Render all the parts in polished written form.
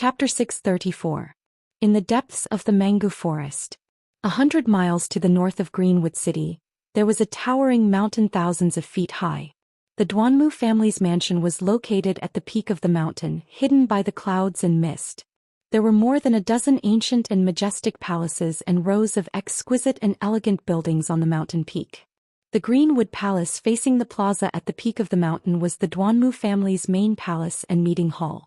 Chapter 634. In the depths of the mango forest. 100 miles to the north of Greenwood City, there was a towering mountain thousands of feet high. The Duanmu family's mansion was located at the peak of the mountain, hidden by the clouds and mist. There were more than a dozen ancient and majestic palaces and rows of exquisite and elegant buildings on the mountain peak. The Greenwood Palace facing the plaza at the peak of the mountain was the Duanmu family's main palace and meeting hall.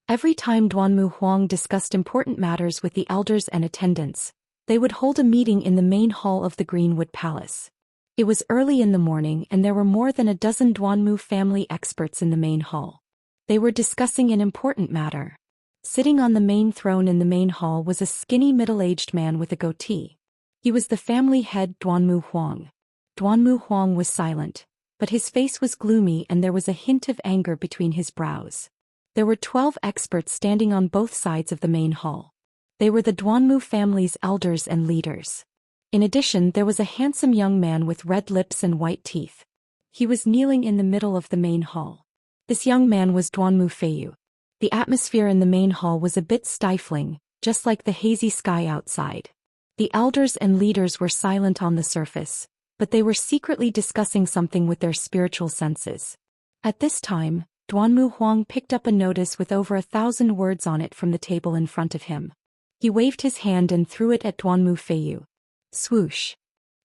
Every time Duanmu Huang discussed important matters with the elders and attendants, they would hold a meeting in the main hall of the Greenwood Palace. It was early in the morning and there were more than a dozen Duanmu family experts in the main hall. They were discussing an important matter. Sitting on the main throne in the main hall was a skinny middle-aged man with a goatee. He was the family head Duanmu Huang. Duanmu Huang was silent, but his face was gloomy and there was a hint of anger between his brows. There were 12 experts standing on both sides of the main hall. They were the Duanmu family's elders and leaders. In addition, there was a handsome young man with red lips and white teeth. He was kneeling in the middle of the main hall. This young man was Duanmu Feiyu. The atmosphere in the main hall was a bit stifling, just like the hazy sky outside. The elders and leaders were silent on the surface, but they were secretly discussing something with their spiritual senses. At this time, Duanmu Huang picked up a notice with over 1,000 words on it from the table in front of him. He waved his hand and threw it at Duanmu Feiyu. Swoosh!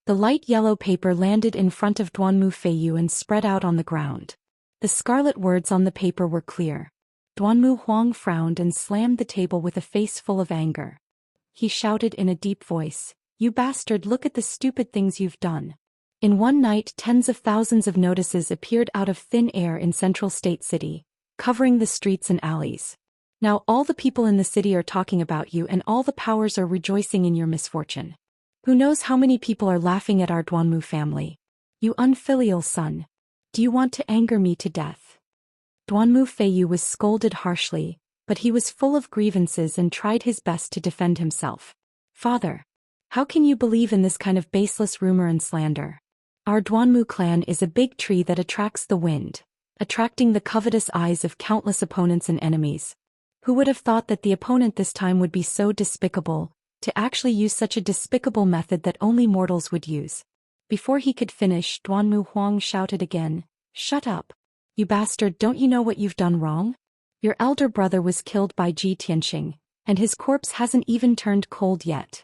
The light yellow paper landed in front of Duanmu Feiyu and spread out on the ground. The scarlet words on the paper were clear. Duanmu Huang frowned and slammed the table with a face full of anger. He shouted in a deep voice, "You bastard, look at the stupid things you've done." In one night, tens of thousands of notices appeared out of thin air in Central State City, covering the streets and alleys. Now all the people in the city are talking about you and all the powers are rejoicing in your misfortune. Who knows how many people are laughing at our Duanmu family? You unfilial son. Do you want to anger me to death? Duanmu Feiyu was scolded harshly, but he was full of grievances and tried his best to defend himself. Father, how can you believe in this kind of baseless rumor and slander? Our Duanmu clan is a big tree that attracts the wind, attracting the covetous eyes of countless opponents and enemies. Who would have thought that the opponent this time would be so despicable, to actually use such a despicable method that only mortals would use? Before he could finish, Duanmu Huang shouted again, "Shut up! You bastard, don't you know what you've done wrong? Your elder brother was killed by Ji Tianxing, and his corpse hasn't even turned cold yet.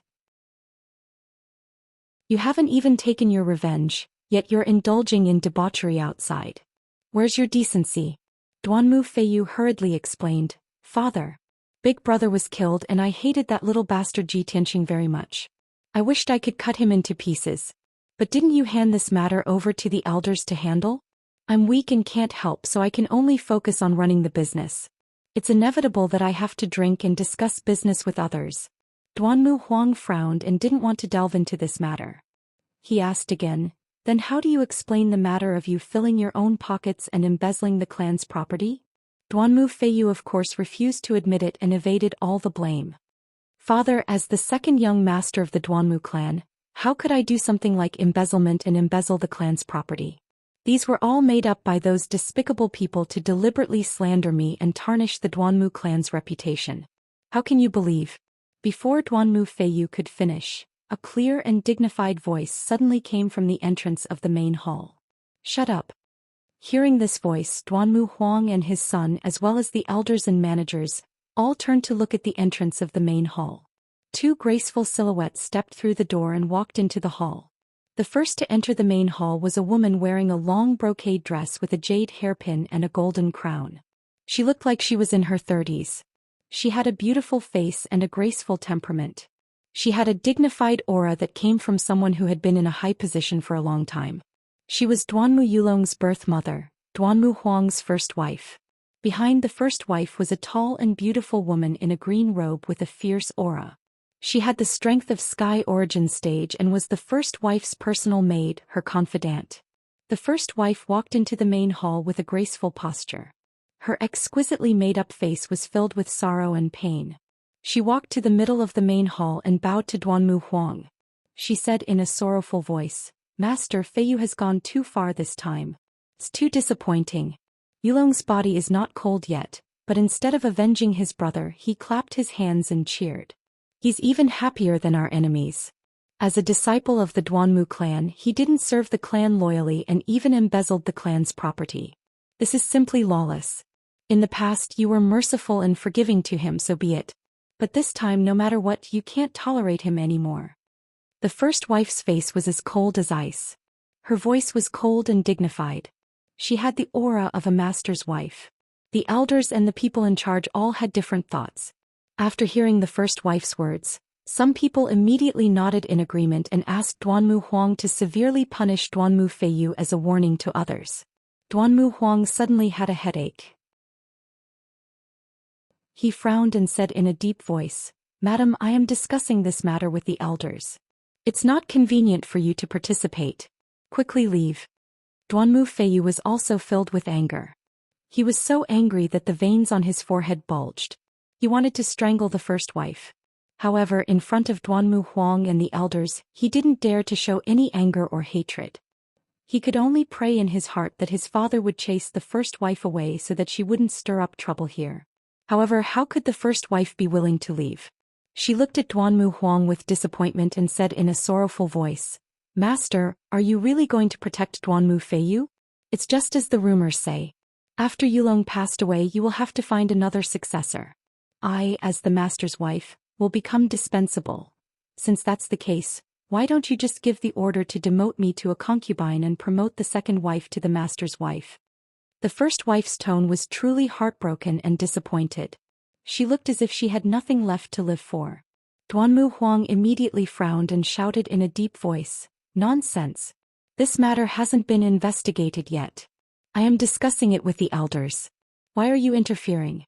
You haven't even taken your revenge, yet you're indulging in debauchery outside. Where's your decency?" Duanmu Feiyu hurriedly explained, "Father, big brother was killed and I hated that little bastard Ji Tianxing very much. I wished I could cut him into pieces. But didn't you hand this matter over to the elders to handle? I'm weak and can't help, so I can only focus on running the business. It's inevitable that I have to drink and discuss business with others." Duanmu Huang frowned and didn't want to delve into this matter. He asked again, "Then how do you explain the matter of you filling your own pockets and embezzling the clan's property?" Duanmu Feiyu of course refused to admit it and evaded all the blame. "Father, as the second young master of the Duanmu clan, how could I do something like embezzlement and embezzle the clan's property? These were all made up by those despicable people to deliberately slander me and tarnish the Duanmu clan's reputation. How can you believe?" Before Duanmu Feiyu could finish, a clear and dignified voice suddenly came from the entrance of the main hall. "Shut up." Hearing this voice, Duanmu Huang and his son as well as the elders and managers, all turned to look at the entrance of the main hall. Two graceful silhouettes stepped through the door and walked into the hall. The first to enter the main hall was a woman wearing a long brocade dress with a jade hairpin and a golden crown. She looked like she was in her 30s. She had a beautiful face and a graceful temperament. She had a dignified aura that came from someone who had been in a high position for a long time. She was Duanmu Yulong's birth mother, Duanmu Huang's first wife. Behind the first wife was a tall and beautiful woman in a green robe with a fierce aura. She had the strength of Sky Origin Stage and was the first wife's personal maid, her confidant. The first wife walked into the main hall with a graceful posture. Her exquisitely made-up face was filled with sorrow and pain. She walked to the middle of the main hall and bowed to Duanmu Huang. She said in a sorrowful voice, "Master, Feiyu has gone too far this time. It's too disappointing. Yulong's body is not cold yet, but instead of avenging his brother, he clapped his hands and cheered. He's even happier than our enemies. As a disciple of the Duanmu clan, he didn't serve the clan loyally and even embezzled the clan's property. This is simply lawless. In the past you were merciful and forgiving to him, so be it. But this time, no matter what, you can't tolerate him anymore. The first wife's face was as cold as ice. Her voice was cold and dignified. She had the aura of a master's wife. The elders and the people in charge all had different thoughts. After hearing the first wife's words, some people immediately nodded in agreement and asked Duanmu Huang to severely punish Duanmu Feiyu as a warning to others. Duanmu Huang suddenly had a headache. He frowned and said in a deep voice, "Madam, I am discussing this matter with the elders. It's not convenient for you to participate. Quickly leave." Duanmu Feiyu was also filled with anger. He was so angry that the veins on his forehead bulged. He wanted to strangle the first wife. However, in front of Duanmu Huang and the elders, he didn't dare to show any anger or hatred. He could only pray in his heart that his father would chase the first wife away so that she wouldn't stir up trouble here. However, how could the first wife be willing to leave? She looked at Duanmu Huang with disappointment and said in a sorrowful voice, "Master, are you really going to protect Duanmu Feiyu? It's just as the rumors say. After Yulong passed away, you will have to find another successor. I, as the master's wife, will become dispensable. Since that's the case, why don't you just give the order to demote me to a concubine and promote the second wife to the master's wife?" The first wife's tone was truly heartbroken and disappointed. She looked as if she had nothing left to live for. Duanmu Huang immediately frowned and shouted in a deep voice, "Nonsense. This matter hasn't been investigated yet. I am discussing it with the elders. Why are you interfering?"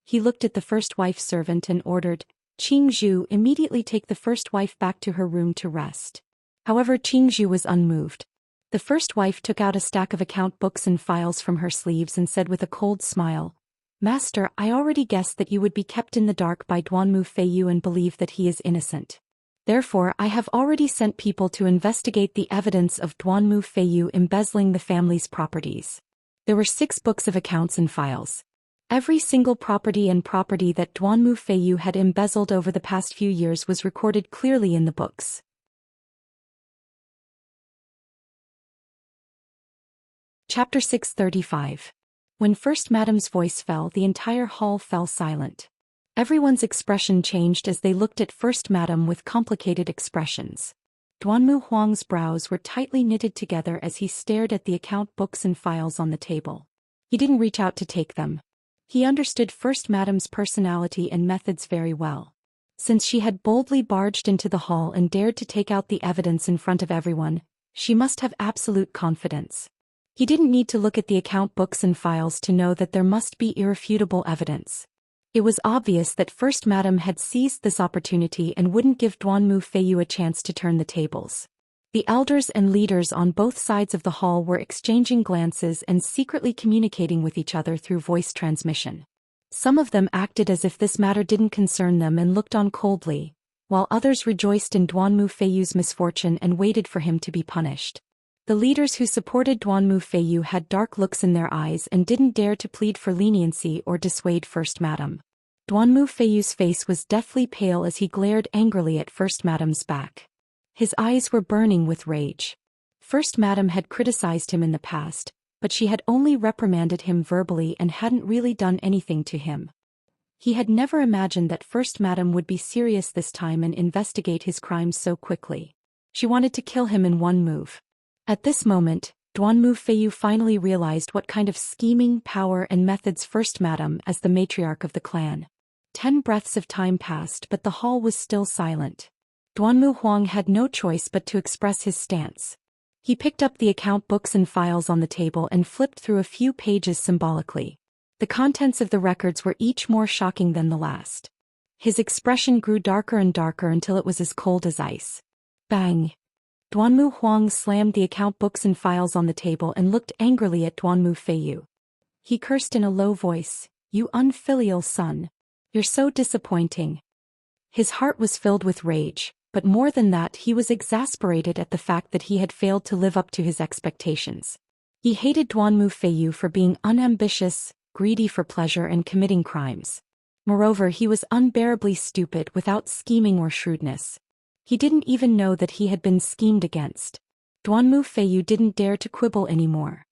He looked at the first wife's servant and ordered, "Qing Zhu, immediately take the first wife back to her room to rest." However, Qing Zhu was unmoved. The first wife took out a stack of account books and files from her sleeves and said with a cold smile, "Master, I already guessed that you would be kept in the dark by Duanmu Feiyu and believe that he is innocent. Therefore, I have already sent people to investigate the evidence of Duanmu Feiyu embezzling the family's properties. There were 6 books of accounts and files. Every single property that Duanmu Feiyu had embezzled over the past few years was recorded clearly in the books. Chapter 635. When First Madam's voice fell, the entire hall fell silent. Everyone's expression changed as they looked at First Madam with complicated expressions. Duanmu Huang's brows were tightly knitted together as he stared at the account books and files on the table. He didn't reach out to take them. He understood First Madam's personality and methods very well. Since she had boldly barged into the hall and dared to take out the evidence in front of everyone, she must have absolute confidence. He didn't need to look at the account books and files to know that there must be irrefutable evidence. It was obvious that First Madam had seized this opportunity and wouldn't give Duanmu Feiyu a chance to turn the tables. The elders and leaders on both sides of the hall were exchanging glances and secretly communicating with each other through voice transmission. Some of them acted as if this matter didn't concern them and looked on coldly, while others rejoiced in Duanmu Feiyu's misfortune and waited for him to be punished. The leaders who supported Duanmu Feiyu had dark looks in their eyes and didn't dare to plead for leniency or dissuade First Madam. Duanmu Feiyu's face was deathly pale as he glared angrily at First Madam's back. His eyes were burning with rage. First Madam had criticized him in the past, but she had only reprimanded him verbally and hadn't really done anything to him. He had never imagined that First Madam would be serious this time and investigate his crimes so quickly. She wanted to kill him in one move. At this moment, Duanmu Feiyu finally realized what kind of scheming, power and methods First Madam as the matriarch of the clan. 10 breaths of time passed, but the hall was still silent. Duanmu Huang had no choice but to express his stance. He picked up the account books and files on the table and flipped through a few pages symbolically. The contents of the records were each more shocking than the last. His expression grew darker and darker until it was as cold as ice. Bang! Duanmu Huang slammed the account books and files on the table and looked angrily at Duanmu Feiyu. He cursed in a low voice, "You unfilial son. You're so disappointing." His heart was filled with rage, but more than that he was exasperated at the fact that he had failed to live up to his expectations. He hated Duanmu Feiyu for being unambitious, greedy for pleasure and committing crimes. Moreover, he was unbearably stupid without scheming or shrewdness. He didn't even know that he had been schemed against. Duanmu Feiyu didn't dare to quibble anymore.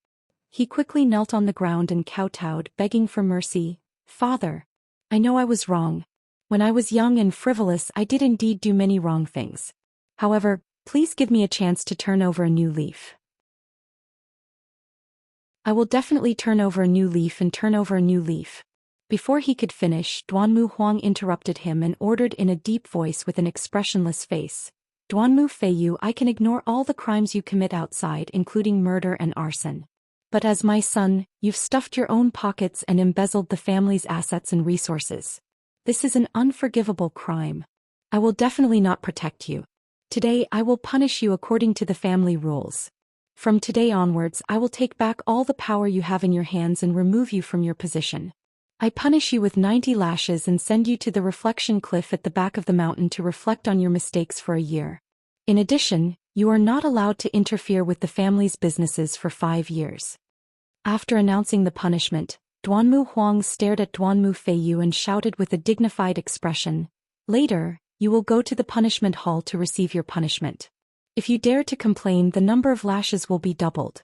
He quickly knelt on the ground and kowtowed, begging for mercy. "Father, I know I was wrong. When I was young and frivolous, I did indeed do many wrong things. However, please give me a chance to turn over a new leaf." "I will definitely turn over a new leaf and turn over a new leaf." Before he could finish, Duanmu Huang interrupted him and ordered in a deep voice with an expressionless face. "Duanmu Feiyu, I can ignore all the crimes you commit outside, including murder and arson. But as my son, you've stuffed your own pockets and embezzled the family's assets and resources. This is an unforgivable crime. I will definitely not protect you. Today I will punish you according to the family rules. From today onwards I will take back all the power you have in your hands and remove you from your position. I punish you with 90 lashes and send you to the reflection cliff at the back of the mountain to reflect on your mistakes for a year. In addition, you are not allowed to interfere with the family's businesses for 5 years." After announcing the punishment, Duanmu Huang stared at Duanmu Feiyu and shouted with a dignified expression, "Later, you will go to the punishment hall to receive your punishment. If you dare to complain, the number of lashes will be doubled."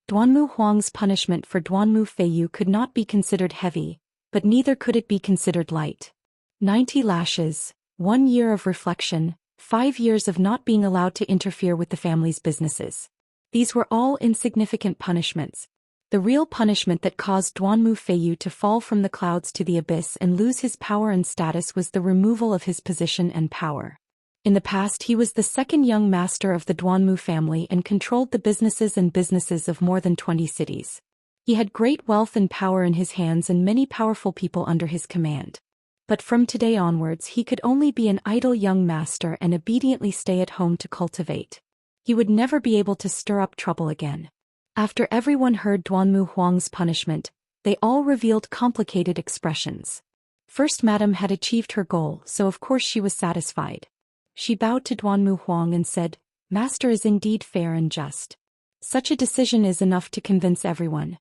Duanmu Huang's punishment for Duanmu Feiyu could not be considered heavy, but neither could it be considered light. 90 lashes, 1 year of reflection, 5 years of not being allowed to interfere with the family's businesses. These were all insignificant punishments. The real punishment that caused Duanmu Feiyu to fall from the clouds to the abyss and lose his power and status was the removal of his position and power. In the past, he was the second young master of the Duanmu family and controlled the businesses of more than 20 cities. He had great wealth and power in his hands and many powerful people under his command. But from today onwards he could only be an idle young master and obediently stay at home to cultivate. He would never be able to stir up trouble again. After everyone heard Duanmu Huang's punishment, they all revealed complicated expressions. First, Madame had achieved her goal, so of course she was satisfied. She bowed to Duanmu Huang and said, "Master is indeed fair and just. Such a decision is enough to convince everyone."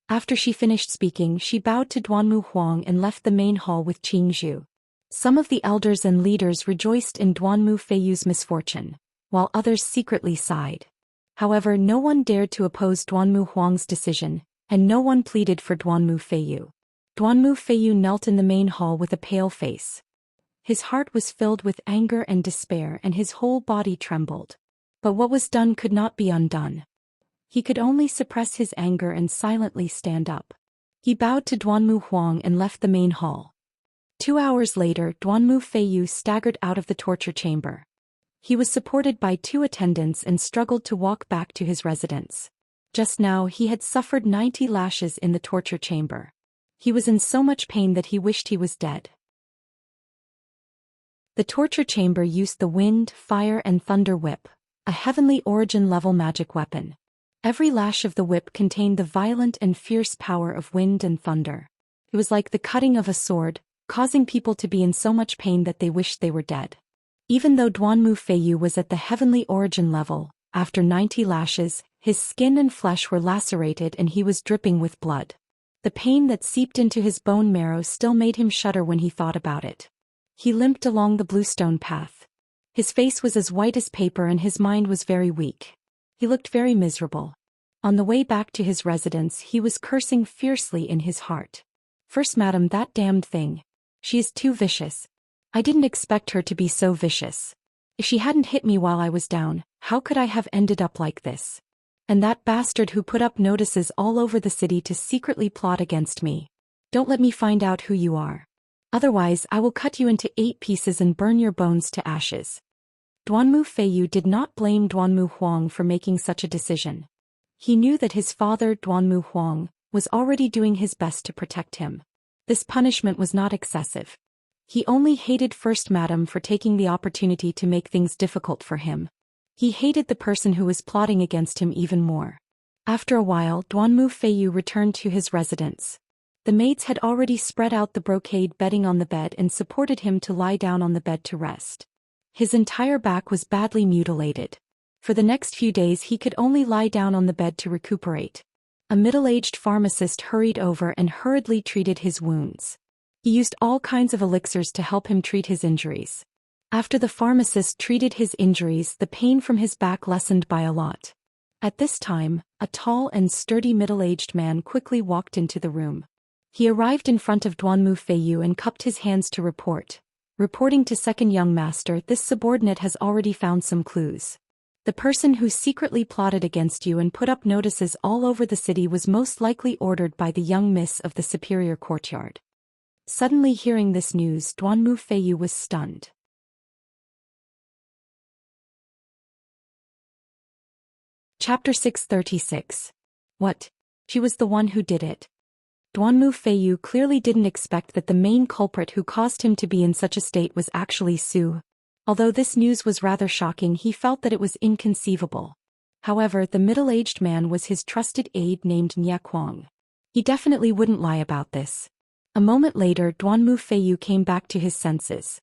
After she finished speaking, she bowed to Duanmu Huang and left the main hall with Qingzhu. Some of the elders and leaders rejoiced in Duanmu Feiyu's misfortune, while others secretly sighed. However, no one dared to oppose Duanmu Huang's decision, and no one pleaded for Duanmu Feiyu. Duanmu Feiyu knelt in the main hall with a pale face. His heart was filled with anger and despair and his whole body trembled. But what was done could not be undone. He could only suppress his anger and silently stand up. He bowed to Duanmu Huang and left the main hall. 2 hours later, Duanmu Feiyu staggered out of the torture chamber. He was supported by 2 attendants and struggled to walk back to his residence. Just now he had suffered 90 lashes in the torture chamber. He was in so much pain that he wished he was dead. The torture chamber used the wind, fire and thunder whip, a heavenly origin-level magic weapon. Every lash of the whip contained the violent and fierce power of wind and thunder. It was like the cutting of a sword, causing people to be in so much pain that they wished they were dead. Even though Duanmu Feiyu was at the heavenly origin level, after 90 lashes, his skin and flesh were lacerated and he was dripping with blood. The pain that seeped into his bone marrow still made him shudder when he thought about it. He limped along the bluestone path. His face was as white as paper and his mind was very weak. He looked very miserable. On the way back to his residence, he was cursing fiercely in his heart. "First Madam, that damned thing. She is too vicious. I didn't expect her to be so vicious. If she hadn't hit me while I was down, how could I have ended up like this? And that bastard who put up notices all over the city to secretly plot against me. Don't let me find out who you are. Otherwise I will cut you into 8 pieces and burn your bones to ashes." Duanmu Feiyu did not blame Duanmu Huang for making such a decision. He knew that his father, Duanmu Huang, was already doing his best to protect him. This punishment was not excessive. He only hated First Madam for taking the opportunity to make things difficult for him. He hated the person who was plotting against him even more. After a while, Duanmu Feiyu returned to his residence. The maids had already spread out the brocade bedding on the bed and supported him to lie down on the bed to rest. His entire back was badly mutilated. For the next few days he could only lie down on the bed to recuperate. A middle-aged pharmacist hurried over and hurriedly treated his wounds. He used all kinds of elixirs to help him treat his injuries. After the pharmacist treated his injuries, the pain from his back lessened by a lot. At this time, a tall and sturdy middle-aged man quickly walked into the room. He arrived in front of Duanmu Feiyu and cupped his hands to report. Reporting to second young master, this subordinate has already found some clues. The person who secretly plotted against you and put up notices all over the city was most likely ordered by the young miss of the superior courtyard. Suddenly hearing this news, Duanmu Feiyu was stunned. Chapter 636. What? She was the one who did it. Duanmu Feiyu clearly didn't expect that the main culprit who caused him to be in such a state was actually Su. Although this news was rather shocking, he felt that it was inconceivable. However, the middle-aged man was his trusted aide named Nie Kuang. He definitely wouldn't lie about this. A moment later, Duanmu Feiyu came back to his senses.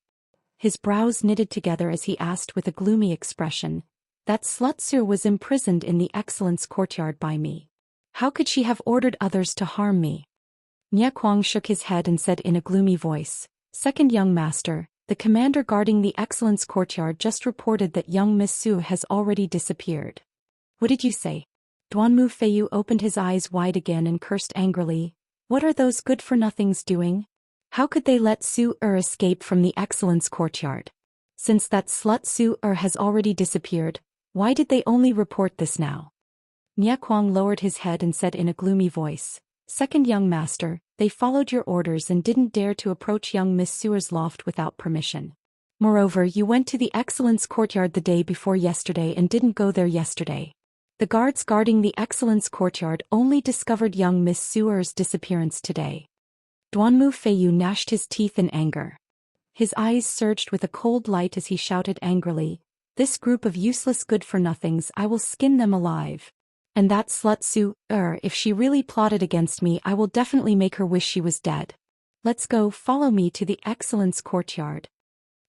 His brows knitted together as he asked with a gloomy expression, "That slut Su was imprisoned in the Excellence courtyard by me. How could she have ordered others to harm me?" Nie Kuang shook his head and said in a gloomy voice, "Second young master, the commander guarding the Excellence courtyard just reported that young Miss Su has already disappeared." "What did you say?" Duanmu Feiyu opened his eyes wide again and cursed angrily. "What are those good-for-nothings doing? How could they let Su escape from the Excellence courtyard? Since that slut Su has already disappeared, why did they only report this now?" Nie Kuang lowered his head and said in a gloomy voice, "Second young master, they followed your orders and didn't dare to approach young Miss Su's loft without permission. Moreover, you went to the Excellence courtyard the day before yesterday and didn't go there yesterday. The guards guarding the Excellence courtyard only discovered young Miss Su's disappearance today." Duanmu Feiyu gnashed his teeth in anger. His eyes surged with a cold light as he shouted angrily, "This group of useless good-for-nothings, I will skin them alive. And that slut Su, if she really plotted against me, I will definitely make her wish she was dead. Let's go, follow me to the Excellence courtyard."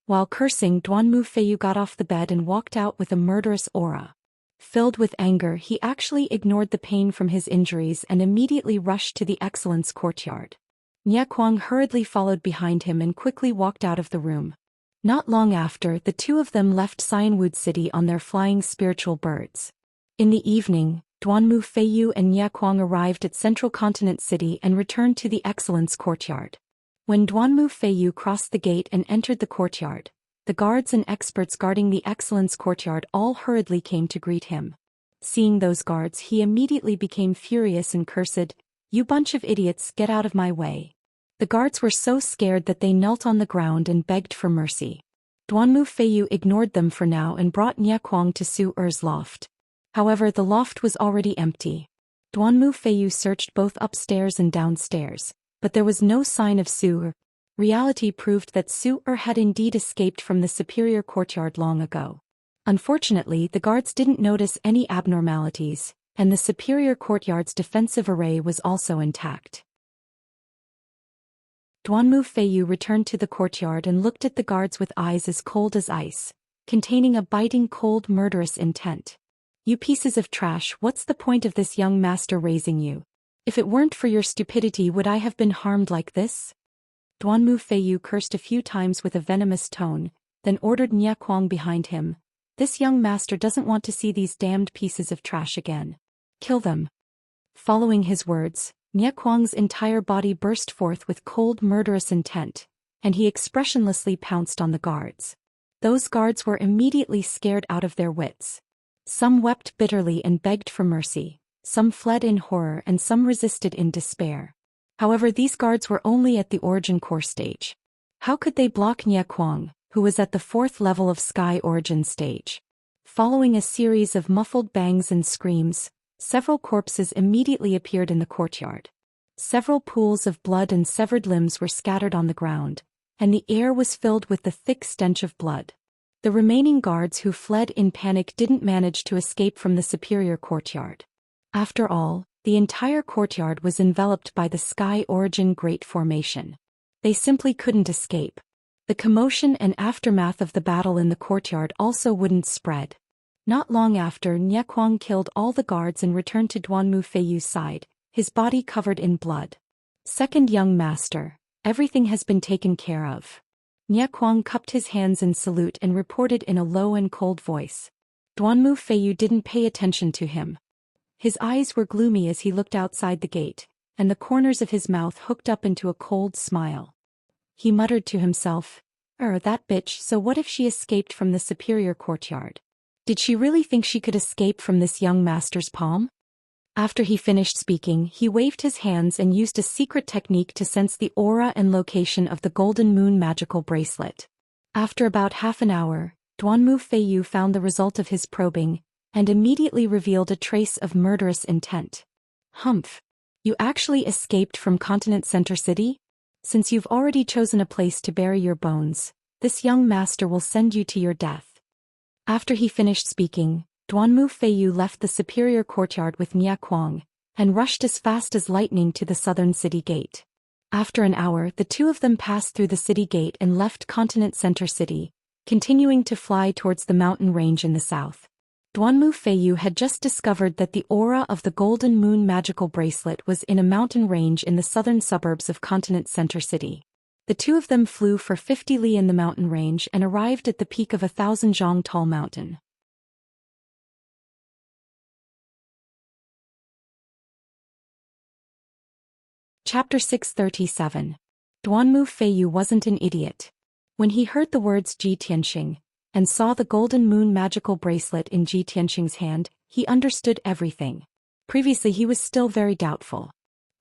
While cursing, Duanmu Feiyu got off the bed and walked out with a murderous aura. Filled with anger, he actually ignored the pain from his injuries and immediately rushed to the Excellence courtyard. Nie Kuang hurriedly followed behind him and quickly walked out of the room. Not long after, the two of them left Xianwood City on their flying spiritual birds. In the evening, Duanmu Feiyu and Nie Kuang arrived at Central Continent City and returned to the Excellence courtyard. When Duanmu Feiyu crossed the gate and entered the courtyard, the guards and experts guarding the Excellence courtyard all hurriedly came to greet him. Seeing those guards, he immediately became furious and cursed, "You bunch of idiots, get out of my way." The guards were so scared that they knelt on the ground and begged for mercy. Duanmu Feiyu ignored them for now and brought Nie Kuang to Su's loft. However, the loft was already empty. Duanmu Feiyu searched both upstairs and downstairs, but there was no sign of Su. Reality proved that Su had indeed escaped from the superior courtyard long ago. Unfortunately, the guards didn't notice any abnormalities, and the superior courtyard's defensive array was also intact. Duanmu Feiyu returned to the courtyard and looked at the guards with eyes as cold as ice, containing a biting cold murderous intent. "You pieces of trash, what's the point of this young master raising you? If it weren't for your stupidity, would I have been harmed like this?" Duanmu Feiyu cursed a few times with a venomous tone, then ordered Nie Kuang behind him, "This young master doesn't want to see these damned pieces of trash again. Kill them." Following his words, Nie Kuang's entire body burst forth with cold murderous intent, and he expressionlessly pounced on the guards. Those guards were immediately scared out of their wits. Some wept bitterly and begged for mercy, some fled in horror and some resisted in despair. However, these guards were only at the origin core stage. How could they block Nie Kuang, who was at the 4th level of Sky Origin stage? Following a series of muffled bangs and screams, several corpses immediately appeared in the courtyard. Several pools of blood and severed limbs were scattered on the ground, and the air was filled with the thick stench of blood. The remaining guards who fled in panic didn't manage to escape from the superior courtyard. After all, the entire courtyard was enveloped by the Sky Origin Great Formation. They simply couldn't escape. The commotion and aftermath of the battle in the courtyard also wouldn't spread. Not long after, Nyequang killed all the guards and returned to Duanmu Feiyu's side, his body covered in blood. Second young master, everything has been taken care of. Nyequang cupped his hands in salute and reported in a low and cold voice. Duanmu Feiyu didn't pay attention to him. His eyes were gloomy as he looked outside the gate, and the corners of his mouth hooked up into a cold smile. He muttered to himself, That bitch, so what if she escaped from the superior courtyard? Did she really think she could escape from this young master's palm? After he finished speaking, he waved his hands and used a secret technique to sense the aura and location of the Golden Moon magical bracelet. After about half an hour, Duanmu Feiyu found the result of his probing, and immediately revealed a trace of murderous intent. Humph! You actually escaped from Continent Center City? Since you've already chosen a place to bury your bones, this young master will send you to your death. After he finished speaking, Duanmu Feiyu left the superior courtyard with Nyequang, and rushed as fast as lightning to the southern city gate. After an hour, the two of them passed through the city gate and left Continent Center City, continuing to fly towards the mountain range in the south. Duanmu Feiyu had just discovered that the aura of the Golden Moon magical bracelet was in a mountain range in the southern suburbs of Continent Center City. The two of them flew for 50 li in the mountain range and arrived at the peak of 1,000 zhang tall mountain. Chapter 637. Duanmu Feiyu wasn't an idiot. When he heard the words Ji Tianxing, and saw the Golden Moon magical bracelet in Ji Tianxing's hand, he understood everything. Previously he was still very doubtful.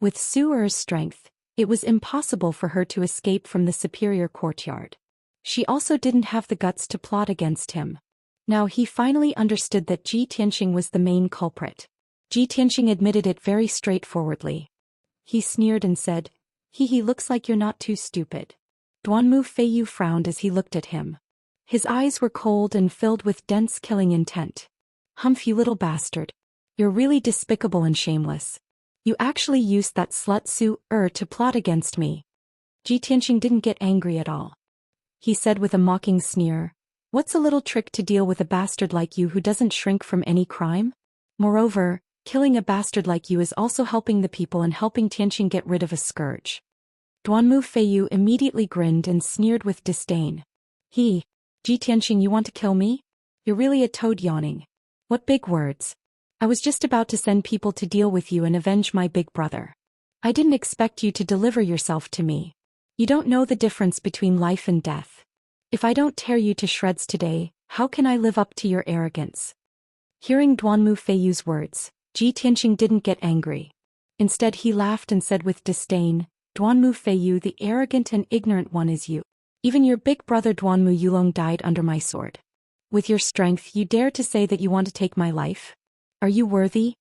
With Su Er's strength, it was impossible for her to escape from the superior courtyard. She also didn't have the guts to plot against him. Now he finally understood that Ji Tianxing was the main culprit. Ji Tianxing admitted it very straightforwardly. He sneered and said, He looks like you're not too stupid. Duanmu Feiyu frowned as he looked at him. His eyes were cold and filled with dense killing intent. Humph, you little bastard. You're really despicable and shameless. You actually used that slut Su Er to plot against me. Ji Tianxing didn't get angry at all. He said with a mocking sneer, What's a little trick to deal with a bastard like you who doesn't shrink from any crime? Moreover, killing a bastard like you is also helping the people and helping Tianxing get rid of a scourge. Duanmu Feiyu immediately grinned and sneered with disdain. Ji Tianxing, you want to kill me? You're really a toad yawning. What big words. I was just about to send people to deal with you and avenge my big brother. I didn't expect you to deliver yourself to me. You don't know the difference between life and death. If I don't tear you to shreds today, how can I live up to your arrogance? Hearing Duanmu Feiyu's words, Ji Tianxing didn't get angry. Instead he laughed and said with disdain, Duanmu Feiyu, the arrogant and ignorant one is you. Even your big brother Duanmu Yulong died under my sword. With your strength you dare to say that you want to take my life? Are you worthy?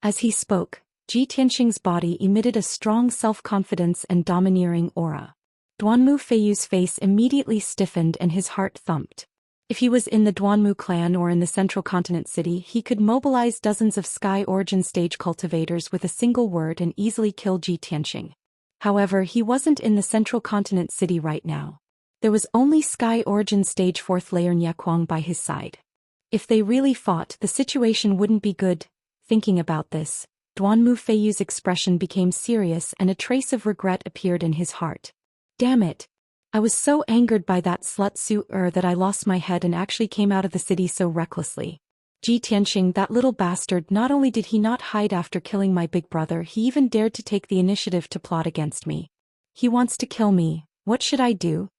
As he spoke, Ji Tianxing's body emitted a strong self-confidence and domineering aura. Duanmu Feiyu's face immediately stiffened and his heart thumped. If he was in the Duanmu clan or in the central continent city, he could mobilize dozens of Sky Origin stage cultivators with a single word and easily kill Ji Tianxing. However, he wasn't in the central continent city right now. There was only Sky Origin stage 4th layer Nyequang by his side. If they really fought, the situation wouldn't be good. Thinking about this, Duanmu Feiyu's expression became serious and a trace of regret appeared in his heart. Damn it! I was so angered by that slut Su Er that I lost my head and actually came out of the city so recklessly. Ji Tianxing, that little bastard, not only did he not hide after killing my big brother, he even dared to take the initiative to plot against me. He wants to kill me. What should I do?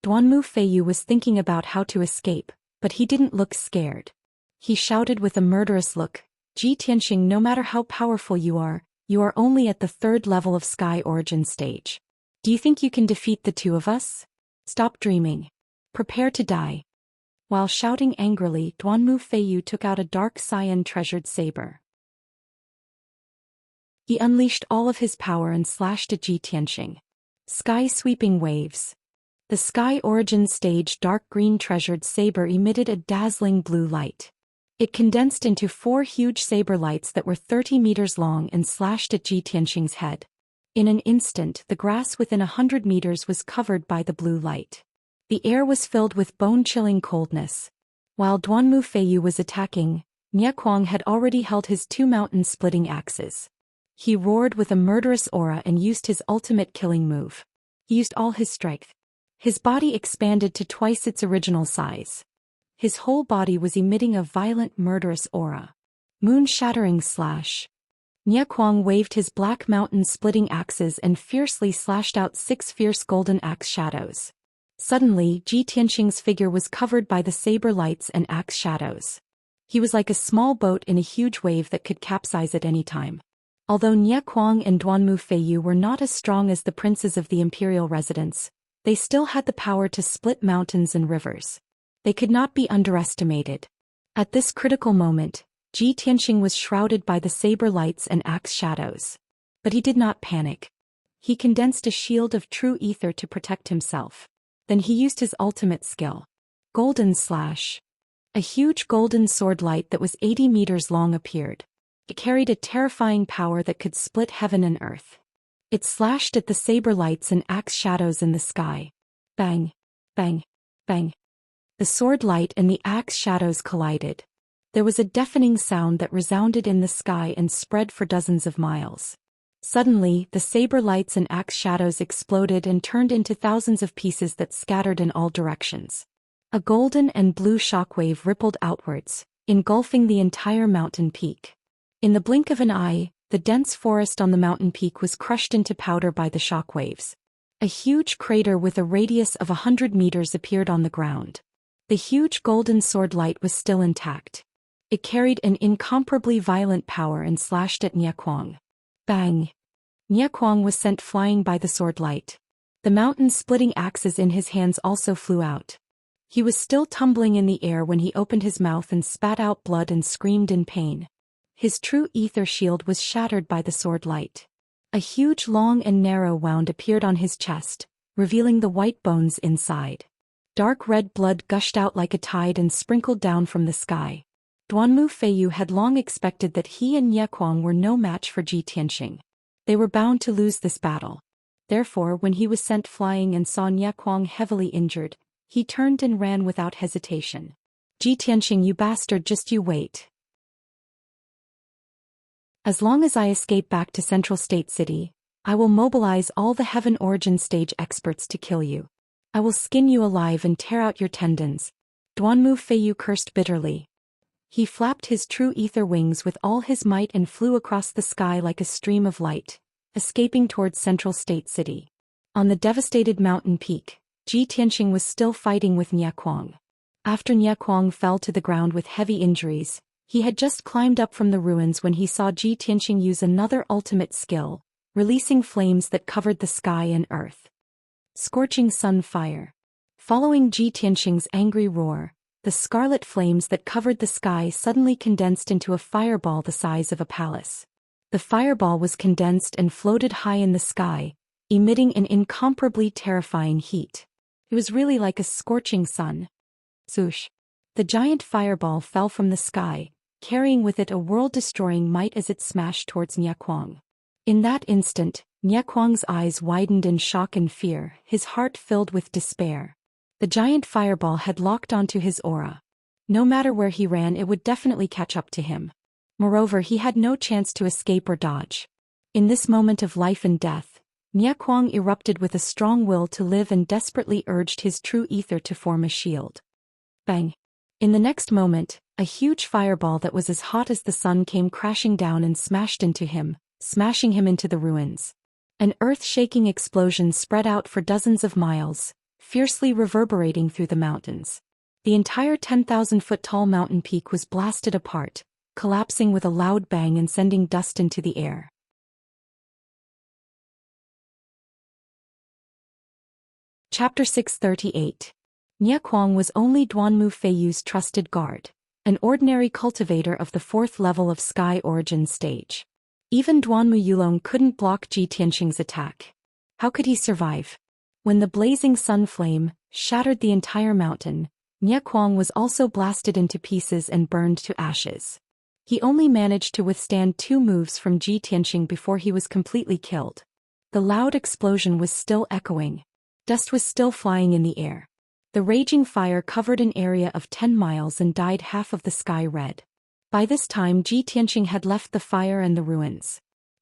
Duanmu Feiyu was thinking about how to escape, but he didn't look scared. He shouted with a murderous look, Ji Tianxing, no matter how powerful you are only at the 3rd level of Sky Origin stage. Do you think you can defeat the two of us? Stop dreaming. Prepare to die. While shouting angrily, Duanmu Feiyu took out a dark cyan treasured saber. He unleashed all of his power and slashed at Ji Tianxing. Sky-sweeping waves. The Sky Origin stage dark green treasured saber emitted a dazzling blue light. It condensed into 4 huge saber lights that were 30 meters long and slashed at Ji Tianxing's head. In an instant, the grass within 100 meters was covered by the blue light. The air was filled with bone-chilling coldness. While Duanmu Feiyu was attacking, Niequang had already held his two mountain-splitting axes. He roared with a murderous aura and used his ultimate killing move. He used all his strength. His body expanded to twice its original size. His whole body was emitting a violent murderous aura. Moon-shattering slash. Niequang waved his black mountain-splitting axes and fiercely slashed out 6 fierce golden axe shadows. Suddenly, Ji Tianqing's figure was covered by the saber lights and axe shadows. He was like a small boat in a huge wave that could capsize at any time. Although Niequang and Duanmu Feiyu were not as strong as the princes of the imperial residence, they still had the power to split mountains and rivers. They could not be underestimated. At this critical moment, Ji Tianqing was shrouded by the saber lights and axe shadows. But he did not panic. He condensed a shield of true ether to protect himself. Then he used his ultimate skill. Golden Slash. A huge golden sword light that was 80 meters long appeared. It carried a terrifying power that could split heaven and earth. It slashed at the saber lights and axe shadows in the sky. Bang, bang, bang. The sword light and the axe shadows collided. There was a deafening sound that resounded in the sky and spread for dozens of miles. Suddenly, the saber lights and axe shadows exploded and turned into thousands of pieces that scattered in all directions. A golden and blue shockwave rippled outwards, engulfing the entire mountain peak. In the blink of an eye, the dense forest on the mountain peak was crushed into powder by the shockwaves. A huge crater with a radius of 100 meters appeared on the ground. The huge golden sword light was still intact. It carried an incomparably violent power and slashed at Niequang. Bang! Niequang was sent flying by the sword light. The mountain-splitting axes in his hands also flew out. He was still tumbling in the air when he opened his mouth and spat out blood and screamed in pain. His true ether shield was shattered by the sword light. A huge long and narrow wound appeared on his chest, revealing the white bones inside. Dark red blood gushed out like a tide and sprinkled down from the sky. Duanmu Feiyu had long expected that he and Niequang were no match for Ji Tianqing. They were bound to lose this battle. Therefore, when he was sent flying and saw Niequang heavily injured, he turned and ran without hesitation. Ji Tianqing, you bastard, just you wait. As long as I escape back to Central State City, I will mobilize all the Heaven Origin Stage experts to kill you. I will skin you alive and tear out your tendons. Duanmu Feiyu cursed bitterly. He flapped his true ether wings with all his might and flew across the sky like a stream of light, escaping towards Central State City. On the devastated mountain peak, Ji Tianqing was still fighting with Niequang. After Niequang fell to the ground with heavy injuries, he had just climbed up from the ruins when he saw Ji Tianqing use another ultimate skill, releasing flames that covered the sky and earth. Scorching sun fire. Following Ji Tianqing's angry roar, the scarlet flames that covered the sky suddenly condensed into a fireball the size of a palace. The fireball was condensed and floated high in the sky, emitting an incomparably terrifying heat. It was really like a scorching sun. Swoosh! The giant fireball fell from the sky, carrying with it a world-destroying might as it smashed towards Niequang. In that instant, Niequang's eyes widened in shock and fear, his heart filled with despair. The giant fireball had locked onto his aura. No matter where he ran, it would definitely catch up to him. Moreover, he had no chance to escape or dodge. In this moment of life and death, Niequang erupted with a strong will to live and desperately urged his true ether to form a shield. Bang! In the next moment, a huge fireball that was as hot as the sun came crashing down and smashed into him, smashing him into the ruins. An earth-shaking explosion spread out for dozens of miles, fiercely reverberating through the mountains. The entire 10,000-foot-tall mountain peak was blasted apart, collapsing with a loud bang and sending dust into the air. Chapter 638. Niequang was only Duanmu Feiyu's trusted guard, an ordinary cultivator of the 4th level of Sky Origin stage. Even Duanmu Yulong couldn't block Ji Tianqing's attack. How could he survive? When the blazing sun flame shattered the entire mountain, Niequang was also blasted into pieces and burned to ashes. He only managed to withstand 2 moves from Ji Tianqing before he was completely killed. The loud explosion was still echoing. Dust was still flying in the air. The raging fire covered an area of 10 miles and dyed half of the sky red. By this time Ji Tianqing had left the fire and the ruins.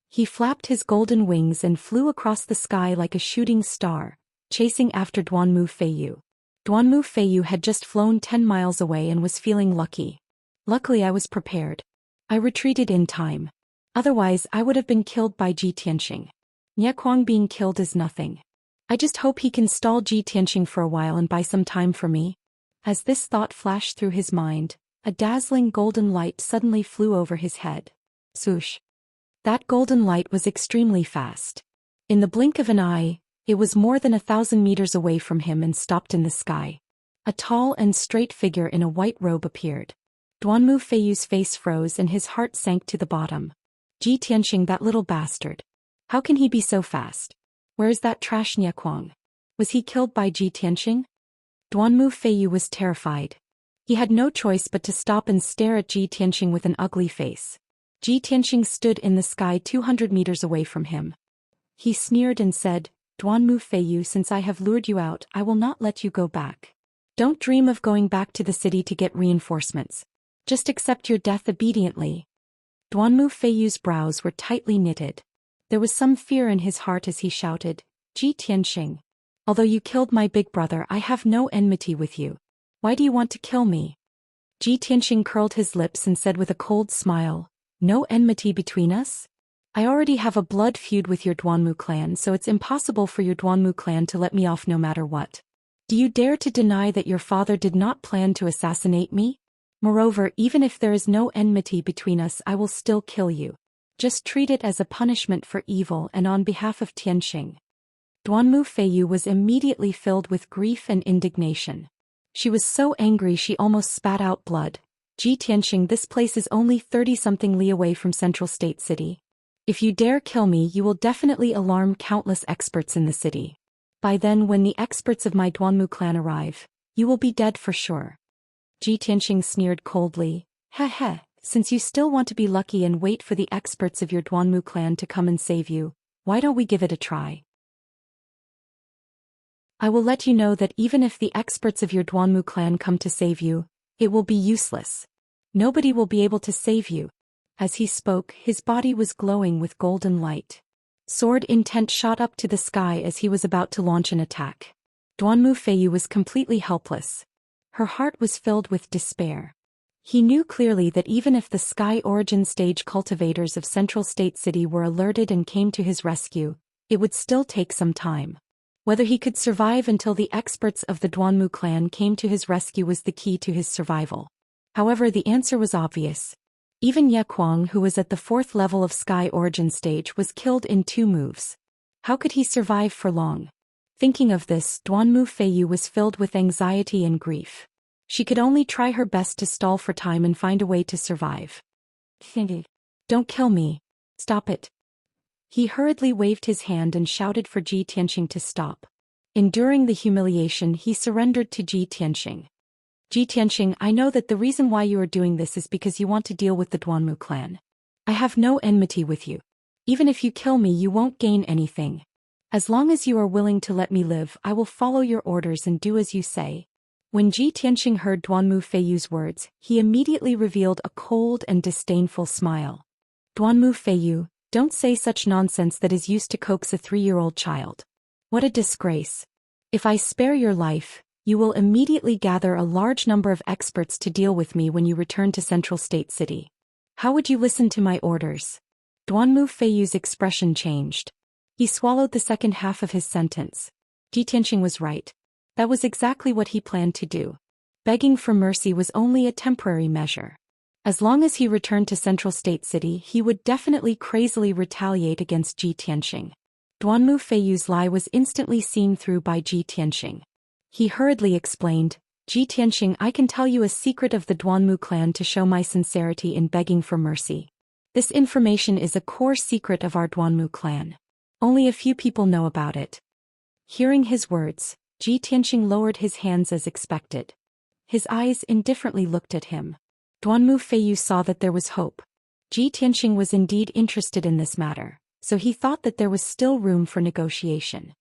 He flapped his golden wings and flew across the sky like a shooting star, chasing after Duanmu Feiyu. Duanmu Feiyu had just flown 10 miles away and was feeling lucky. Luckily I was prepared. I retreated in time. Otherwise I would have been killed by Ji Tianqing. Nie Kuang being killed is nothing. I just hope he can stall Ji Tianqing for a while and buy some time for me. As this thought flashed through his mind, a dazzling golden light suddenly flew over his head. Swoosh. That golden light was extremely fast. In the blink of an eye, it was more than 1,000 meters away from him and stopped in the sky. A tall and straight figure in a white robe appeared. Duanmu Feiyu's face froze and his heart sank to the bottom. Ji Tianqing, that little bastard. How can he be so fast? Where is that trash Nie Kuang? Was he killed by Ji Tianqing? Duanmu Feiyu was terrified. He had no choice but to stop and stare at Ji Tianqing with an ugly face. Ji Tianqing stood in the sky 200 meters away from him. He sneered and said, Duanmu Feiyu, since I have lured you out, I will not let you go back. Don't dream of going back to the city to get reinforcements. Just accept your death obediently. Duanmu Feiyu's brows were tightly knitted. There was some fear in his heart as he shouted, Ji Tianqing. Although you killed my big brother, I have no enmity with you. Why do you want to kill me? Ji Tianqing curled his lips and said with a cold smile, no enmity between us? I already have a blood feud with your Duanmu clan, so it's impossible for your Duanmu clan to let me off no matter what. Do you dare to deny that your father did not plan to assassinate me? Moreover, even if there is no enmity between us, I will still kill you. Just treat it as a punishment for evil and on behalf of Tianqing. Duanmu Feiyu was immediately filled with grief and indignation. She was so angry she almost spat out blood. Ji Tianqing, this place is only 30-something li away from Central State City. If you dare kill me, you will definitely alarm countless experts in the city. By then, when the experts of my Duanmu clan arrive, you will be dead for sure. Ji Tianqing sneered coldly, heh. Since you still want to be lucky and wait for the experts of your Duanmu clan to come and save you, why don't we give it a try? I will let you know that even if the experts of your Duanmu clan come to save you, it will be useless. Nobody will be able to save you. As he spoke, his body was glowing with golden light. Sword intent shot up to the sky as he was about to launch an attack. Duanmu Feiyu was completely helpless. Her heart was filled with despair. He knew clearly that even if the Sky Origin Stage cultivators of Central State City were alerted and came to his rescue, it would still take some time. Whether he could survive until the experts of the Duanmu clan came to his rescue was the key to his survival. However, the answer was obvious. Even Nie Kuang, who was at the 4th level of Sky Origin Stage, was killed in 2 moves. How could he survive for long? Thinking of this, Duanmu Feiyu was filled with anxiety and grief. She could only try her best to stall for time and find a way to survive. Don't kill me. Stop it. He hurriedly waved his hand and shouted for Ji Tianqing to stop. Enduring the humiliation, he surrendered to Ji Tianqing. Ji Tianqing, I know that the reason why you are doing this is because you want to deal with the Duanmu clan. I have no enmity with you. Even if you kill me, you won't gain anything. As long as you are willing to let me live, I will follow your orders and do as you say. When Ji Tianqing heard Duanmu Feiyu's words, he immediately revealed a cold and disdainful smile. Duanmu Feiyu, don't say such nonsense that is used to coax a 3-year-old child. What a disgrace. If I spare your life, you will immediately gather a large number of experts to deal with me when you return to Central State City. How would you listen to my orders? Duanmu Feiyu's expression changed. He swallowed the second half of his sentence. Ji Tianqing was right. That was exactly what he planned to do. Begging for mercy was only a temporary measure. As long as he returned to Central State City, he would definitely crazily retaliate against Ji Tianqing. Duanmu Feiyu's lie was instantly seen through by Ji Tianqing. He hurriedly explained, Ji Tianqing, I can tell you a secret of the Duanmu clan to show my sincerity in begging for mercy. This information is a core secret of our Duanmu clan. Only a few people know about it. Hearing his words, Ji Tianqing lowered his hands as expected. His eyes indifferently looked at him. Duanmu Feiyu saw that there was hope. Ji Tianqing was indeed interested in this matter, so he thought that there was still room for negotiation.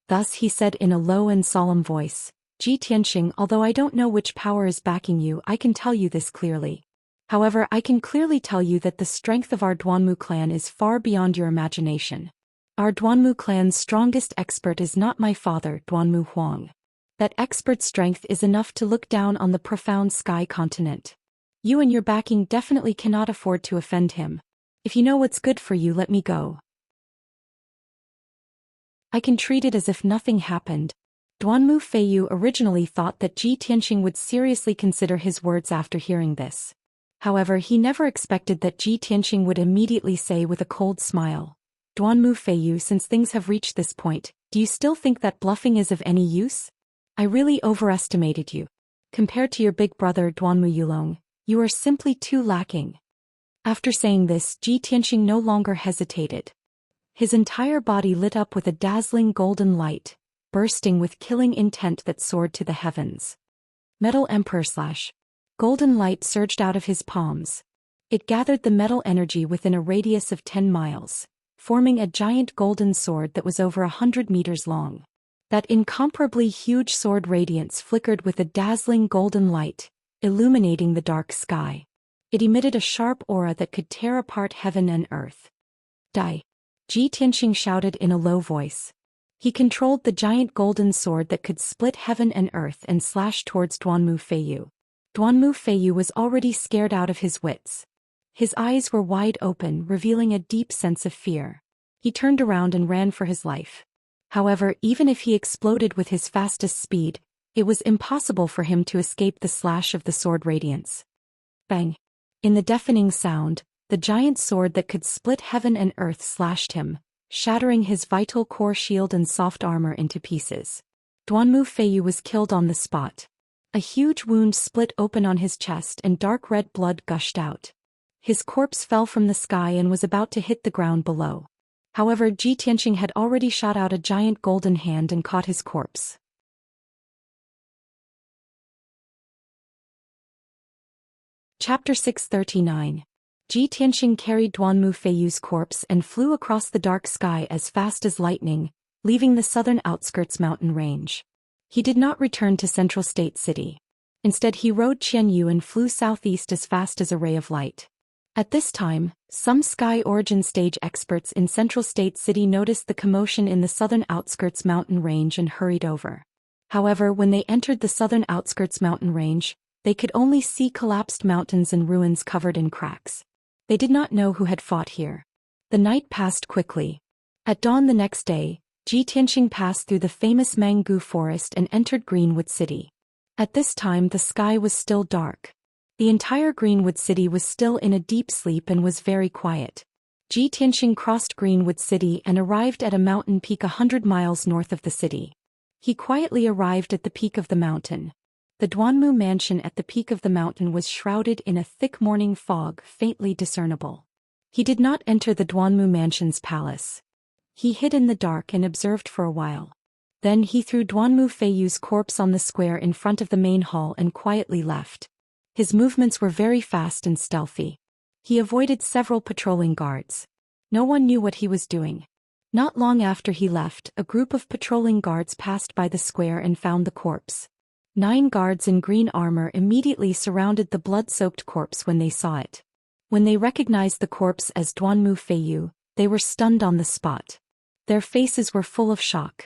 Thus he said in a low and solemn voice, Ji Tianxing, although I don't know which power is backing you, I can tell you this clearly. However, I can clearly tell you that the strength of our Duanmu clan is far beyond your imagination. Our Duanmu clan's strongest expert is not my father, Duanmu Huang. That expert's strength is enough to look down on the profound sky continent. You and your backing definitely cannot afford to offend him. If you know what's good for you, let me go. I can treat it as if nothing happened. Duanmu Feiyu originally thought that Ji Tianxing would seriously consider his words after hearing this. However, he never expected that Ji Tianxing would immediately say with a cold smile, Duanmu Feiyu, since things have reached this point, do you still think that bluffing is of any use? I really overestimated you. Compared to your big brother Duanmu Yulong, you are simply too lacking. After saying this, Ji Tianxing no longer hesitated. His entire body lit up with a dazzling golden light, bursting with killing intent that soared to the heavens. Metal Emperor / golden light surged out of his palms. It gathered the metal energy within a radius of 10 miles, forming a giant golden sword that was over 100 meters long. That incomparably huge sword radiance flickered with a dazzling golden light, illuminating the dark sky. It emitted a sharp aura that could tear apart heaven and earth. Die! Ji Tianxing shouted in a low voice. He controlled the giant golden sword that could split heaven and earth and slash towards Duanmu Feiyu. Duanmu Feiyu was already scared out of his wits. His eyes were wide open, revealing a deep sense of fear. He turned around and ran for his life. However, even if he exploded with his fastest speed, it was impossible for him to escape the slash of the sword radiance. Bang! In the deafening sound, the giant sword that could split heaven and earth slashed him, shattering his vital core shield and soft armor into pieces. Duanmu Feiyu was killed on the spot. A huge wound split open on his chest and dark red blood gushed out. His corpse fell from the sky and was about to hit the ground below. However, Ji Tianxing had already shot out a giant golden hand and caught his corpse. Chapter 639. Ji Tianxing carried Duanmu Feiyu's corpse and flew across the dark sky as fast as lightning, leaving the southern outskirts mountain range. He did not return to Central State City. Instead, he rode Qianyu and flew southeast as fast as a ray of light. At this time, some Sky Origin stage experts in Central State City noticed the commotion in the southern outskirts mountain range and hurried over. However, when they entered the southern outskirts mountain range, they could only see collapsed mountains and ruins covered in cracks. They did not know who had fought here. The night passed quickly. At dawn the next day, Ji Tianxing passed through the famous Mangu forest and entered Greenwood City. At this time the sky was still dark. The entire Greenwood City was still in a deep sleep and was very quiet. Ji Tianxing crossed Greenwood City and arrived at a mountain peak 100 miles north of the city. He quietly arrived at the peak of the mountain. The Duanmu mansion at the peak of the mountain was shrouded in a thick morning fog, faintly discernible. He did not enter the Duanmu mansion's palace. He hid in the dark and observed for a while. Then he threw Duanmu Feiyu's corpse on the square in front of the main hall and quietly left. His movements were very fast and stealthy. He avoided several patrolling guards. No one knew what he was doing. Not long after he left, a group of patrolling guards passed by the square and found the corpse. 9 guards in green armor immediately surrounded the blood-soaked corpse when they saw it. When they recognized the corpse as Duanmu Feiyu, they were stunned on the spot. Their faces were full of shock.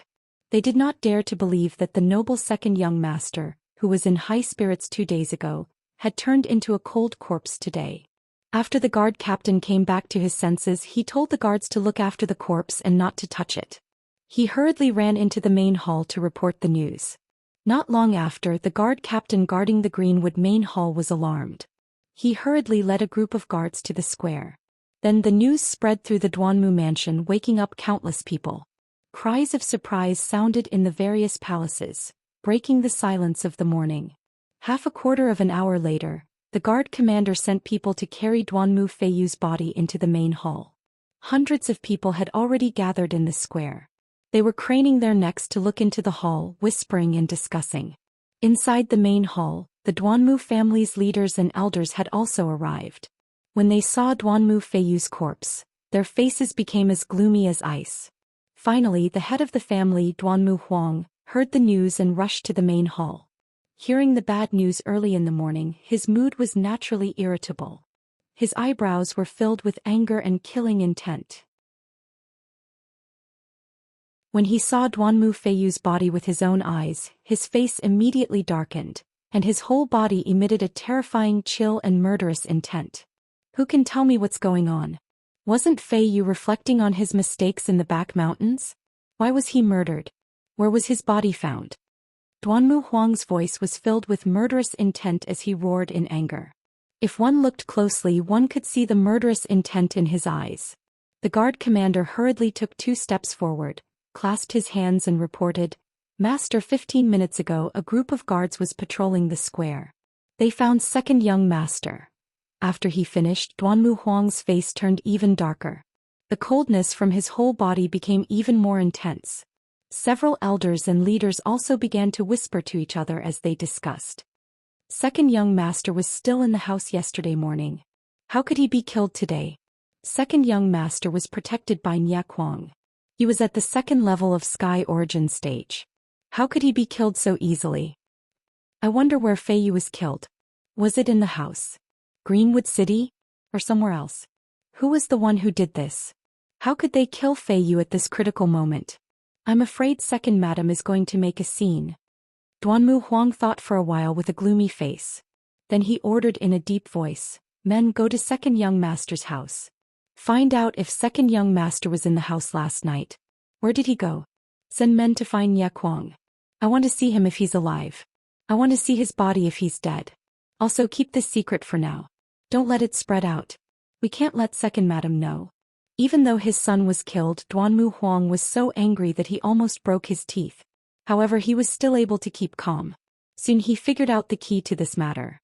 They did not dare to believe that the noble second young master, who was in high spirits 2 days ago, had turned into a cold corpse today. After the guard captain came back to his senses, he told the guards to look after the corpse and not to touch it. He hurriedly ran into the main hall to report the news. Not long after, the guard captain guarding the Greenwood main hall was alarmed. He hurriedly led a group of guards to the square. Then the news spread through the Duanmu mansion, waking up countless people. Cries of surprise sounded in the various palaces, breaking the silence of the morning. Half a quarter of an hour later, the guard commander sent people to carry Duanmu Feiyu's body into the main hall. Hundreds of people had already gathered in the square. They were craning their necks to look into the hall, whispering and discussing. Inside the main hall, the Duanmu family's leaders and elders had also arrived. When they saw Duanmu Feiyu's corpse, their faces became as gloomy as ice. Finally, the head of the family, Duanmu Huang, heard the news and rushed to the main hall. Hearing the bad news early in the morning, his mood was naturally irritable. His eyebrows were filled with anger and killing intent. When he saw Duanmu Feiyu's body with his own eyes, his face immediately darkened, and his whole body emitted a terrifying chill and murderous intent. Who can tell me what's going on? Wasn't Feiyu reflecting on his mistakes in the back mountains? Why was he murdered? Where was his body found? Duanmu Huang's voice was filled with murderous intent as he roared in anger. If one looked closely, one could see the murderous intent in his eyes. The guard commander hurriedly took 2 steps forward, clasped his hands and reported, "Master, 15 minutes ago a group of guards was patrolling the square. They found second young master." After he finished, Duanmu Huang's face turned even darker. The coldness from his whole body became even more intense. Several elders and leaders also began to whisper to each other as they discussed. Second young master was still in the house yesterday morning. How could he be killed today? Second young master was protected by Nyakuang. He was at the 2nd level of Sky Origin stage. How could he be killed so easily? I wonder where Feiyu was killed. Was it in the house? Greenwood City? Or somewhere else? Who was the one who did this? How could they kill Feiyu at this critical moment? I'm afraid second madam is going to make a scene. Duanmu Huang thought for a while with a gloomy face. Then he ordered in a deep voice, "Men, go to second young master's house. Find out if second young master was in the house last night. Where did he go? Send men to find Nyakuang. I want to see him if he's alive. I want to see his body if he's dead. Also keep this secret for now. Don't let it spread out. We can't let second madam know." Even though his son was killed, Duanmu Huang was so angry that he almost broke his teeth. However, he was still able to keep calm. Soon he figured out the key to this matter.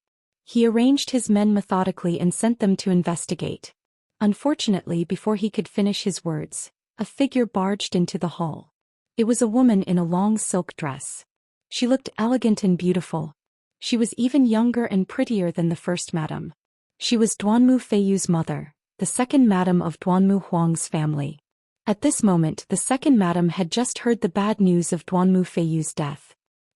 He arranged his men methodically and sent them to investigate. Unfortunately, before he could finish his words, a figure barged into the hall. It was a woman in a long silk dress. She looked elegant and beautiful. She was even younger and prettier than the first madam. She was Duanmu Feiyu's mother, the second madam of Duanmu Huang's family. At this moment, the second madam had just heard the bad news of Duanmu Feiyu's death.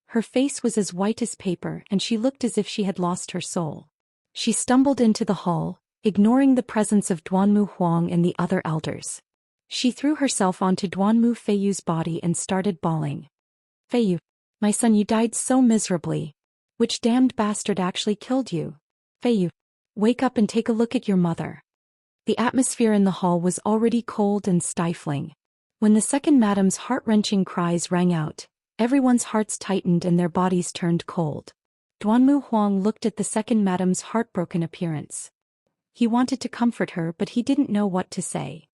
Her face was as white as paper and she looked as if she had lost her soul. She stumbled into the hall, ignoring the presence of Duanmu Huang and the other elders. She threw herself onto Duanmu Feiyu's body and started bawling. "Feiyu, my son, you died so miserably. Which damned bastard actually killed you? Feiyu, wake up and take a look at your mother." The atmosphere in the hall was already cold and stifling. When the second madam's heart-wrenching cries rang out, everyone's hearts tightened and their bodies turned cold. Duanmu Huang looked at the second madam's heartbroken appearance. He wanted to comfort her, but he didn't know what to say.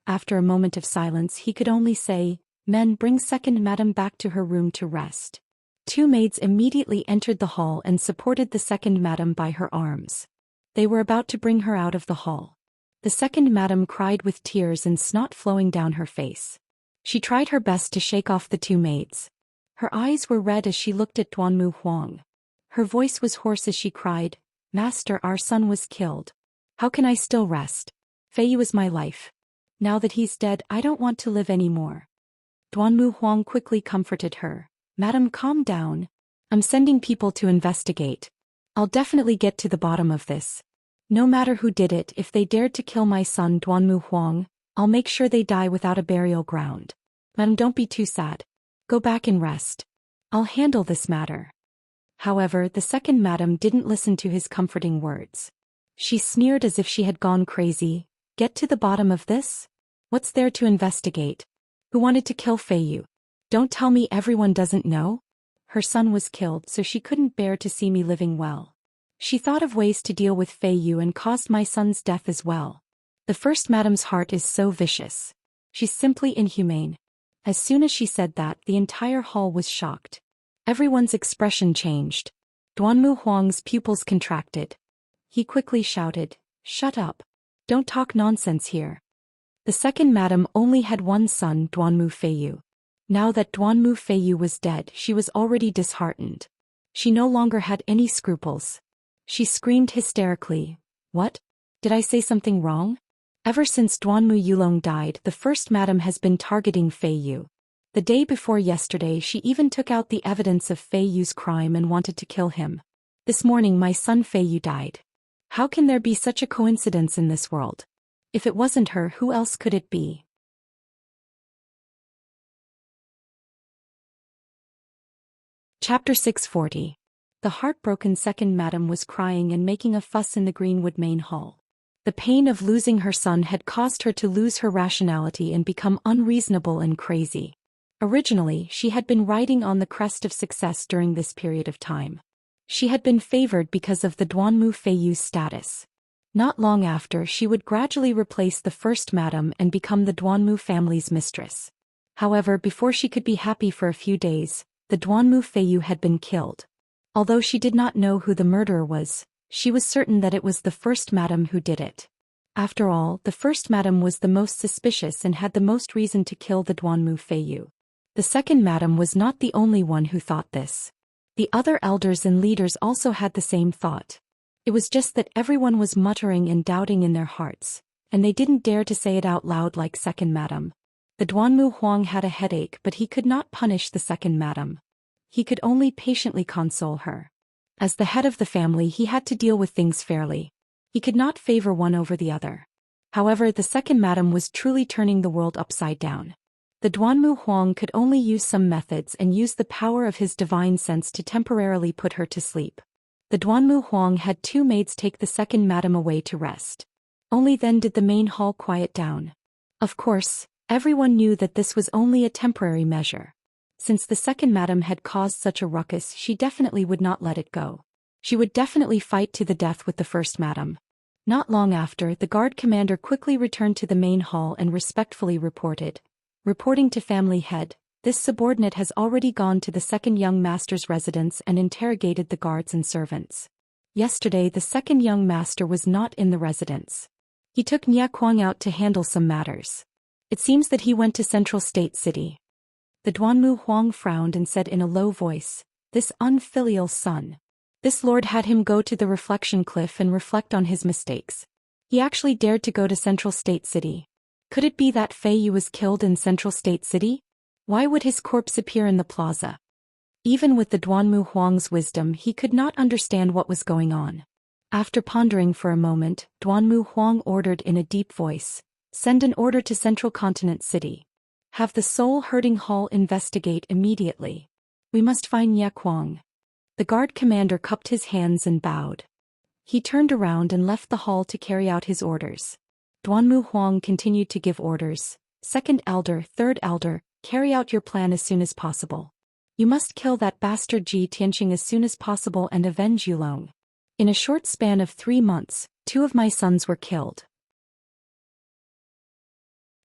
After a moment of silence, he could only say, "Men, bring second madam back to her room to rest." 2 maids immediately entered the hall and supported the second madam by her arms. They were about to bring her out of the hall. The second madam cried with tears and snot flowing down her face. She tried her best to shake off the 2 maids. Her eyes were red as she looked at Duanmu Huang. Her voice was hoarse as she cried, "Master, our son was killed. How can I still rest? Feiyu is my life. Now that he's dead, I don't want to live anymore." Duanmu Huang quickly comforted her. "Madam, calm down. I'm sending people to investigate. I'll definitely get to the bottom of this. No matter who did it, if they dared to kill my son Duanmu Huang, I'll make sure they die without a burial ground. Madam, don't be too sad. Go back and rest. I'll handle this matter." However, the second madam didn't listen to his comforting words. She sneered as if she had gone crazy. "Get to the bottom of this? What's there to investigate? Who wanted to kill Feiyu? Don't tell me everyone doesn't know? Her son was killed, so she couldn't bear to see me living well. She thought of ways to deal with Feiyu and caused my son's death as well. The first madam's heart is so vicious. She's simply inhumane." As soon as she said that, the entire hall was shocked. Everyone's expression changed. Duanmu Huang's pupils contracted. He quickly shouted, "Shut up. Don't talk nonsense here." The second madam only had one son, Duanmu Feiyu. Now that Duanmu Feiyu was dead, she was already disheartened. She no longer had any scruples. She screamed hysterically, "What? Did I say something wrong? Ever since Duanmu Yulong died, the first madam has been targeting Feiyu. The day before yesterday she even took out the evidence of Fei Yu's crime and wanted to kill him. This morning my son Fei Yu died. How can there be such a coincidence in this world? If it wasn't her, who else could it be? Chapter 640. The heartbroken second madam was crying and making a fuss in the Greenwood main hall. The pain of losing her son had caused her to lose her rationality and become unreasonable and crazy. Originally, she had been riding on the crest of success during this period of time. She had been favored because of the Duanmu Feiyu's status. Not long after, she would gradually replace the first madam and become the Duanmu family's mistress. However, before she could be happy for a few days, the Duanmu Feiyu had been killed. Although she did not know who the murderer was, she was certain that it was the first madam who did it. After all, the first madam was the most suspicious and had the most reason to kill the Duanmu Feiyu. The second madam was not the only one who thought this. The other elders and leaders also had the same thought. It was just that everyone was muttering and doubting in their hearts, and they didn't dare to say it out loud like second madam. The Duanmu Huang had a headache, but he could not punish the second madam. He could only patiently console her. As the head of the family, he had to deal with things fairly. He could not favor one over the other. However, the second madam was truly turning the world upside down. The Duanmu Huang could only use some methods and use the power of his divine sense to temporarily put her to sleep. The Duanmu Huang had two maids take the second madam away to rest. Only then did the main hall quiet down. Of course, everyone knew that this was only a temporary measure. Since the second madam had caused such a ruckus, she definitely would not let it go. She would definitely fight to the death with the first madam. Not long after, the guard commander quickly returned to the main hall and respectfully reported. Reporting to family head, this subordinate has already gone to the second young master's residence and interrogated the guards and servants. Yesterday the second young master was not in the residence. He took Nia Kuang out to handle some matters. It seems that he went to Central State City. The Duanmu Huang frowned and said in a low voice, "This unfilial son. This lord had him go to the reflection cliff and reflect on his mistakes. He actually dared to go to Central State City. Could it be that Fei Yu was killed in Central State City? Why would his corpse appear in the plaza?" Even with the Duanmu Huang's wisdom, he could not understand what was going on. After pondering for a moment, Duanmu Huang ordered in a deep voice, "Send an order to Central Continent City. Have the soul-herding hall investigate immediately. We must find Ye Kuang." The guard commander cupped his hands and bowed. He turned around and left the hall to carry out his orders. Duanmu Huang continued to give orders. "Second elder, third elder, carry out your plan as soon as possible. You must kill that bastard Ji Tianqing as soon as possible and avenge Yulong. In a short span of 3 months, 2 of my sons were killed.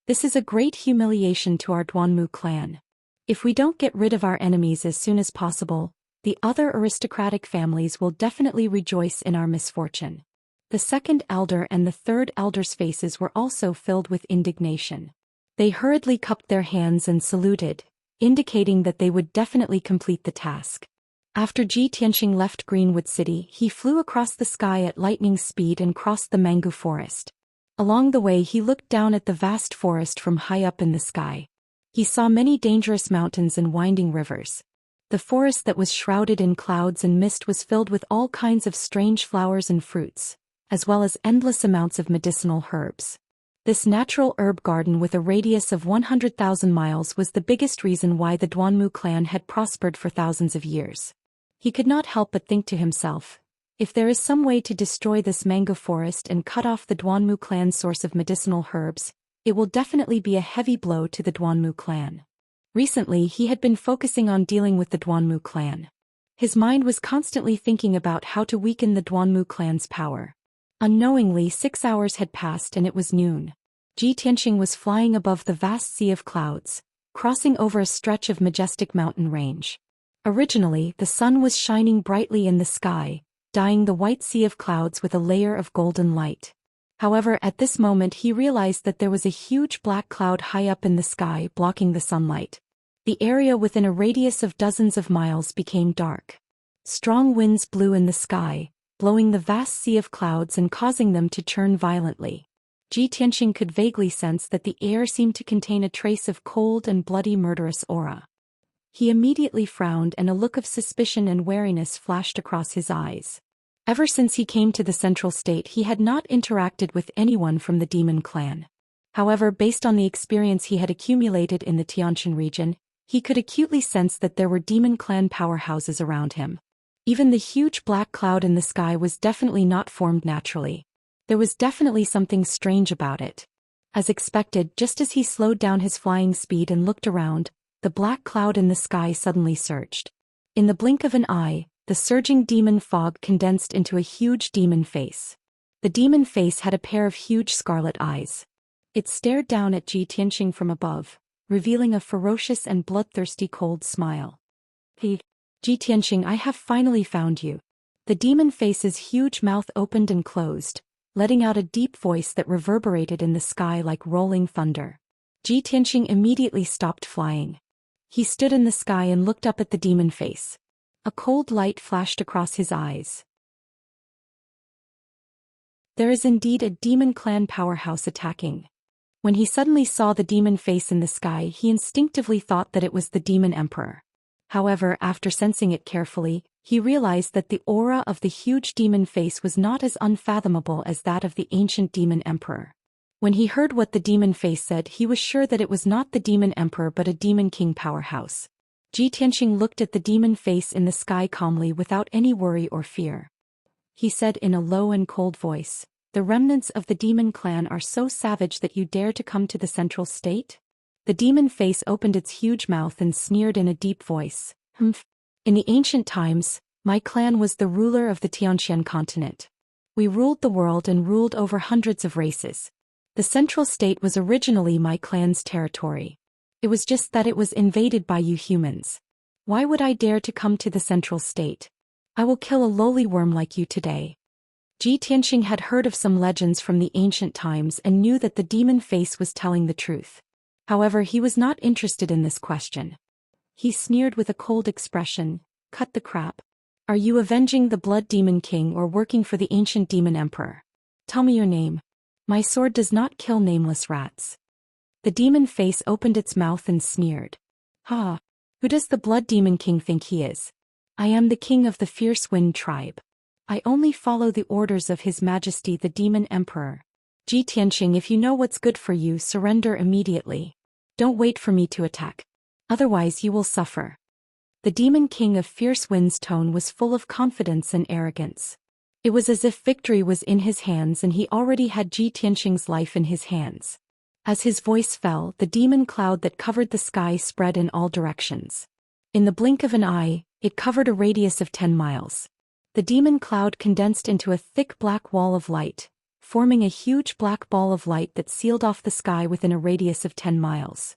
This is a great humiliation to our Duanmu clan. If we don't get rid of our enemies as soon as possible, the other aristocratic families will definitely rejoice in our misfortune." The second elder and the third elder's faces were also filled with indignation. They hurriedly cupped their hands and saluted, indicating that they would definitely complete the task. After Ji Tianqing left Greenwood City, he flew across the sky at lightning speed and crossed the mango forest. Along the way he looked down at the vast forest from high up in the sky. He saw many dangerous mountains and winding rivers. The forest that was shrouded in clouds and mist was filled with all kinds of strange flowers and fruits, as well as endless amounts of medicinal herbs. This natural herb garden with a radius of 100,000 miles was the biggest reason why the Duanmu clan had prospered for thousands of years. He could not help but think to himself, if there is some way to destroy this mango forest and cut off the Duanmu clan's source of medicinal herbs, it will definitely be a heavy blow to the Duanmu clan. Recently he had been focusing on dealing with the Duanmu clan. His mind was constantly thinking about how to weaken the Duanmu clan's power. Unknowingly 6 hours had passed and it was noon. Ji Tianqing was flying above the vast sea of clouds, crossing over a stretch of majestic mountain range. Originally, the sun was shining brightly in the sky, dyeing the white sea of clouds with a layer of golden light. However, at this moment he realized that there was a huge black cloud high up in the sky blocking the sunlight. The area within a radius of dozens of miles became dark. Strong winds blew in the sky, blowing the vast sea of clouds and causing them to churn violently. Ji Tianxing could vaguely sense that the air seemed to contain a trace of cold and bloody murderous aura. He immediately frowned and a look of suspicion and wariness flashed across his eyes. Ever since he came to the Central State, he had not interacted with anyone from the demon clan. However, based on the experience he had accumulated in the Tianqian region, he could acutely sense that there were demon clan powerhouses around him. Even the huge black cloud in the sky was definitely not formed naturally. There was definitely something strange about it. As expected, just as he slowed down his flying speed and looked around, the black cloud in the sky suddenly surged. In the blink of an eye, the surging demon fog condensed into a huge demon face. The demon face had a pair of huge scarlet eyes. It stared down at Ji Tianxing from above, revealing a ferocious and bloodthirsty cold smile. Ji Tianxing, I have finally found you. The demon face's huge mouth opened and closed, letting out a deep voice that reverberated in the sky like rolling thunder. Ji Tianxing immediately stopped flying. He stood in the sky and looked up at the demon face. A cold light flashed across his eyes. There is indeed a demon clan powerhouse attacking. When he suddenly saw the demon face in the sky, he instinctively thought that it was the demon emperor. However, after sensing it carefully, he realized that the aura of the huge demon face was not as unfathomable as that of the ancient demon emperor. When he heard what the demon face said, he was sure that it was not the demon emperor but a demon king powerhouse. Ji Tianxing looked at the demon face in the sky calmly without any worry or fear. He said in a low and cold voice, "The remnants of the demon clan are so savage that you dare to come to the Central State?" The demon face opened its huge mouth and sneered in a deep voice. "Humph. In the ancient times, my clan was the ruler of the Tianqian continent. We ruled the world and ruled over hundreds of races. The Central State was originally my clan's territory. It was just that it was invaded by you humans. Why would I dare to come to the Central State? I will kill a lowly worm like you today." Ji Tianxing had heard of some legends from the ancient times and knew that the demon face was telling the truth. However, he was not interested in this question. He sneered with a cold expression, "Cut the crap. Are you avenging the Blood Demon King or working for the ancient demon emperor? Tell me your name. My sword does not kill nameless rats." The demon face opened its mouth and sneered. "Ha! Who does the Blood Demon King think he is? I am the king of the Fierce Wind tribe. I only follow the orders of His Majesty the Demon Emperor. Ji Tianxing, if you know what's good for you, surrender immediately. Don't wait for me to attack. Otherwise you will suffer." The Demon King of Fierce Wind's tone was full of confidence and arrogance. It was as if victory was in his hands and he already had Ji Tianxing's life in his hands. As his voice fell, the demon cloud that covered the sky spread in all directions. In the blink of an eye, it covered a radius of 10 miles. The demon cloud condensed into a thick black wall of light, forming a huge black ball of light that sealed off the sky within a radius of 10 miles.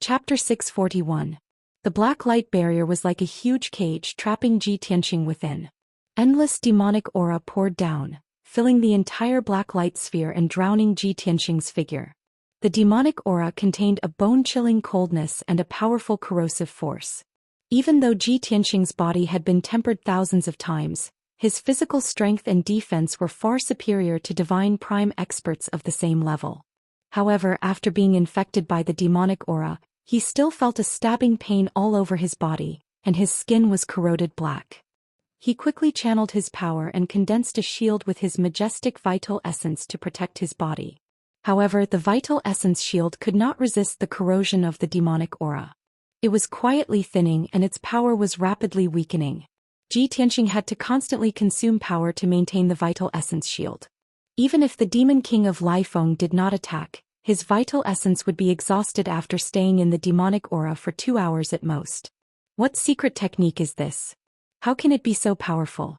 Chapter 641. The black light barrier was like a huge cage trapping Ji Tianxing within. Endless demonic aura poured down, filling the entire black light sphere and drowning Ji Tianxing's figure. The demonic aura contained a bone-chilling coldness and a powerful corrosive force. Even though Ji Tianxing's body had been tempered thousands of times, his physical strength and defense were far superior to divine prime experts of the same level. However, after being infected by the demonic aura, he still felt a stabbing pain all over his body, and his skin was corroded black. He quickly channeled his power and condensed a shield with his majestic vital essence to protect his body. However, the vital essence shield could not resist the corrosion of the demonic aura. It was quietly thinning and its power was rapidly weakening. Ji Tianxing had to constantly consume power to maintain the vital essence shield. Even if the Demon King of Lifeng did not attack, his vital essence would be exhausted after staying in the demonic aura for 2 hours at most. What secret technique is this? How can it be so powerful?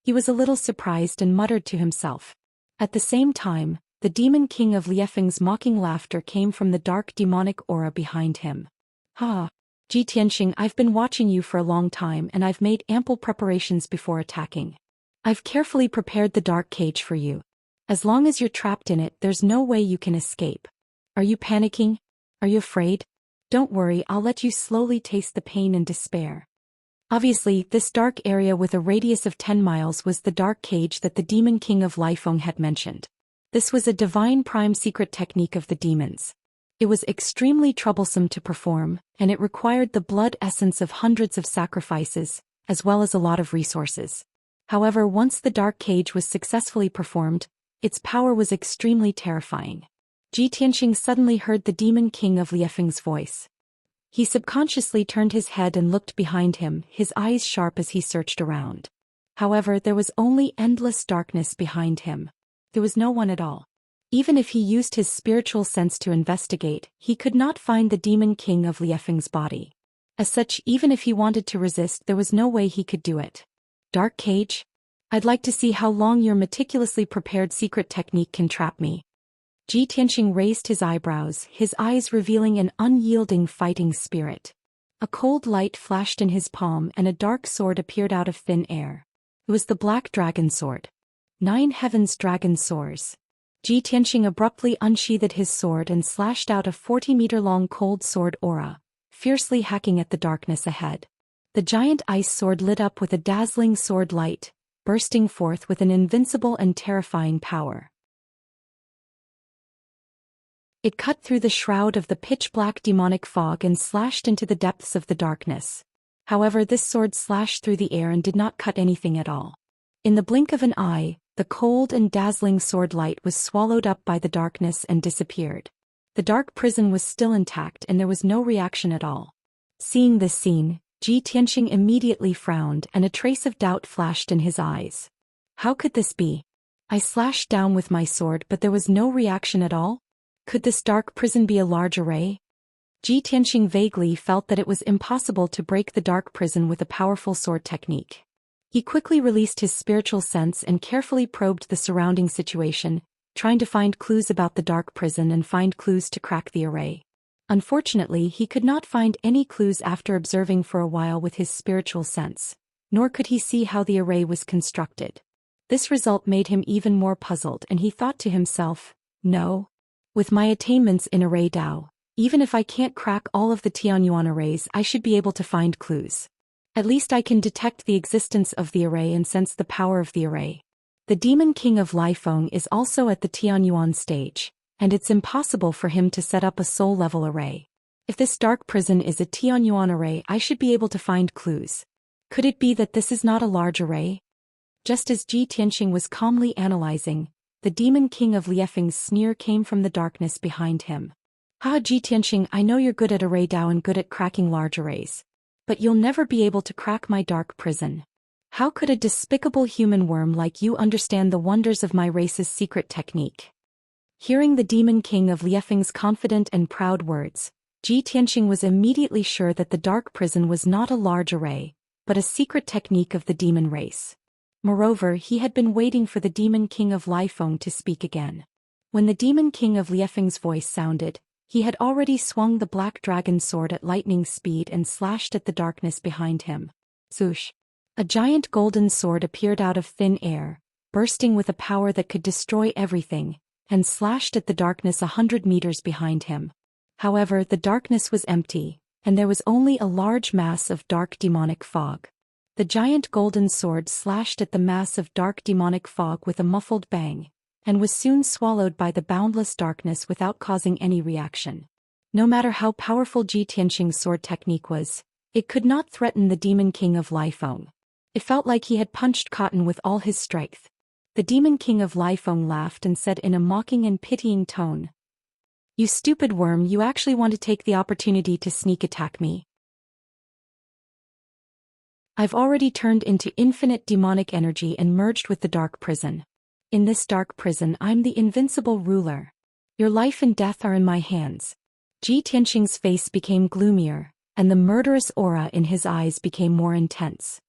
He was a little surprised and muttered to himself. At the same time, the Demon King of Liefeng's mocking laughter came from the dark demonic aura behind him. "Ha! Ji Tianxing, I've been watching you for a long time and I've made ample preparations before attacking. I've carefully prepared the dark cage for you. As long as you're trapped in it, there's no way you can escape. Are you panicking? Are you afraid? Don't worry, I'll let you slowly taste the pain and despair. Obviously, this dark area with a radius of 10 miles was the dark cage that the Demon King of Lifeng had mentioned. This was a divine prime secret technique of the demons. It was extremely troublesome to perform, and it required the blood essence of hundreds of sacrifices, as well as a lot of resources. However, once the dark cage was successfully performed, its power was extremely terrifying. Ji Tianxing suddenly heard the Demon King of Liefeng's voice. He subconsciously turned his head and looked behind him, his eyes sharp as he searched around. However, there was only endless darkness behind him. There was no one at all. Even if he used his spiritual sense to investigate, he could not find the Demon King of Liefeng's body. As such, even if he wanted to resist, there was no way he could do it. Dark cage? I'd like to see how long your meticulously prepared secret technique can trap me. Ji Tianxing raised his eyebrows, his eyes revealing an unyielding fighting spirit. A cold light flashed in his palm and a dark sword appeared out of thin air. It was the Black Dragon Sword. 9 Heavens Dragon Soars. Ji Tianxing abruptly unsheathed his sword and slashed out a 40-meter-long cold sword aura, fiercely hacking at the darkness ahead. The giant ice sword lit up with a dazzling sword light, bursting forth with an invincible and terrifying power. It cut through the shroud of the pitch-black demonic fog and slashed into the depths of the darkness. However, this sword slashed through the air and did not cut anything at all. In the blink of an eye, the cold and dazzling sword light was swallowed up by the darkness and disappeared. The dark prison was still intact and there was no reaction at all. Seeing this scene, Ji Tianxing immediately frowned and a trace of doubt flashed in his eyes. How could this be? I slashed down with my sword but there was no reaction at all? Could this dark prison be a large array? Ji Tianxing vaguely felt that it was impossible to break the dark prison with a powerful sword technique. He quickly released his spiritual sense and carefully probed the surrounding situation, trying to find clues about the dark prison and find clues to crack the array. Unfortunately, he could not find any clues after observing for a while with his spiritual sense, nor could he see how the array was constructed. This result made him even more puzzled and he thought to himself, no. With my attainments in array Dao, even if I can't crack all of the Tianyuan arrays, I should be able to find clues. At least I can detect the existence of the array and sense the power of the array. The Demon King of Lifeng is also at the Tianyuan stage, and it's impossible for him to set up a soul-level array. If this dark prison is a Tianyuan array, I should be able to find clues. Could it be that this is not a large array? Just as Ji Tianxing was calmly analyzing, the Demon King of Liefeng's sneer came from the darkness behind him. Ji Tianxing, I know you're good at array Dao and good at cracking large arrays. But you'll never be able to crack my dark prison. How could a despicable human worm like you understand the wonders of my race's secret technique? Hearing the Demon King of Liefeng's confident and proud words, Ji Tianxing was immediately sure that the dark prison was not a large array, but a secret technique of the demon race. Moreover, he had been waiting for the Demon King of Lifeng to speak again. When the Demon King of Liefeng's voice sounded, he had already swung the Black Dragon Sword at lightning speed and slashed at the darkness behind him. Zhoosh! A giant golden sword appeared out of thin air, bursting with a power that could destroy everything, and slashed at the darkness 100 meters behind him. However, the darkness was empty, and there was only a large mass of dark demonic fog. The giant golden sword slashed at the mass of dark demonic fog with a muffled bang, and was soon swallowed by the boundless darkness without causing any reaction. No matter how powerful Ji Tianxing's sword technique was, it could not threaten the Demon King of Lifeng. It felt like he had punched cotton with all his strength. The Demon King of Lifeng laughed and said in a mocking and pitying tone, "You stupid worm, you actually want to take the opportunity to sneak attack me? I've already turned into infinite demonic energy and merged with the dark prison. In this dark prison I'm the invincible ruler. Your life and death are in my hands." Ji Tianxing's face became gloomier, and the murderous aura in his eyes became more intense.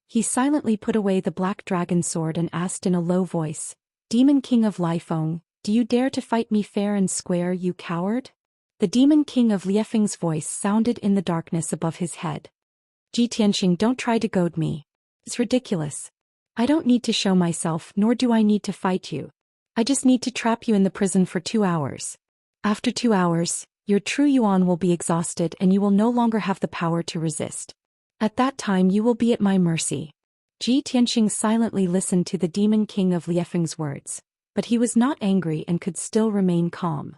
He silently put away the Black Dragon Sword and asked in a low voice, "Demon King of Lifeng, do you dare to fight me fair and square, you coward?" The Demon King of Liefeng's voice sounded in the darkness above his head. "Ji Tianxing, don't try to goad me. It's ridiculous. I don't need to show myself, nor do I need to fight you. I just need to trap you in the prison for 2 hours. After 2 hours, your true yuan will be exhausted and you will no longer have the power to resist. At that time you will be at my mercy. Ji Tianxing silently listened to the demon king of Liefeng's words, but he was not angry and could still remain calm.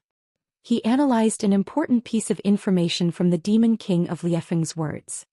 He analyzed an important piece of information from the demon king of Liefeng's words.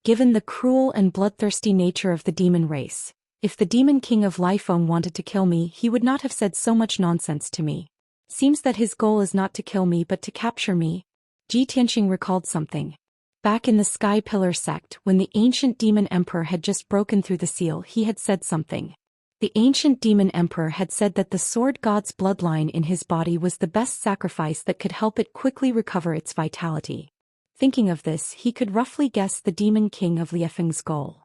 Given the cruel and bloodthirsty nature of the demon race, if the demon king of Liefeng wanted to kill me, he would not have said so much nonsense to me. Seems that his goal is not to kill me but to capture me. Ji Tianxing recalled something. Back in the Sky Pillar sect, when the ancient demon emperor had just broken through the seal, he had said something. The ancient demon emperor had said that the sword god's bloodline in his body was the best sacrifice that could help it quickly recover its vitality. Thinking of this, he could roughly guess the demon king of Liefeng's goal.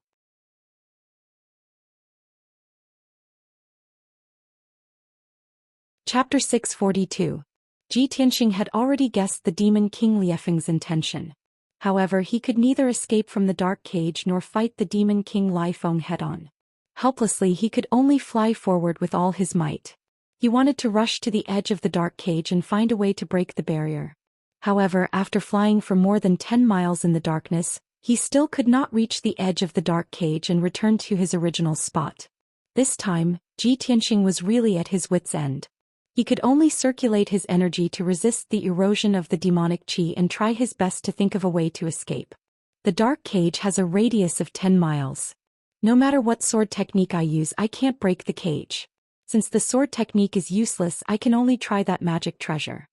Chapter 642. Ji Tianxing had already guessed the demon king Liefeng's intention. However, he could neither escape from the dark cage nor fight the demon king Liefeng head-on. Helplessly, he could only fly forward with all his might. He wanted to rush to the edge of the dark cage and find a way to break the barrier. However, after flying for more than 10 miles in the darkness, he still could not reach the edge of the dark cage and return to his original spot. This time, Ji Tianxing was really at his wits' end. He could only circulate his energy to resist the erosion of the demonic qi and try his best to think of a way to escape. The dark cage has a radius of 10 miles. No matter what sword technique I use, I can't break the cage. Since the sword technique is useless, I can only try that magic treasure.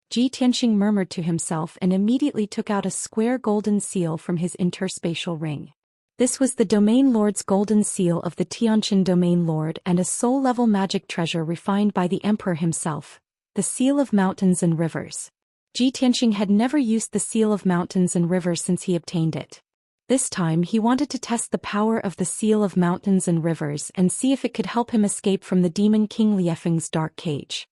Ji Tianxing murmured to himself and immediately took out a square golden seal from his interspatial ring. This was the Domain Lord's golden seal of the Tianqin Domain Lord and a soul-level magic treasure refined by the Emperor himself, the Seal of Mountains and Rivers. Ji Tianxing had never used the Seal of Mountains and Rivers since he obtained it. This time he wanted to test the power of the Seal of Mountains and Rivers and see if it could help him escape from the demon king Liefeng's dark cage.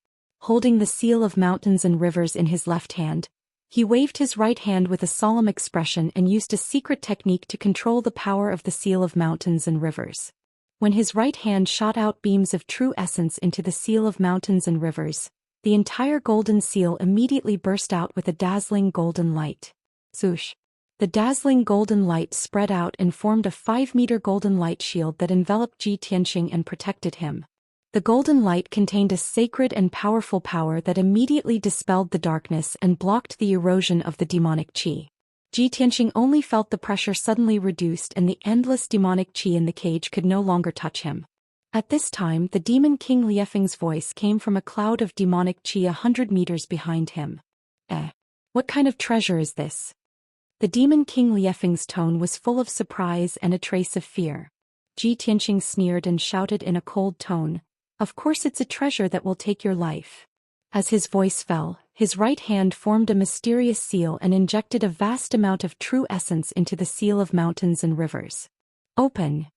Holding the Seal of Mountains and Rivers in his left hand, he waved his right hand with a solemn expression and used a secret technique to control the power of the Seal of Mountains and Rivers. When his right hand shot out beams of true essence into the Seal of Mountains and Rivers, the entire golden seal immediately burst out with a dazzling golden light. Swoosh! The dazzling golden light spread out and formed a 5-meter golden light shield that enveloped Ji Tianxing and protected him. The golden light contained a sacred and powerful power that immediately dispelled the darkness and blocked the erosion of the demonic qi. Ji Tianxing only felt the pressure suddenly reduced and the endless demonic qi in the cage could no longer touch him. At this time, the demon king Liefeng's voice came from a cloud of demonic qi 100 meters behind him. What kind of treasure is this? The demon king Liefeng's tone was full of surprise and a trace of fear. Ji Tianxing sneered and shouted in a cold tone, "Of course it's a treasure that will take your life." As his voice fell, his right hand formed a mysterious seal and injected a vast amount of true essence into the Seal of Mountains and Rivers. "Open!"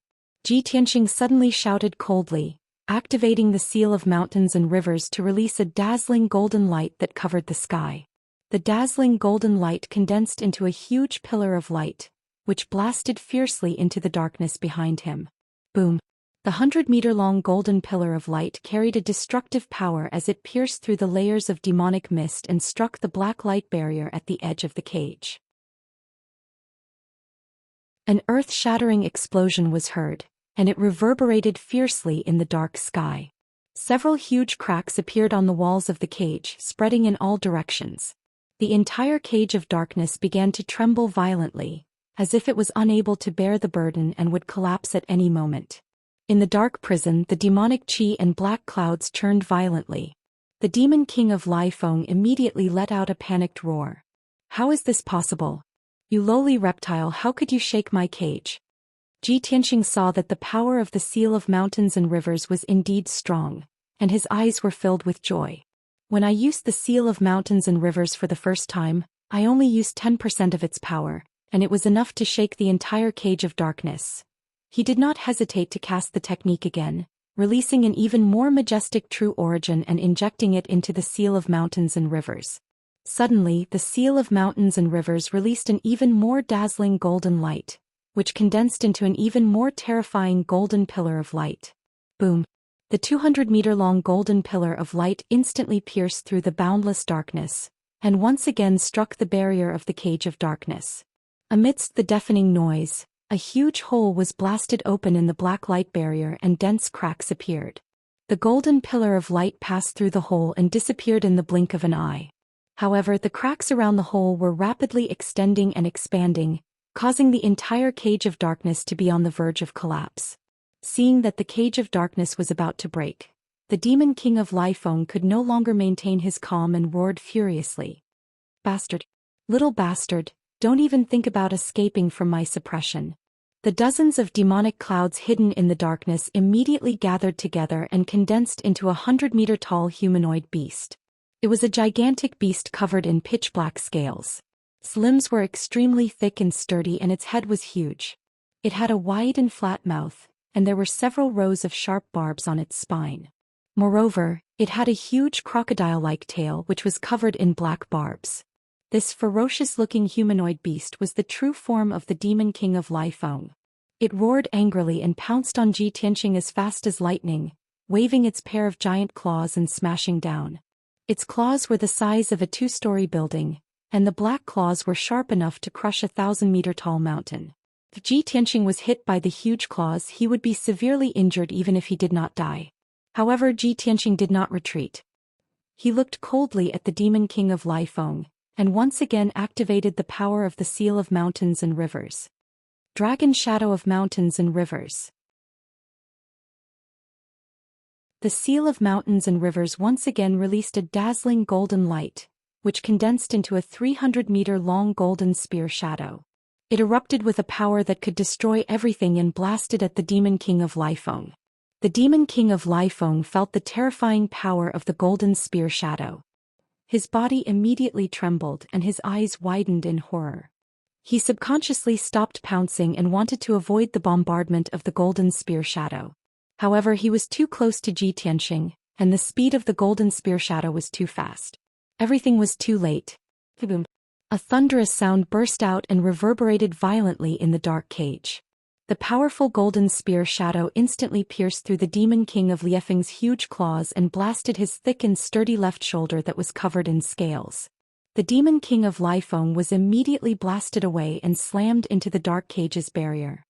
Ji Tianxing suddenly shouted coldly, activating the Seal of Mountains and Rivers to release a dazzling golden light that covered the sky. The dazzling golden light condensed into a huge pillar of light, which blasted fiercely into the darkness behind him. Boom! The 100-meter-long golden pillar of light carried a destructive power as it pierced through the layers of demonic mist and struck the black light barrier at the edge of the cage. An earth-shattering explosion was heard, and it reverberated fiercely in the dark sky. Several huge cracks appeared on the walls of the cage, spreading in all directions. The entire cage of darkness began to tremble violently, as if it was unable to bear the burden and would collapse at any moment. In the dark prison, the demonic qi and black clouds churned violently. The demon king of Liefeng immediately let out a panicked roar. "How is this possible? You lowly reptile, how could you shake my cage?" Ji Tianxing saw that the power of the Seal of Mountains and Rivers was indeed strong, and his eyes were filled with joy. "When I used the Seal of Mountains and Rivers for the first time, I only used 10% of its power, and it was enough to shake the entire cage of darkness." He did not hesitate to cast the technique again, releasing an even more majestic true origin and injecting it into the Seal of Mountains and Rivers. Suddenly, the Seal of Mountains and Rivers released an even more dazzling golden light, which condensed into an even more terrifying golden pillar of light. Boom! The 200-meter-long golden pillar of light instantly pierced through the boundless darkness, and once again struck the barrier of the cage of darkness. Amidst the deafening noise, a huge hole was blasted open in the black light barrier and dense cracks appeared. The golden pillar of light passed through the hole and disappeared in the blink of an eye. However, the cracks around the hole were rapidly extending and expanding, causing the entire cage of darkness to be on the verge of collapse. Seeing that the cage of darkness was about to break, the demon king of Lifeng could no longer maintain his calm and roared furiously. "Bastard! Little bastard, don't even think about escaping from my suppression." The dozens of demonic clouds hidden in the darkness immediately gathered together and condensed into a 100-meter-tall humanoid beast. It was a gigantic beast covered in pitch-black scales. Its limbs were extremely thick and sturdy and its head was huge. It had a wide and flat mouth, and there were several rows of sharp barbs on its spine. Moreover, it had a huge crocodile-like tail which was covered in black barbs. This ferocious-looking humanoid beast was the true form of the demon king of Lifeng. It roared angrily and pounced on Ji Tianqing as fast as lightning, waving its pair of giant claws and smashing down. Its claws were the size of a 2-story building, and the black claws were sharp enough to crush a 1,000-meter-tall mountain. If Ji Tianqing was hit by the huge claws, he would be severely injured even if he did not die. However, Ji Tianqing did not retreat. He looked coldly at the demon king of Lifeng, and once again activated the power of the Seal of Mountains and Rivers. Dragon Shadow of Mountains and Rivers. The Seal of Mountains and Rivers once again released a dazzling golden light, which condensed into a 300-meter-long golden spear shadow. It erupted with a power that could destroy everything and blasted at the demon king of Lifeng. The demon king of Lifeng felt the terrifying power of the golden spear shadow. His body immediately trembled and his eyes widened in horror. He subconsciously stopped pouncing and wanted to avoid the bombardment of the golden spear shadow. However, he was too close to Ji Tianqing, and the speed of the golden spear shadow was too fast. Everything was too late. Boom! A thunderous sound burst out and reverberated violently in the dark cage. The powerful golden spear shadow instantly pierced through the demon king of Lifeng's huge claws and blasted his thick and sturdy left shoulder that was covered in scales. The demon king of Lifeng was immediately blasted away and slammed into the dark cage's barrier.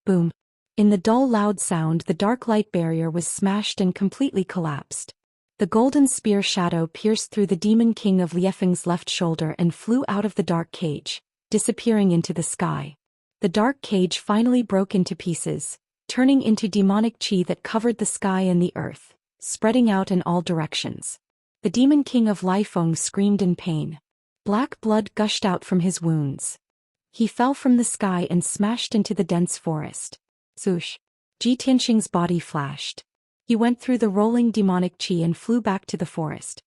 Boom! In the dull loud sound, the dark light barrier was smashed and completely collapsed. The golden spear shadow pierced through the demon king of Lifeng's left shoulder and flew out of the dark cage, disappearing into the sky. The dark cage finally broke into pieces, turning into demonic qi that covered the sky and the earth, spreading out in all directions. The demon king of Lifeng screamed in pain. Black blood gushed out from his wounds. He fell from the sky and smashed into the dense forest. Swoosh! Ji Tianqing's body flashed. He went through the rolling demonic qi and flew back to the forest.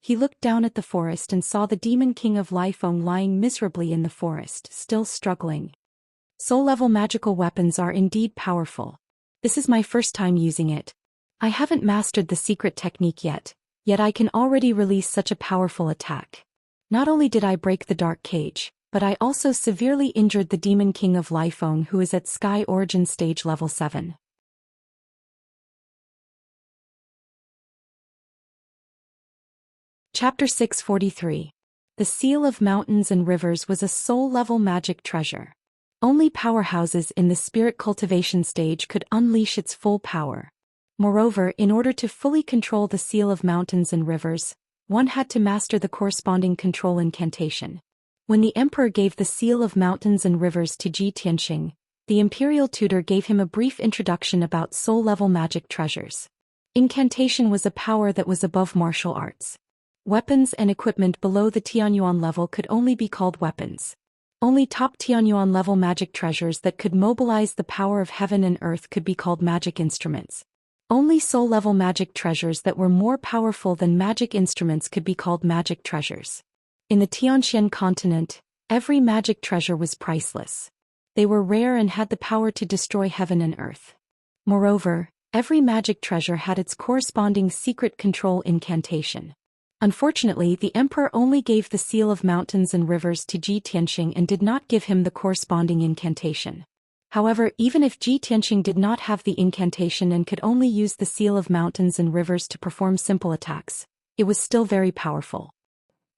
He looked down at the forest and saw the demon king of Lifeng lying miserably in the forest, still struggling. Soul-level magical weapons are indeed powerful. This is my first time using it. I haven't mastered the secret technique yet I can already release such a powerful attack. Not only did I break the dark cage, but I also severely injured the demon king of Lifeng, who is at Sky Origin Stage Level 7. Chapter 643. The Seal of Mountains and Rivers was a soul-level magic treasure. Only powerhouses in the spirit cultivation stage could unleash its full power. Moreover, in order to fully control the Seal of Mountains and Rivers, one had to master the corresponding control incantation. When the emperor gave the Seal of Mountains and Rivers to Ji Tianqing, the imperial tutor gave him a brief introduction about soul-level magic treasures. Incantation was a power that was above martial arts. Weapons and equipment below the Tianyuan level could only be called weapons. Only top Tianyuan level magic treasures that could mobilize the power of heaven and earth could be called magic instruments. Only soul-level magic treasures that were more powerful than magic instruments could be called magic treasures. In the Tianxian continent, every magic treasure was priceless. They were rare and had the power to destroy heaven and earth. Moreover, every magic treasure had its corresponding secret control incantation. Unfortunately, the emperor only gave the Seal of Mountains and Rivers to Ji Tianqing and did not give him the corresponding incantation. However, even if Ji Tianqing did not have the incantation and could only use the Seal of Mountains and Rivers to perform simple attacks, it was still very powerful.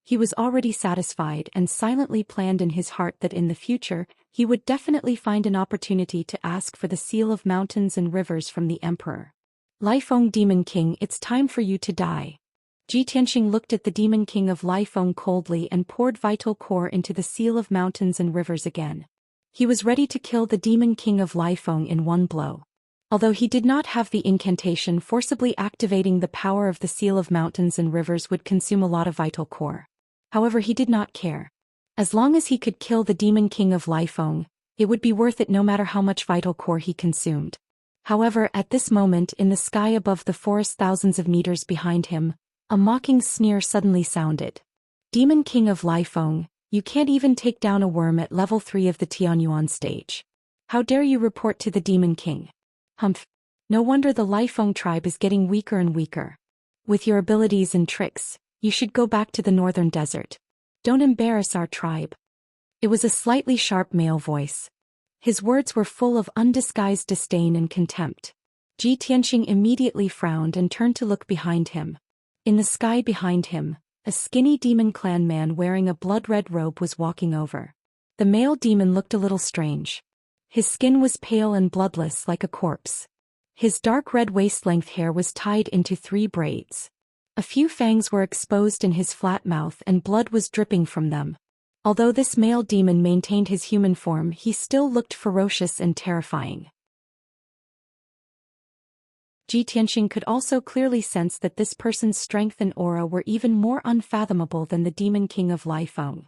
He was already satisfied and silently planned in his heart that in the future, he would definitely find an opportunity to ask for the seal of mountains and rivers from the emperor. Lifeng Demon King, it's time for you to die. Ji Tianxing looked at the Demon King of Lifeng coldly and poured vital core into the seal of mountains and rivers again. He was ready to kill the Demon King of Lifeng in one blow. Although he did not have the incantation, forcibly activating the power of the seal of mountains and rivers would consume a lot of vital core. However, he did not care. As long as he could kill the Demon King of Lifeng, it would be worth it no matter how much vital core he consumed. However, at this moment in the sky above the forest thousands of meters behind him, a mocking sneer suddenly sounded. Demon King of Lifeng, you can't even take down a worm at level 3 of the Tianyuan stage. How dare you report to the Demon King? Humph. No wonder the Lifeng tribe is getting weaker and weaker. With your abilities and tricks, you should go back to the northern desert. Don't embarrass our tribe. It was a slightly sharp male voice. His words were full of undisguised disdain and contempt. Ji Tianxing immediately frowned and turned to look behind him. In the sky behind him, a skinny demon clan man wearing a blood-red robe was walking over. The male demon looked a little strange. His skin was pale and bloodless like a corpse. His dark red waist-length hair was tied into 3 braids. A few fangs were exposed in his flat mouth and blood was dripping from them. Although this male demon maintained his human form, he still looked ferocious and terrifying. Ji Tianxing could also clearly sense that this person's strength and aura were even more unfathomable than the Demon King of Lifeng.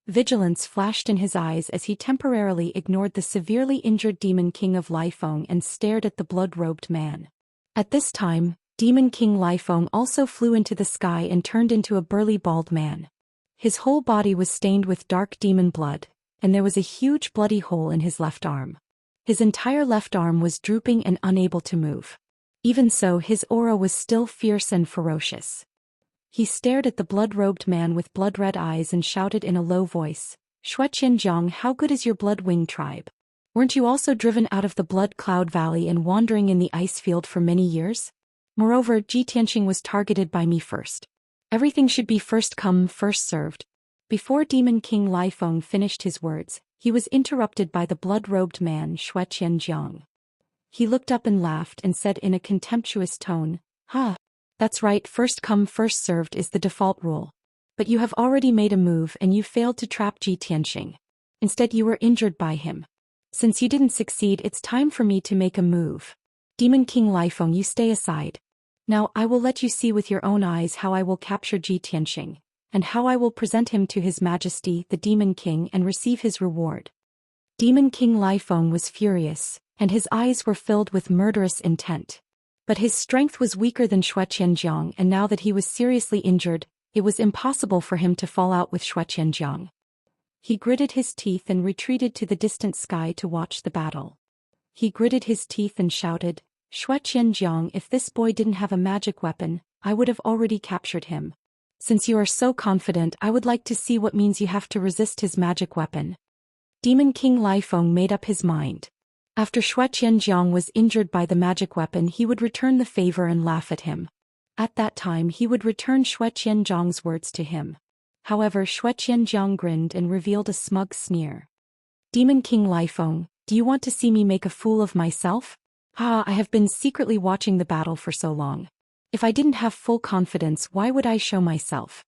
Vigilance flashed in his eyes as he temporarily ignored the severely injured Demon King of Lifeng and stared at the blood-robed man. At this time, Demon King Lifeng also flew into the sky and turned into a burly bald man. His whole body was stained with dark demon blood, and there was a huge bloody hole in his left arm. His entire left arm was drooping and unable to move. Even so, his aura was still fierce and ferocious. He stared at the blood-robed man with blood-red eyes and shouted in a low voice, "Xianxia, how good is your Blood-Wing tribe? Weren't you also driven out of the Blood Cloud Valley and wandering in the ice field for many years? Moreover, Ji Tianxing was targeted by me first. Everything should be first come, first served." Before Demon King Lifeng finished his words, he was interrupted by the blood-robed man Xianxia. He looked up and laughed and said in a contemptuous tone, "Ha! That's right, first come, first served is the default rule. But you have already made a move and you failed to trap Ji Tianxing. Instead you were injured by him. Since you didn't succeed, it's time for me to make a move. Demon King Lifeng, you stay aside. Now I will let you see with your own eyes how I will capture Ji Tianxing, and how I will present him to His Majesty the Demon King and receive his reward." Demon King Lifeng was furious, and his eyes were filled with murderous intent. But his strength was weaker than Xianxia, and now that he was seriously injured, it was impossible for him to fall out with Xianxia. He gritted his teeth and retreated to the distant sky to watch the battle. He gritted his teeth and shouted, "Xianxia, if this boy didn't have a magic weapon, I would have already captured him. Since you are so confident, I would like to see what means you have to resist his magic weapon." Demon King Lifeng made up his mind. After Xianxia was injured by the magic weapon, he would return the favor and laugh at him. At that time he would return Xianxia's words to him. However, Xianxia grinned and revealed a smug sneer. "Demon King Lifeng, do you want to see me make a fool of myself? I have been secretly watching the battle for so long. If I didn't have full confidence, why would I show myself?"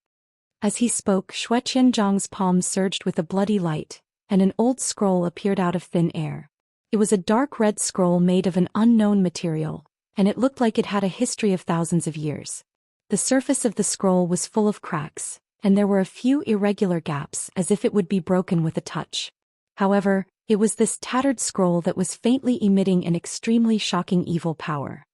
As he spoke, Xianxia's palm surged with a bloody light, and an old scroll appeared out of thin air. It was a dark red scroll made of an unknown material, and it looked like it had a history of thousands of years. The surface of the scroll was full of cracks, and there were a few irregular gaps as if it would be broken with a touch. However, it was this tattered scroll that was faintly emitting an extremely shocking evil power.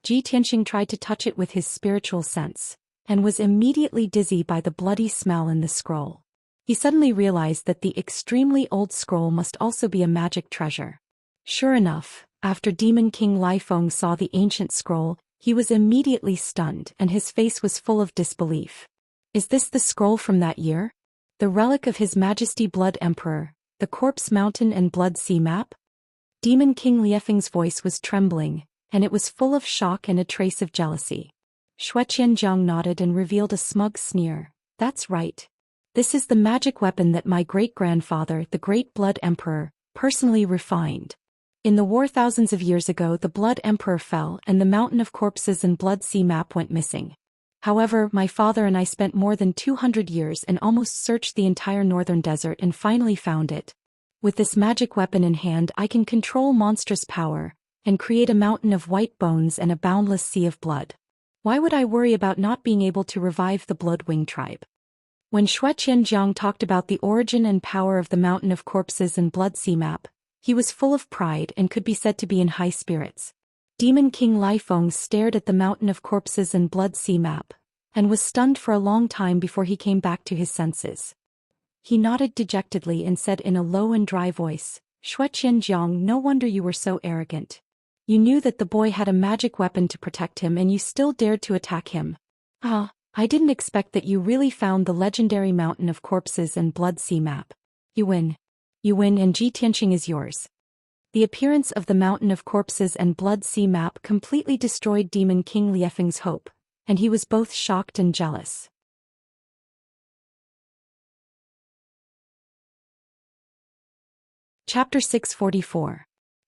Ji Tianxing tried to touch it with his spiritual sense, and was immediately dizzy by the bloody smell in the scroll. He suddenly realized that the extremely old scroll must also be a magic treasure. Sure enough, after Demon King Lifeng saw the ancient scroll, he was immediately stunned and his face was full of disbelief. Is this the scroll from that year? The relic of His Majesty Blood Emperor, the Corpse Mountain and Blood Sea map? Demon King Lifeng's voice was trembling, and it was full of shock and a trace of jealousy. Shui Qianjiang nodded and revealed a smug sneer. That's right. This is the magic weapon that my great-grandfather, the Great Blood Emperor, personally refined. In the war thousands of years ago, the Blood Emperor fell and the Mountain of Corpses and Blood Sea map went missing. However, my father and I spent more than 200 years and almost searched the entire northern desert and finally found it. With this magic weapon in hand, I can control monstrous power and create a mountain of white bones and a boundless sea of blood. Why would I worry about not being able to revive the Bloodwing tribe? When Shui Qianjiang talked about the origin and power of the Mountain of Corpses and Blood Sea map, he was full of pride and could be said to be in high spirits. Demon King Lifeng stared at the Mountain of Corpses and Blood Sea map, and was stunned for a long time before he came back to his senses. He nodded dejectedly and said in a low and dry voice, Shui Qianjiang, no wonder you were so arrogant. You knew that the boy had a magic weapon to protect him and you still dared to attack him. Ah, I didn't expect that you really found the legendary Mountain of Corpses and Blood Sea map. You win. You win and Ji Tianqing is yours. The appearance of the Mountain of Corpses and Blood Sea map completely destroyed Demon King Lifeng's hope, and he was both shocked and jealous. Chapter 644.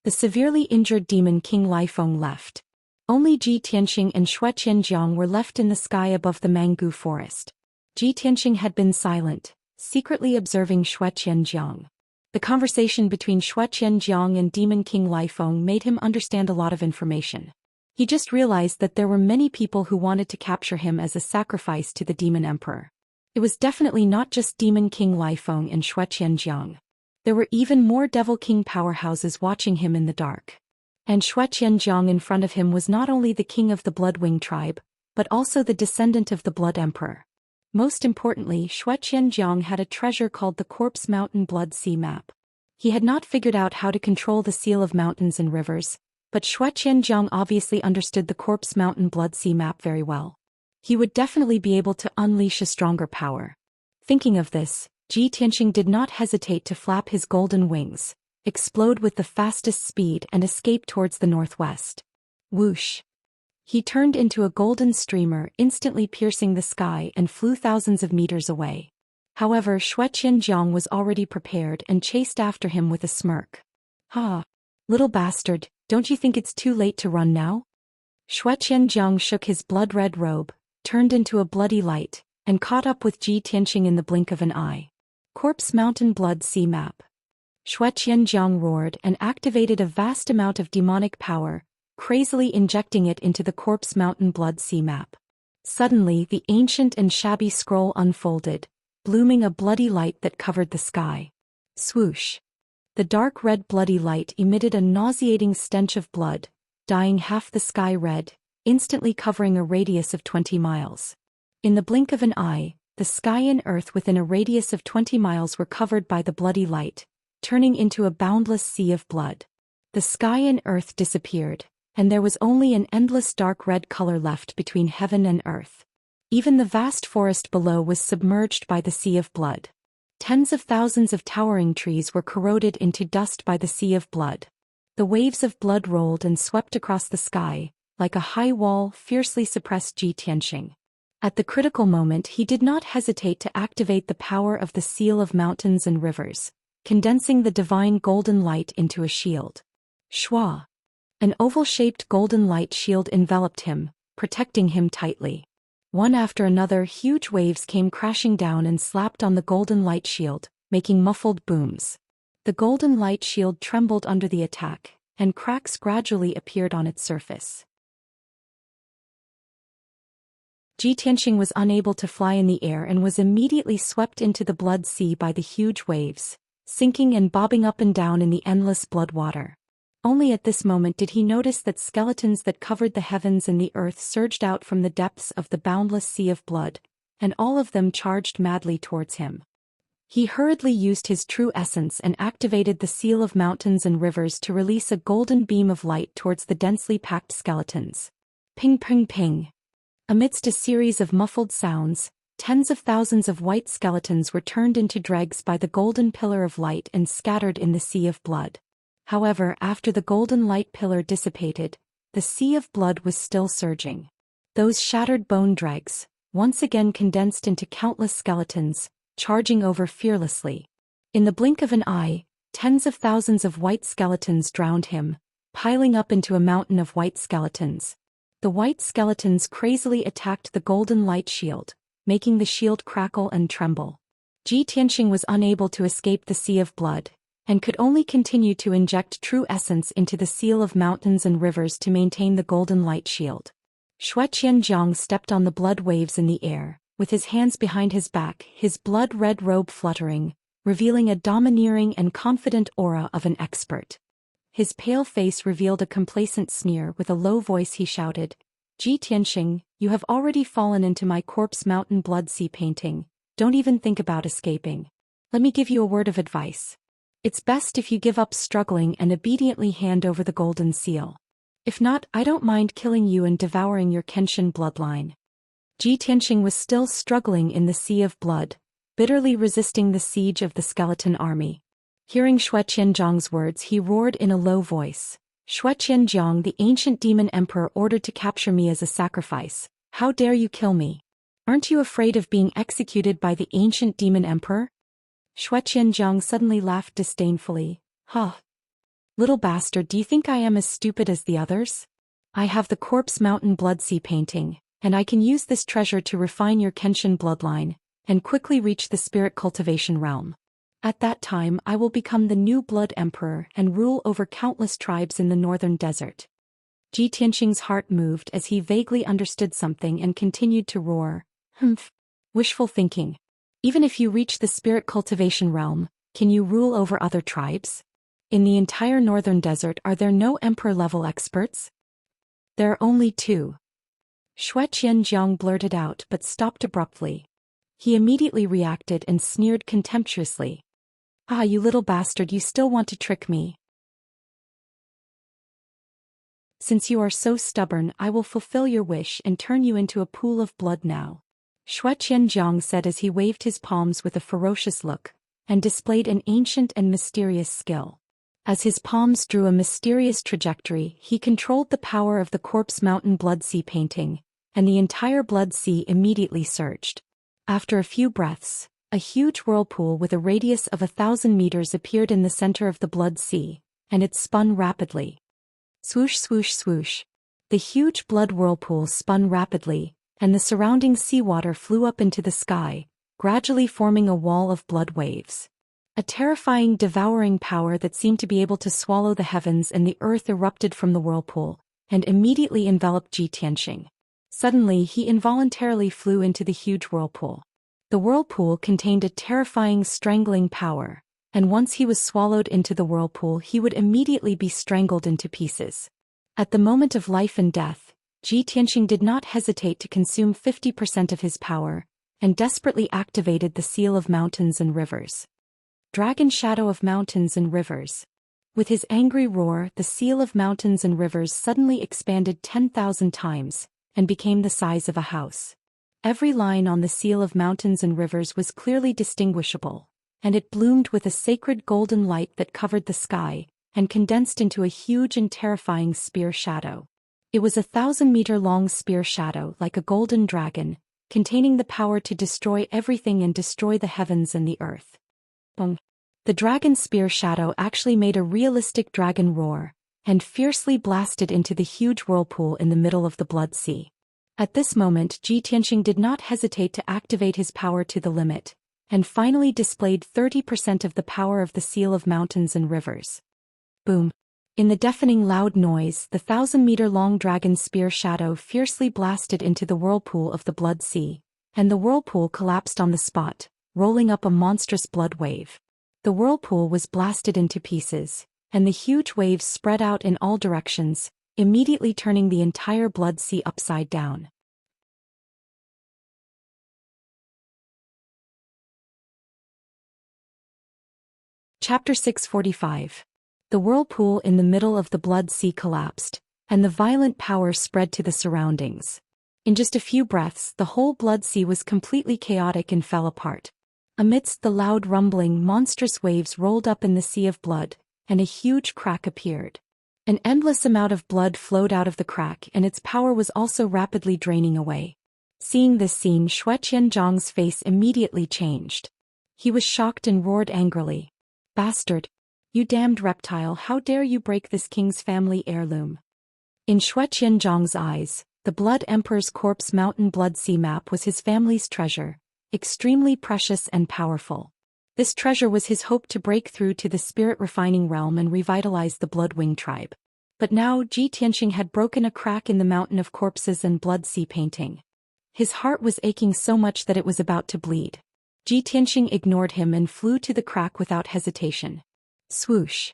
The severely injured Demon King Lifeng left. Only Ji Tianqing and Shui Qianjiang were left in the sky above the mango forest. Ji Tianqing had been silent, secretly observing Shui Qianjiang. The conversation between Shui Qianjiang and Demon King Lifeng made him understand a lot of information. He just realized that there were many people who wanted to capture him as a sacrifice to the Demon Emperor. It was definitely not just Demon King Lifeng and Shui Qianjiang. There were even more Devil King powerhouses watching him in the dark. And Shui Qianjiang in front of him was not only the king of the Bloodwing tribe, but also the descendant of the Blood Emperor. Most importantly, Shui Qianjiang had a treasure called the Corpse Mountain Blood Sea map. He had not figured out how to control the seal of mountains and rivers, but Shui Qianjiang obviously understood the Corpse Mountain Blood Sea map very well. He would definitely be able to unleash a stronger power. Thinking of this, Ji Tianqing did not hesitate to flap his golden wings, explode with the fastest speed and escape towards the northwest. Whoosh! He turned into a golden streamer, instantly piercing the sky and flew thousands of meters away. However, Shui Qianjiang was already prepared and chased after him with a smirk. Ha! Little bastard, don't you think it's too late to run now? Shui Qianjiang shook his blood-red robe, turned into a bloody light, and caught up with Ji Tianqing in the blink of an eye. Corpse Mountain Blood Sea map. Shui Qianjiang roared and activated a vast amount of demonic power, crazily injecting it into the Corpse Mountain Blood Sea map. Suddenly, the ancient and shabby scroll unfolded, blooming a bloody light that covered the sky. Swoosh! The dark red bloody light emitted a nauseating stench of blood, dyeing half the sky red, instantly covering a radius of 20 miles. In the blink of an eye, the sky and earth within a radius of 20 miles were covered by the bloody light, turning into a boundless sea of blood. The sky and earth disappeared, and there was only an endless dark red color left between heaven and earth. Even the vast forest below was submerged by the sea of blood. Tens of thousands of towering trees were corroded into dust by the sea of blood. The waves of blood rolled and swept across the sky, like a high wall fiercely suppressed Ji Tianqing. At the critical moment he did not hesitate to activate the power of the seal of mountains and rivers, condensing the divine golden light into a shield. Shwa! An oval-shaped golden light shield enveloped him, protecting him tightly. One after another, huge waves came crashing down and slapped on the golden light shield, making muffled booms. The golden light shield trembled under the attack, and cracks gradually appeared on its surface. Ji Tianqing was unable to fly in the air and was immediately swept into the blood sea by the huge waves, sinking and bobbing up and down in the endless blood water. Only at this moment did he notice that skeletons that covered the heavens and the earth surged out from the depths of the boundless sea of blood, and all of them charged madly towards him. He hurriedly used his true essence and activated the seal of mountains and rivers to release a golden beam of light towards the densely packed skeletons. Ping ping ping. Amidst a series of muffled sounds, tens of thousands of white skeletons were turned into dregs by the golden pillar of light and scattered in the sea of blood. However, after the golden light pillar dissipated, the sea of blood was still surging. Those shattered bone dregs, once again condensed into countless skeletons, charging over fearlessly. In the blink of an eye, tens of thousands of white skeletons drowned him, piling up into a mountain of white skeletons. The white skeletons crazily attacked the golden light shield, making the shield crackle and tremble. Ji Tianxing was unable to escape the sea of blood, and could only continue to inject true essence into the seal of mountains and rivers to maintain the golden light shield. Xianxia stepped on the blood waves in the air, with his hands behind his back, his blood-red robe fluttering, revealing a domineering and confident aura of an expert. His pale face revealed a complacent sneer. With a low voice he shouted, "Ji Tianxing, you have already fallen into my corpse mountain blood sea painting. Don't even think about escaping. Let me give you a word of advice. It's best if you give up struggling and obediently hand over the golden seal. If not, I don't mind killing you and devouring your Kenshin bloodline." Ji Tianxing was still struggling in the sea of blood, bitterly resisting the siege of the skeleton army. Hearing Xianxia's words, he roared in a low voice, "Xianxia, the ancient demon emperor ordered to capture me as a sacrifice. How dare you kill me? Aren't you afraid of being executed by the ancient demon emperor?" Xianxia suddenly laughed disdainfully. "Huh. Little bastard, do you think I am as stupid as the others? I have the corpse mountain blood sea painting, and I can use this treasure to refine your Kenshin bloodline, and quickly reach the spirit cultivation realm. At that time I will become the new blood emperor and rule over countless tribes in the northern desert." Ji Tianxing's heart moved as he vaguely understood something and continued to roar, "Humph. Wishful thinking. Even if you reach the spirit cultivation realm, can you rule over other tribes? In the entire northern desert are there no emperor-level experts? There are only two." Xianxia blurted out but stopped abruptly. He immediately reacted and sneered contemptuously. "Ah, you little bastard, you still want to trick me? Since you are so stubborn, I will fulfill your wish and turn you into a pool of blood now," Xianxia said as he waved his palms with a ferocious look, and displayed an ancient and mysterious skill. As his palms drew a mysterious trajectory, he controlled the power of the corpse mountain blood sea painting, and the entire blood sea immediately surged. After a few breaths, a huge whirlpool with a radius of 1,000 meters appeared in the center of the blood sea, and it spun rapidly. Swoosh swoosh swoosh. The huge blood whirlpool spun rapidly, and the surrounding seawater flew up into the sky, gradually forming a wall of blood waves. A terrifying, devouring power that seemed to be able to swallow the heavens and the earth erupted from the whirlpool, and immediately enveloped Ji Tianxing. Suddenly he involuntarily flew into the huge whirlpool. The whirlpool contained a terrifying, strangling power, and once he was swallowed into the whirlpool he would immediately be strangled into pieces. At the moment of life and death, Ji Tianxing did not hesitate to consume 50% of his power, and desperately activated the seal of mountains and rivers. Dragon shadow of mountains and rivers. With his angry roar, the seal of mountains and rivers suddenly expanded 10,000 times, and became the size of a house. Every line on the seal of mountains and rivers was clearly distinguishable, and it bloomed with a sacred golden light that covered the sky, and condensed into a huge and terrifying spear shadow. It was a 1,000-meter-long spear shadow like a golden dragon, containing the power to destroy everything and destroy the heavens and the earth. Boom. The dragon spear shadow actually made a realistic dragon roar, and fiercely blasted into the huge whirlpool in the middle of the blood sea. At this moment Ji Tianxing did not hesitate to activate his power to the limit, and finally displayed 30% of the power of the seal of mountains and rivers. Boom. In the deafening loud noise, the 1,000-meter-long dragon spear shadow fiercely blasted into the whirlpool of the blood sea, and the whirlpool collapsed on the spot, rolling up a monstrous blood wave. The whirlpool was blasted into pieces, and the huge waves spread out in all directions, immediately turning the entire blood sea upside down. Chapter 645. The whirlpool in the middle of the blood sea collapsed, and the violent power spread to the surroundings. In just a few breaths, the whole blood sea was completely chaotic and fell apart. Amidst the loud rumbling, monstrous waves rolled up in the sea of blood, and a huge crack appeared. An endless amount of blood flowed out of the crack and its power was also rapidly draining away. Seeing this scene, Shui Qianzhang's face immediately changed. He was shocked and roared angrily. "Bastard! You damned reptile, how dare you break this king's family heirloom?" In Shui Qianzhang's eyes, the Blood Emperor's Corpse Mountain Blood Sea map was his family's treasure, extremely precious and powerful. This treasure was his hope to break through to the spirit-refining realm and revitalize the Bloodwing tribe. But now Ji Tianxing had broken a crack in the mountain of corpses and blood sea painting. His heart was aching so much that it was about to bleed. Ji Tianxing ignored him and flew to the crack without hesitation. Swoosh!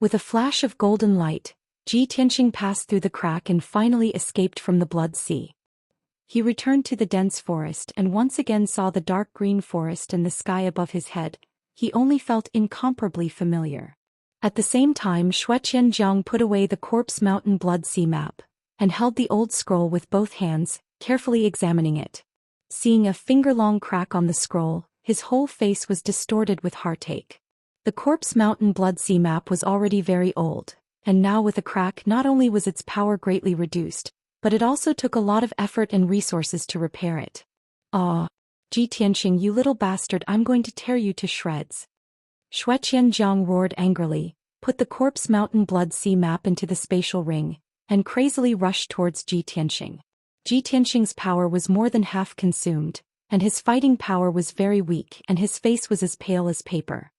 With a flash of golden light, Ji Tianxing passed through the crack and finally escaped from the blood sea. He returned to the dense forest and once again saw the dark green forest and the sky above his head. He only felt incomparably familiar. At the same time, Shui Qianzhang put away the Corpse Mountain Blood Sea map and held the old scroll with both hands, carefully examining it. Seeing a finger-long crack on the scroll, his whole face was distorted with heartache. The Corpse Mountain Blood Sea map was already very old, and now with a crack not only was its power greatly reduced, but it also took a lot of effort and resources to repair it. "Ah, Ji Tianxing, you little bastard, I'm going to tear you to shreds." Shui Qianzhang roared angrily, put the Corpse Mountain Blood Sea map into the spatial ring, and crazily rushed towards Ji Tianxing. Ji Tianxing's power was more than half consumed, and his fighting power was very weak and his face was as pale as paper.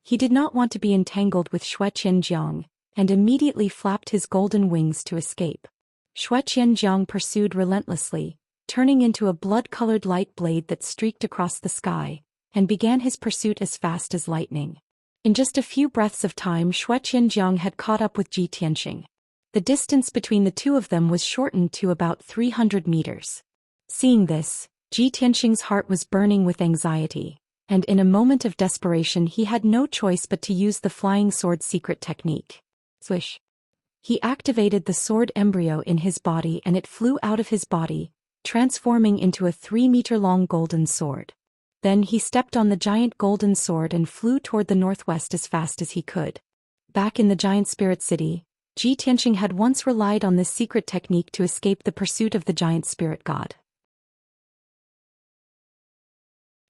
He did not want to be entangled with Shui Qianzhang, and immediately flapped his golden wings to escape. Shui Qianzhang pursued relentlessly, turning into a blood-colored light blade that streaked across the sky, and began his pursuit as fast as lightning. In just a few breaths of time, Shui Qianzhang had caught up with Ji Tianxing. The distance between the two of them was shortened to about 300 meters. Seeing this, Ji Tianxing's heart was burning with anxiety, and in a moment of desperation he had no choice but to use the flying sword secret technique. Swish! He activated the sword embryo in his body and it flew out of his body, transforming into a 3-meter-long golden sword. Then he stepped on the giant golden sword and flew toward the northwest as fast as he could. Back in the giant spirit city, Ji Tianxing had once relied on this secret technique to escape the pursuit of the giant spirit god.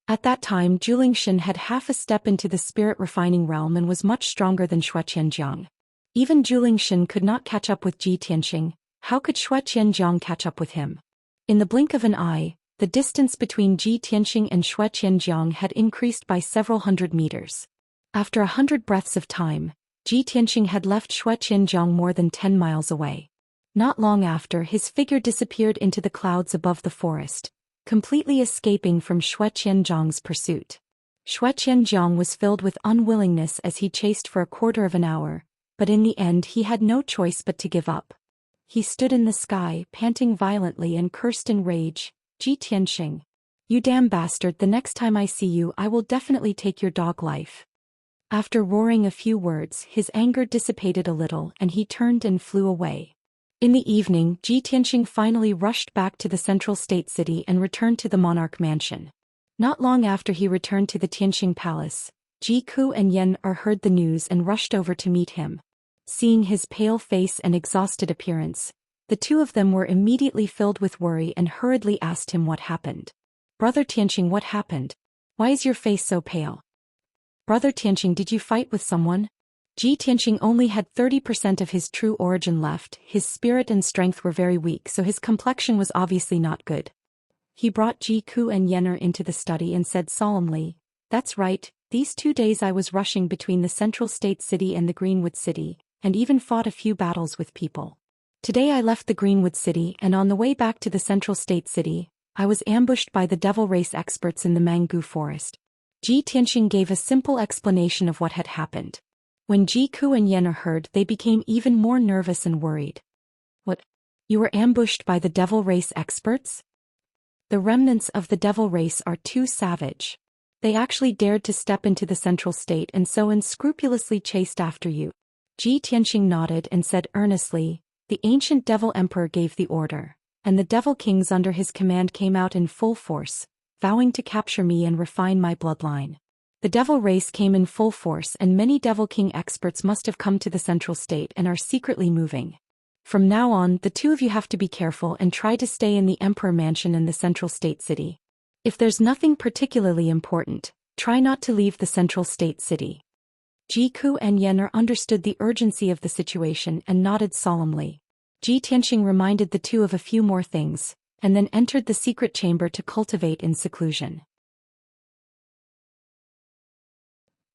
At that time, Zhou Xian had half a step into the spirit-refining realm and was much stronger than Shui Qianzhang. Even Zhou Xian could not catch up with Ji Tianxing. How could Shui Qianzhang catch up with him? In the blink of an eye, the distance between Ji Tianxing and Shui Qianzhang had increased by several hundred meters. After 100 breaths of time, Ji Tianxing had left Shui Qianzhang more than 10 miles away. Not long after, his figure disappeared into the clouds above the forest, completely escaping from Shui Qianzhang's pursuit. Shui Qianzhang was filled with unwillingness as he chased for a quarter of an hour, but in the end he had no choice but to give up. He stood in the sky, panting violently and cursed in rage. "Ji Tianxing, you damn bastard, the next time I see you I will definitely take your dog life." After roaring a few words, his anger dissipated a little and he turned and flew away. In the evening, Ji Tianxing finally rushed back to the central state city and returned to the monarch mansion. Not long after he returned to the Tianxing palace, Ji Ku and Yan heard the news and rushed over to meet him. Seeing his pale face and exhausted appearance, the two of them were immediately filled with worry and hurriedly asked him what happened. "Brother Tianxing, what happened? Why is your face so pale? Brother Tianxing, did you fight with someone?" Ji Tianxing only had 30% of his true origin left, his spirit and strength were very weak, so his complexion was obviously not good. He brought Ji Ku and Yenner into the study and said solemnly, "That's right, these 2 days I was rushing between the central state city and the Greenwood city, and even fought a few battles with people. Today I left the Greenwood city and on the way back to the central state city, I was ambushed by the devil race experts in the Mangu forest." Ji Tianxing gave a simple explanation of what had happened. When Ji Ku and Yenner heard, they became even more nervous and worried. "What? You were ambushed by the devil race experts? The remnants of the devil race are too savage. They actually dared to step into the central state and so unscrupulously chased after you." Ji Tianxing nodded and said earnestly, "The ancient devil emperor gave the order, and the devil kings under his command came out in full force, vowing to capture me and refine my bloodline. The devil race came in full force and many Devil King experts must have come to the central state and are secretly moving. From now on, the two of you have to be careful and try to stay in the Emperor Mansion in the central state city. If there's nothing particularly important, try not to leave the central state city. Jiku and Yener understood the urgency of the situation and nodded solemnly. Ji Tianxing reminded the two of a few more things, and then entered the secret chamber to cultivate in seclusion.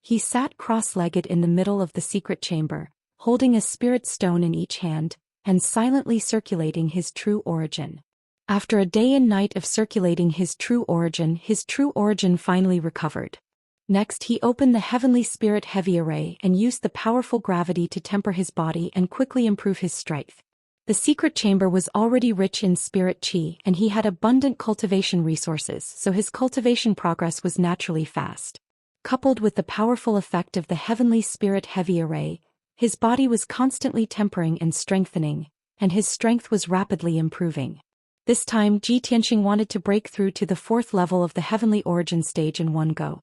He sat cross-legged in the middle of the secret chamber, holding a spirit stone in each hand, and silently circulating his true origin. After a day and night of circulating his true origin finally recovered. Next he opened the Heavenly Spirit Heavy Array and used the powerful gravity to temper his body and quickly improve his strength. The secret chamber was already rich in spirit chi and he had abundant cultivation resources, so his cultivation progress was naturally fast. Coupled with the powerful effect of the Heavenly Spirit Heavy Array, his body was constantly tempering and strengthening, and his strength was rapidly improving. This time Ji Tianxing wanted to break through to the 4th level of the Heavenly Origin stage in one go.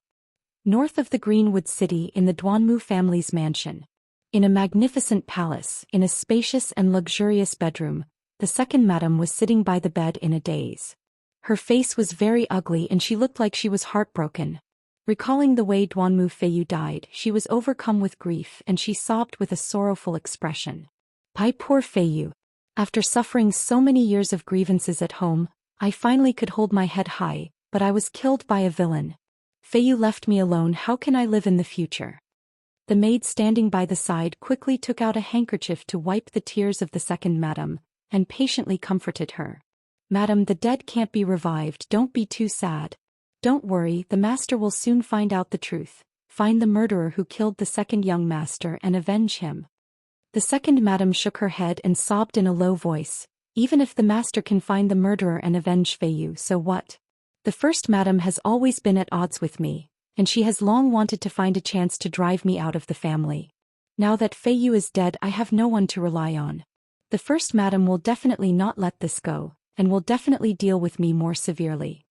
North of the Greenwood City in the Duanmu family's mansion. In a magnificent palace, in a spacious and luxurious bedroom, the second madam was sitting by the bed in a daze. Her face was very ugly and she looked like she was heartbroken. Recalling the way Duanmu Feiyu died, she was overcome with grief and she sobbed with a sorrowful expression. "My poor Feiyu. After suffering so many years of grievances at home, I finally could hold my head high, but I was killed by a villain. Feiyu left me alone. How can I live in the future?" The maid standing by the side quickly took out a handkerchief to wipe the tears of the second madam, and patiently comforted her. "Madam, the dead can't be revived. Don't be too sad. Don't worry, the master will soon find out the truth, find the murderer who killed the second young master and avenge him." The second madam shook her head and sobbed in a low voice. "Even if the master can find the murderer and avenge Feiyu, so what? The first madam has always been at odds with me, and she has long wanted to find a chance to drive me out of the family. Now that Feiyu is dead, I have no one to rely on. The first madam will definitely not let this go, and will definitely deal with me more severely."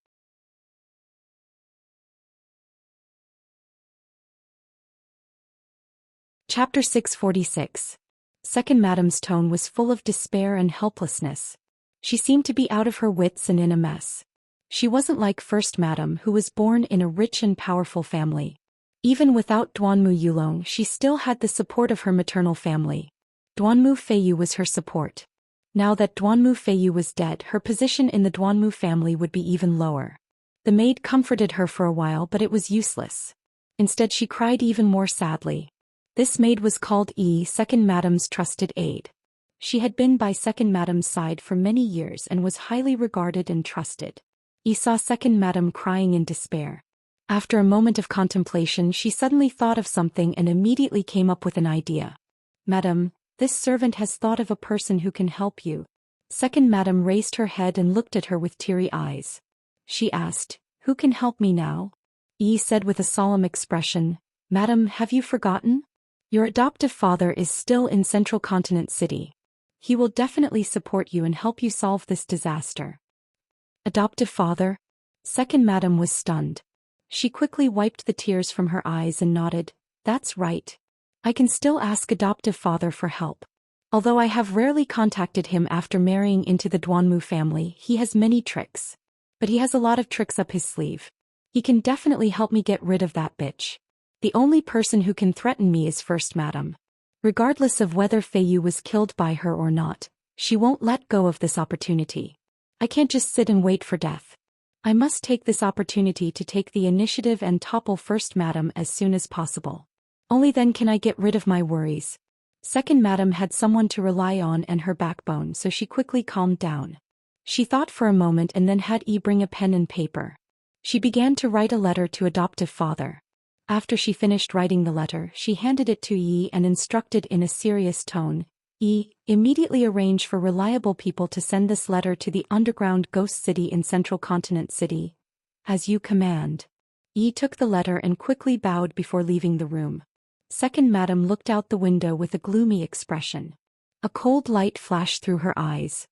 Chapter 646. Second madam's tone was full of despair and helplessness. She seemed to be out of her wits and in a mess. She wasn't like first madam who was born in a rich and powerful family. Even without Duanmu Yulong, she still had the support of her maternal family. Duanmu Feiyu was her support. Now that Duanmu Feiyu was dead, her position in the Duanmu family would be even lower. The maid comforted her for a while, but it was useless. Instead she cried even more sadly. This maid was called second madam's trusted aide. She had been by second madam's side for many years and was highly regarded and trusted. Saw second madam crying in despair. After a moment of contemplation, she suddenly thought of something and immediately came up with an idea. "Madam, this servant has thought of a person who can help you." Second madam raised her head and looked at her with teary eyes. She asked, "Who can help me now?" Said with a solemn expression, "Madam, have you forgotten? Your adoptive father is still in Central Continent City. He will definitely support you and help you solve this disaster." "Adoptive father?" Second madam was stunned. She quickly wiped the tears from her eyes and nodded. "That's right. I can still ask adoptive father for help. Although I have rarely contacted him after marrying into the Duanmu family, he has many tricks. But he has a lot of tricks up his sleeve. He can definitely help me get rid of that bitch. The only person who can threaten me is first madam. Regardless of whether Feiyu was killed by her or not, she won't let go of this opportunity. I can't just sit and wait for death. I must take this opportunity to take the initiative and topple first madam as soon as possible. Only then can I get rid of my worries." Second madam had someone to rely on and her backbone, so she quickly calmed down. She thought for a moment and then had bring a pen and paper. She began to write a letter to adoptive father. After she finished writing the letter, she handed it to Yi and instructed in a serious tone, "Immediately arrange for reliable people to send this letter to the underground ghost city in Central Continent City. As you command." Yi took the letter and quickly bowed before leaving the room. Second madam looked out the window with a gloomy expression. A cold light flashed through her eyes.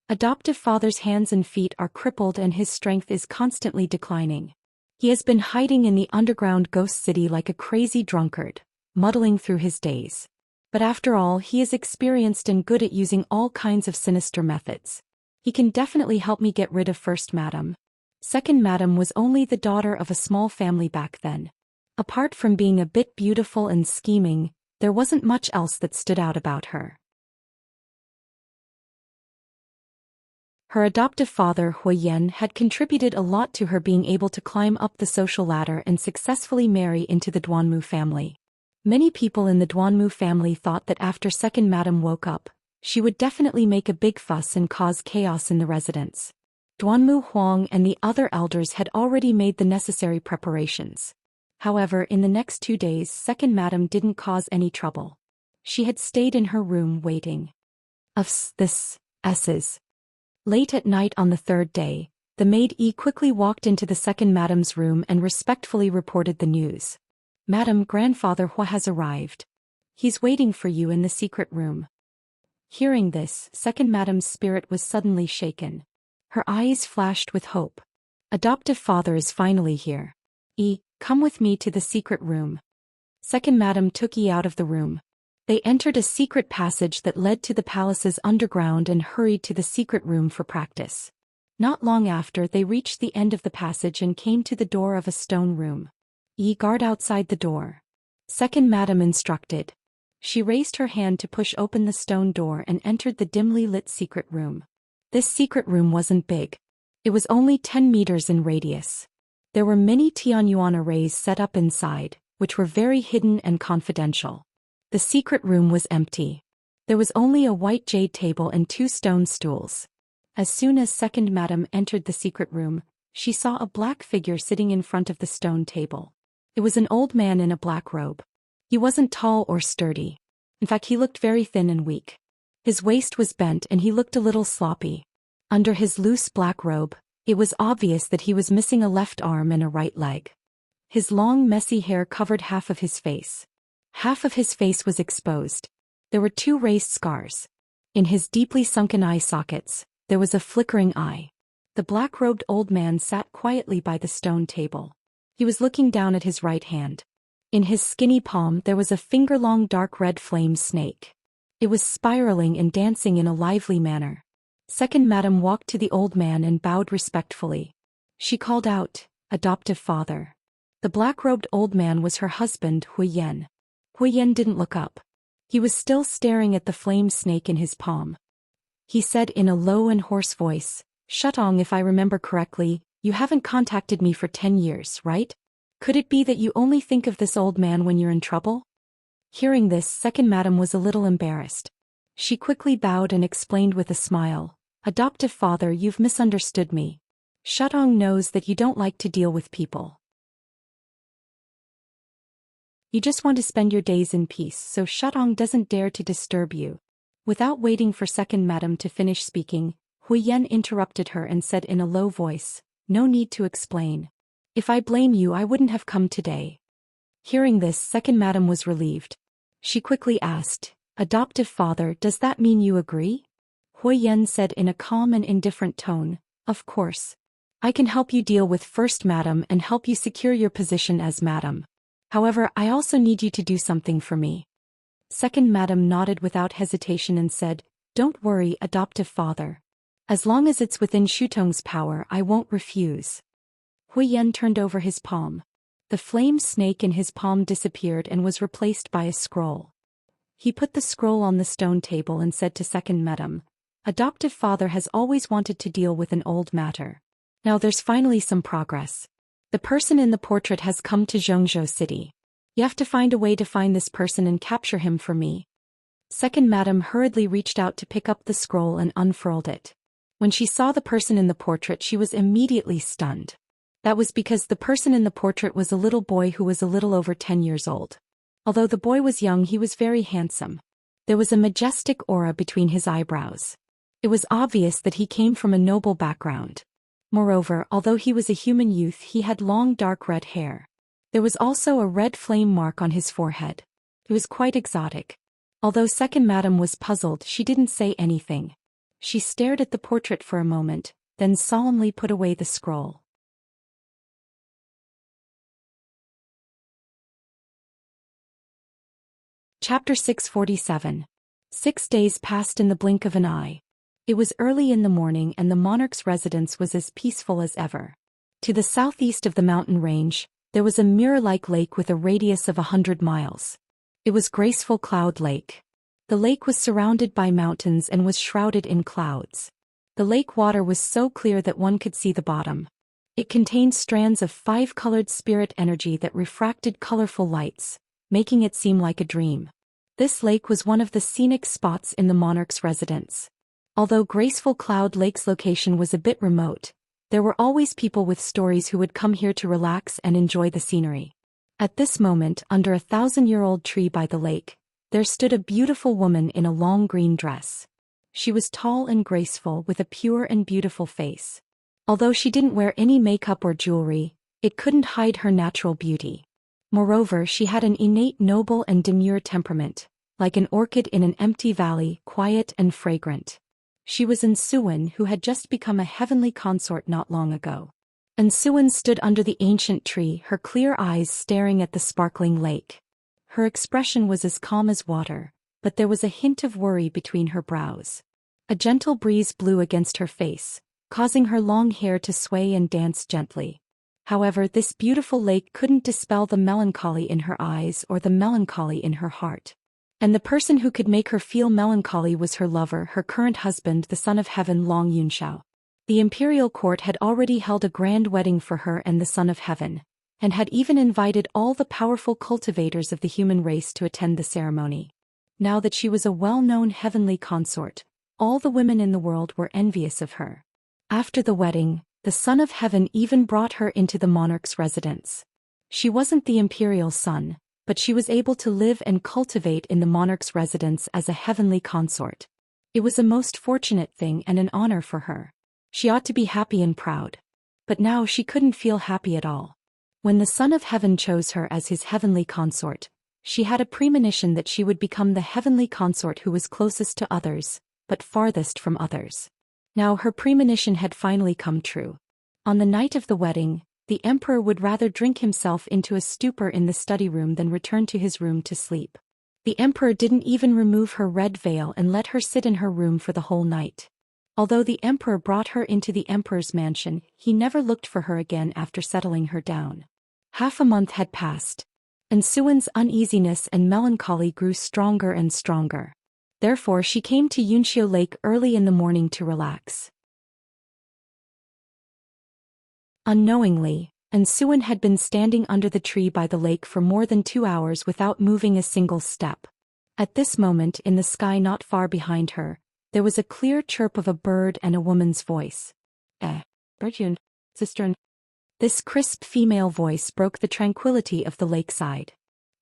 Adoptive father's hands and feet are crippled and his strength is constantly declining. He has been hiding in the underground ghost city like a crazy drunkard, muddling through his days. But after all, he is experienced and good at using all kinds of sinister methods. He can definitely help me get rid of First Madam. Second Madam was only the daughter of a small family back then. Apart from being a bit beautiful and scheming, there wasn't much else that stood out about her. Her adoptive father, Zhou Xian, had contributed a lot to her being able to climb up the social ladder and successfully marry into the Duanmu family. Many people in the Duanmu family thought that after Second Madam woke up, she would definitely make a big fuss and cause chaos in the residence. Duanmu Huang and the other elders had already made the necessary preparations. However, in the next 2 days, Second Madam didn't cause any trouble. She had stayed in her room waiting. Late at night on the third day, the maid Yi quickly walked into the Second Madam's room and respectfully reported the news. Madam, Grandfather Hua has arrived. He's waiting for you in the secret room. Hearing this, Second Madam's spirit was suddenly shaken. Her eyes flashed with hope. Adoptive father is finally here. Yi, come with me to the secret room. Second Madam took Yi out of the room. They entered a secret passage that led to the palace's underground and hurried to the secret room for practice. Not long after, they reached the end of the passage and came to the door of a stone room. Yi, guard outside the door. Second Madam instructed. She raised her hand to push open the stone door and entered the dimly lit secret room. This secret room wasn't big. It was only 10 meters in radius. There were many Tianyuan arrays set up inside, which were very hidden and confidential. The secret room was empty. There was only a white jade table and 2 stone stools. As soon as Second Madam entered the secret room, she saw a black figure sitting in front of the stone table. It was an old man in a black robe. He wasn't tall or sturdy. In fact, he looked very thin and weak. His waist was bent and he looked a little sloppy. Under his loose black robe, it was obvious that he was missing a left arm and a right leg. His long, messy hair covered half of his face. Half of his face was exposed. There were 2 raised scars. In his deeply sunken eye sockets, there was a flickering eye. The black-robed old man sat quietly by the stone table. He was looking down at his right hand. In his skinny palm there was a finger-long dark red flame snake. It was spiraling and dancing in a lively manner. Second Madam walked to the old man and bowed respectfully. She called out, "Adoptive father." The black-robed old man was her husband, Zhou Xian. Zhou Xian didn't look up. He was still staring at the flame snake in his palm. He said in a low and hoarse voice, "Shutong, if I remember correctly, you haven't contacted me for 10 years, right? Could it be that you only think of this old man when you're in trouble?" Hearing this, Second Madam was a little embarrassed. She quickly bowed and explained with a smile, "Adoptive father, you've misunderstood me. Shutong knows that you don't like to deal with people. You just want to spend your days in peace, so Shutong doesn't dare to disturb you." Without waiting for Second Madam to finish speaking, Zhou Xian interrupted her and said in a low voice, "No need to explain. If I blame you, I wouldn't have come today." Hearing this, Second Madam was relieved. She quickly asked, "Adoptive father, does that mean you agree?" Zhou Xian said in a calm and indifferent tone, "Of course. I can help you deal with First Madam and help you secure your position as Madam. However, I also need you to do something for me." Second Madam nodded without hesitation and said, "Don't worry, adoptive father. As long as it's within Shutong's power, I won't refuse." Zhou Xian turned over his palm. The flame snake in his palm disappeared and was replaced by a scroll. He put the scroll on the stone table and said to Second Madam, "Adoptive father has always wanted to deal with an old matter. Now there's finally some progress. The person in the portrait has come to Zhongzhou City. You have to find a way to find this person and capture him for me." Second Madam hurriedly reached out to pick up the scroll and unfurled it. When she saw the person in the portrait, she was immediately stunned. That was because the person in the portrait was a little boy who was a little over 10 years old. Although the boy was young, he was very handsome. There was a majestic aura between his eyebrows. It was obvious that he came from a noble background. Moreover, although he was a human youth, he had long dark red hair. There was also a red flame mark on his forehead. It was quite exotic. Although Second Madam was puzzled, she didn't say anything. She stared at the portrait for a moment, then solemnly put away the scroll. Chapter 647. 6 days passed in the blink of an eye. It was early in the morning and the monarch's residence was as peaceful as ever. To the southeast of the mountain range, there was a mirror-like lake with a radius of 100 miles. It was Graceful Cloud Lake. The lake was surrounded by mountains and was shrouded in clouds. The lake water was so clear that one could see the bottom. It contained strands of 5-colored spirit energy that refracted colorful lights, making it seem like a dream. This lake was one of the scenic spots in the monarch's residence. Although Graceful Cloud Lake's location was a bit remote, there were always people with stories who would come here to relax and enjoy the scenery. At this moment, under a 1,000-year-old tree by the lake, there stood a beautiful woman in a long green dress. She was tall and graceful with a pure and beautiful face. Although she didn't wear any makeup or jewelry, it couldn't hide her natural beauty. Moreover, she had an innate noble and demure temperament, like an orchid in an empty valley, quiet and fragrant. She was Ensuan, who had just become a heavenly consort not long ago. Ensuan stood under the ancient tree, her clear eyes staring at the sparkling lake. Her expression was as calm as water, but there was a hint of worry between her brows. A gentle breeze blew against her face, causing her long hair to sway and dance gently. However, this beautiful lake couldn't dispel the melancholy in her eyes or the melancholy in her heart. And the person who could make her feel melancholy was her lover, her current husband, the son of heaven, Long Yunxiao. The imperial court had already held a grand wedding for her and the son of heaven, and had even invited all the powerful cultivators of the human race to attend the ceremony. Now that she was a well-known heavenly consort, all the women in the world were envious of her. After the wedding, the son of heaven even brought her into the monarch's residence. She wasn't the imperial son, but she was able to live and cultivate in the monarch's residence as a heavenly consort. It was a most fortunate thing and an honor for her. She ought to be happy and proud. But now she couldn't feel happy at all. When the son of heaven chose her as his heavenly consort, she had a premonition that she would become the heavenly consort who was closest to others, but farthest from others. Now her premonition had finally come true. On the night of the wedding, the emperor would rather drink himself into a stupor in the study room than return to his room to sleep. The emperor didn't even remove her red veil and let her sit in her room for the whole night. Although the emperor brought her into the emperor's mansion, he never looked for her again after settling her down. Half a month had passed. Ensuan's uneasiness and melancholy grew stronger and stronger. Therefore she came to Yunxiao Lake early in the morning to relax. Unknowingly, Ensuan had been standing under the tree by the lake for more than 2 hours without moving a single step. At this moment, in the sky not far behind her, there was a clear chirp of a bird and a woman's voice. Birdjun, sister. This crisp female voice broke the tranquility of the lakeside.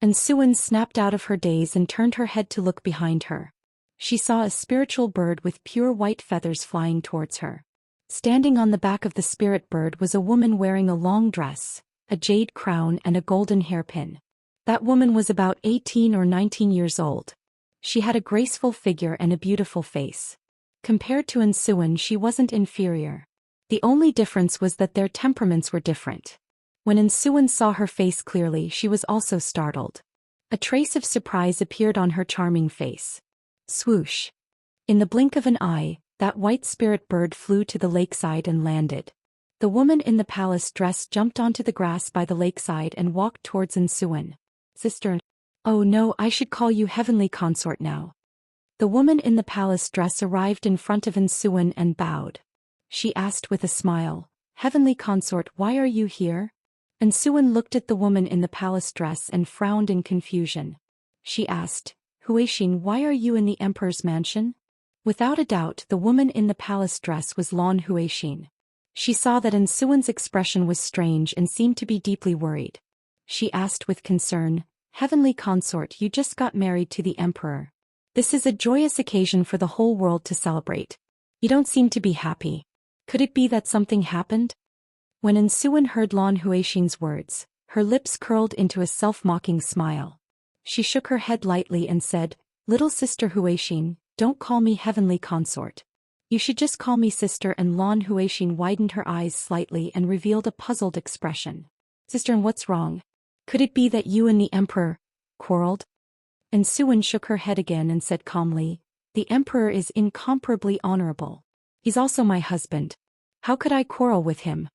Ensuan snapped out of her daze and turned her head to look behind her. She saw a spiritual bird with pure white feathers flying towards her. Standing on the back of the spirit bird was a woman wearing a long dress, a jade crown and a golden hairpin. That woman was about 18 or 19 years old. She had a graceful figure and a beautiful face. Compared to Ensuan, she wasn't inferior. The only difference was that their temperaments were different. When Ensuan saw her face clearly, she was also startled. A trace of surprise appeared on her charming face. Swoosh! In the blink of an eye, that white spirit bird flew to the lakeside and landed. The woman in the palace dress jumped onto the grass by the lakeside and walked towards Ensuan. Sister. Oh no, I should call you heavenly consort now. The woman in the palace dress arrived in front of Ensuan and bowed. She asked with a smile, Heavenly consort, why are you here? Ensuan looked at the woman in the palace dress and frowned in confusion. She asked, Huixin, why are you in the emperor's mansion? Without a doubt, the woman in the palace dress was Lan Huixin. She saw that Ensuan's expression was strange and seemed to be deeply worried. She asked with concern, Heavenly consort, you just got married to the emperor. This is a joyous occasion for the whole world to celebrate. You don't seem to be happy. Could it be that something happened? When Ensuan heard Lan Huixin's words, her lips curled into a self-mocking smile. She shook her head lightly and said, Little sister Huixin, don't call me heavenly consort. You should just call me sister. And Lan Huixin widened her eyes slightly and revealed a puzzled expression. Sister, and what's wrong? Could it be that you and the emperor quarreled? And Suan shook her head again and said calmly, "The emperor is incomparably honorable. He's also my husband. How could I quarrel with him?"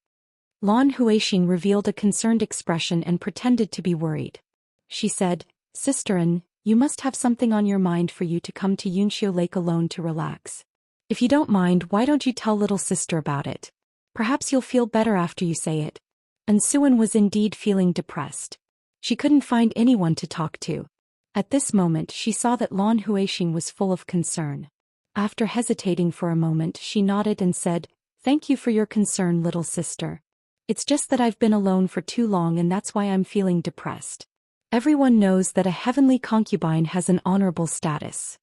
Lan Huixing revealed a concerned expression and pretended to be worried. She said, "Sisterin, you must have something on your mind for you to come to Yunxiu Lake alone to relax. If you don't mind, why don't you tell little sister about it? Perhaps you'll feel better after you say it." And Suan was indeed feeling depressed. She couldn't find anyone to talk to. At this moment she saw that Lan Huixing was full of concern. After hesitating for a moment she nodded and said, "Thank you for your concern, little sister. It's just that I've been alone for too long and that's why I'm feeling depressed. Everyone knows that a heavenly concubine has an honorable status.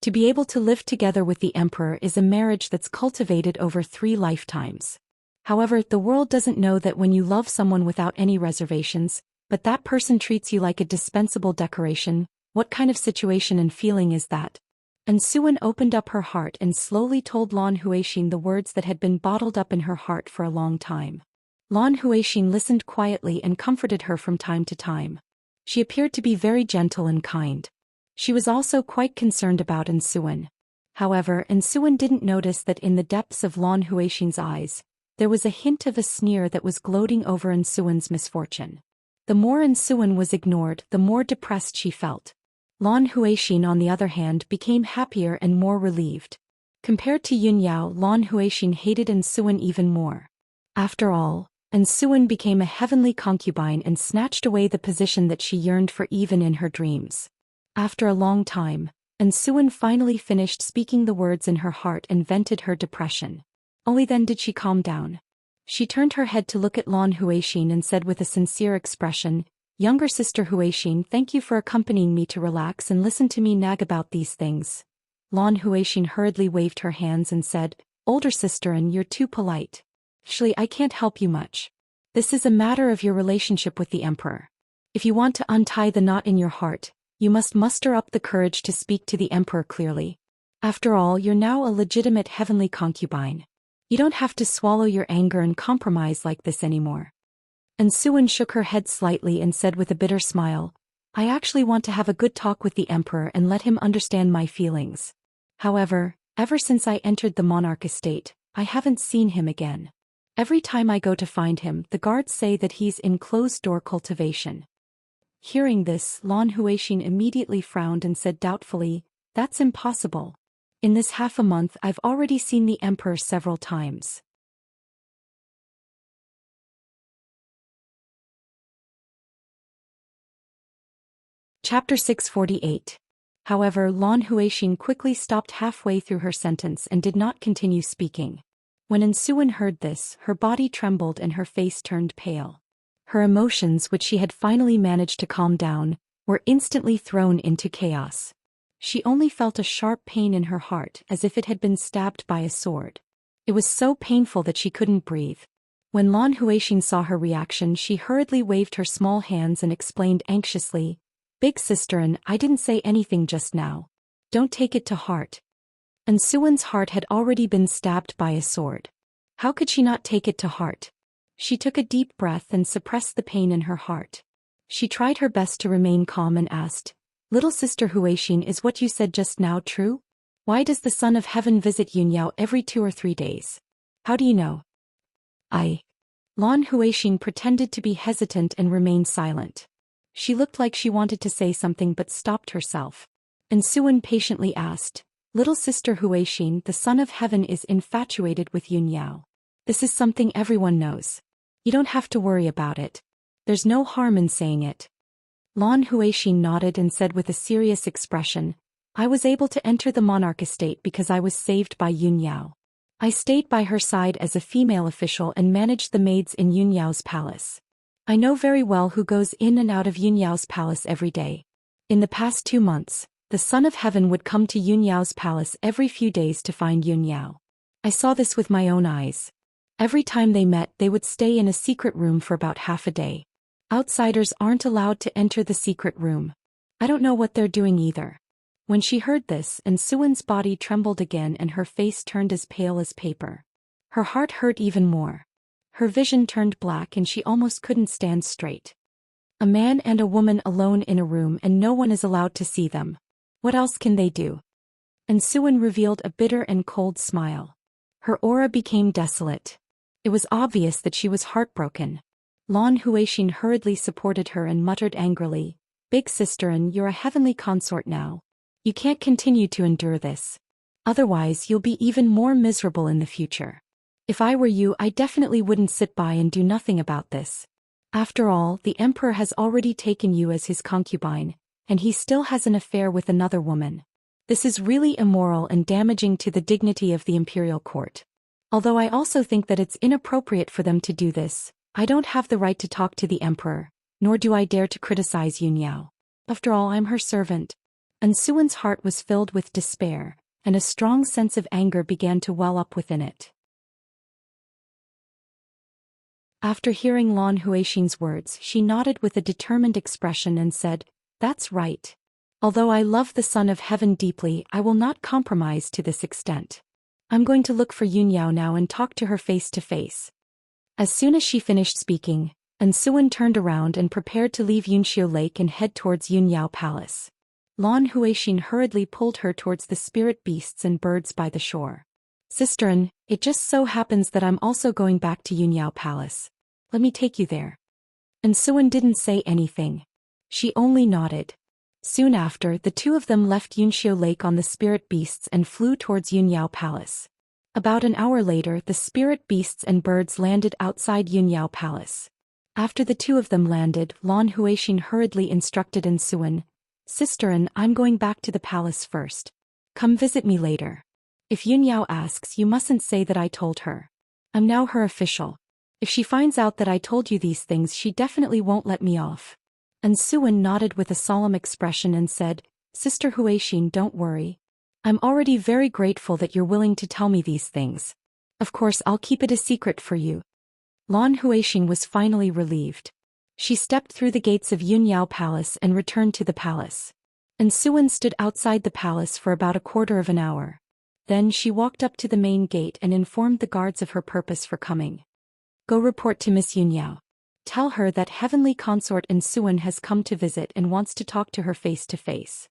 To be able to live together with the emperor is a marriage that's cultivated over 3 lifetimes. However, the world doesn't know that when you love someone without any reservations, but that person treats you like a dispensable decoration, what kind of situation and feeling is that?" And Suan opened up her heart and slowly told Lan Huixing the words that had been bottled up in her heart for a long time. Lan Huixing listened quietly and comforted her from time to time. She appeared to be very gentle and kind. She was also quite concerned about Suan. However, Suan didn't notice that in the depths of Lan Huixing's eyes, there was a hint of a sneer that was gloating over Suan's misfortune. The more Suan was ignored, the more depressed she felt. Lan Huixing, on the other hand, became happier and more relieved. Compared to Yunyao, Lan Huixing hated Suan even more. After all, Suan became a heavenly concubine and snatched away the position that she yearned for even in her dreams. After a long time, Suan finally finished speaking the words in her heart and vented her depression. Only then did she calm down. She turned her head to look at Lan Huixing and said with a sincere expression, "Younger sister Huixing, thank you for accompanying me to relax and listen to me nag about these things." Lan Huixing hurriedly waved her hands and said, "Older sister, and you're too polite. Actually, I can't help you much. This is a matter of your relationship with the emperor. If you want to untie the knot in your heart, you must muster up the courage to speak to the emperor clearly. After all, you're now a legitimate heavenly concubine. You don't have to swallow your anger and compromise like this anymore." And Suan shook her head slightly and said with a bitter smile, "I actually want to have a good talk with the emperor and let him understand my feelings. However, ever since I entered the monarch estate, I haven't seen him again. Every time I go to find him, the guards say that he's in closed-door cultivation." Hearing this, Lan Huixing immediately frowned and said doubtfully, "That's impossible. In this half a month I've already seen the emperor several times." Chapter 648. However, Lan Huixing quickly stopped halfway through her sentence and did not continue speaking. When Suan heard this, her body trembled and her face turned pale. Her emotions, which she had finally managed to calm down, were instantly thrown into chaos. She only felt a sharp pain in her heart, as if it had been stabbed by a sword. It was so painful that she couldn't breathe. When Lan Huixing saw her reaction, she hurriedly waved her small hands and explained anxiously, "Big sister, I didn't say anything just now. Don't take it to heart." And Suan's heart had already been stabbed by a sword. How could she not take it to heart? She took a deep breath and suppressed the pain in her heart. She tried her best to remain calm and asked, "Little sister Huixing, is what you said just now true? Why does the Son of Heaven visit Yunyao every 2 or 3 days? How do you know?" Lan Huixing pretended to be hesitant and remained silent. She looked like she wanted to say something but stopped herself. And Suan patiently asked, "Little sister Huixing, the Son of Heaven is infatuated with Yunyao. This is something everyone knows. You don't have to worry about it. There's no harm in saying it." Lan Huixing nodded and said with a serious expression, "I was able to enter the monarch estate because I was saved by Yunyao. I stayed by her side as a female official and managed the maids in Yunyao's palace. I know very well who goes in and out of Yunyao's palace every day. In the past 2 months, the Son of Heaven would come to Yunyao's palace every few days to find Yunyao. I saw this with my own eyes. Every time they met, they would stay in a secret room for about half a day. Outsiders aren't allowed to enter the secret room. I don't know what they're doing either." When she heard this, Suan's body trembled again and her face turned as pale as paper. Her heart hurt even more. Her vision turned black and she almost couldn't stand straight. A man and a woman alone in a room and no one is allowed to see them. What else can they do? And Suan revealed a bitter and cold smile. Her aura became desolate. It was obvious that she was heartbroken. Lan Huixin hurriedly supported her and muttered angrily, "Big sister, and you're a heavenly consort now. You can't continue to endure this. Otherwise you'll be even more miserable in the future. If I were you, I definitely wouldn't sit by and do nothing about this. After all, the emperor has already taken you as his concubine, and he still has an affair with another woman. This is really immoral and damaging to the dignity of the imperial court. Although I also think that it's inappropriate for them to do this, I don't have the right to talk to the emperor, nor do I dare to criticize Yunyao. After all, I'm her servant." And Suan's heart was filled with despair, and a strong sense of anger began to well up within it. After hearing Lan Huixin's words, she nodded with a determined expression and said, "That's right. Although I love the Son of Heaven deeply, I will not compromise to this extent. I'm going to look for Yunyao now and talk to her face to face." As soon as she finished speaking, Suan turned around and prepared to leave Yunxiu Lake and head towards Yunyao Palace. Lan Huixin hurriedly pulled her towards the spirit beasts and birds by the shore. "Sister, it just so happens that I'm also going back to Yunyao Palace. Let me take you there." And Suan didn't say anything. She only nodded. Soon after, the two of them left Yunxiu Lake on the spirit beasts and flew towards Yunyao Palace. About an hour later, the spirit beasts and birds landed outside Yunyao Palace. After the two of them landed, Lan Huixin hurriedly instructed Suan, "Sister, I'm going back to the palace first. Come visit me later. If Yunyao asks, you mustn't say that I told her. I'm now her official. If she finds out that I told you these things, she definitely won't let me off." And Suan nodded with a solemn expression and said, "Sister Huixin, don't worry. I'm already very grateful that you're willing to tell me these things. Of course, I'll keep it a secret for you." Lan Huixin was finally relieved. She stepped through the gates of Yunyao Palace and returned to the palace. And Suan stood outside the palace for about a quarter of an hour. Then she walked up to the main gate and informed the guards of her purpose for coming. "Go report to Miss Yunyao. Tell her that Heavenly Consort Suan has come to visit and wants to talk to her face to face.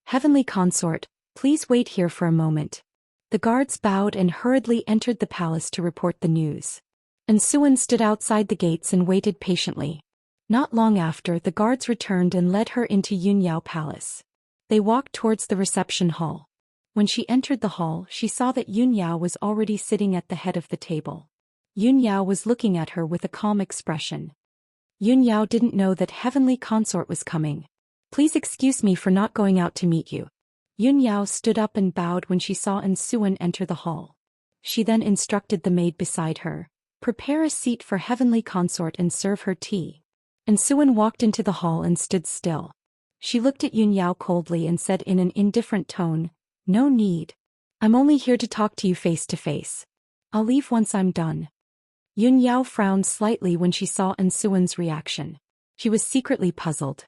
Heavenly Consort, please wait here for a moment." The guards bowed and hurriedly entered the palace to report the news. And Suan stood outside the gates and waited patiently. Not long after, the guards returned and led her into Yunyao Palace. They walked towards the reception hall. When she entered the hall, she saw that Yunyao was already sitting at the head of the table. Yunyao was looking at her with a calm expression. Yunyao didn't know that Heavenly Consort was coming. "Please excuse me for not going out to meet you." Yunyao stood up and bowed when she saw Suan enter the hall. She then instructed the maid beside her, "Prepare a seat for Heavenly Consort and serve her tea." Suan walked into the hall and stood still. She looked at Yunyao coldly and said in an indifferent tone, "No need. I'm only here to talk to you face to face. I'll leave once I'm done." Yunyao frowned slightly when she saw Suan's reaction. She was secretly puzzled.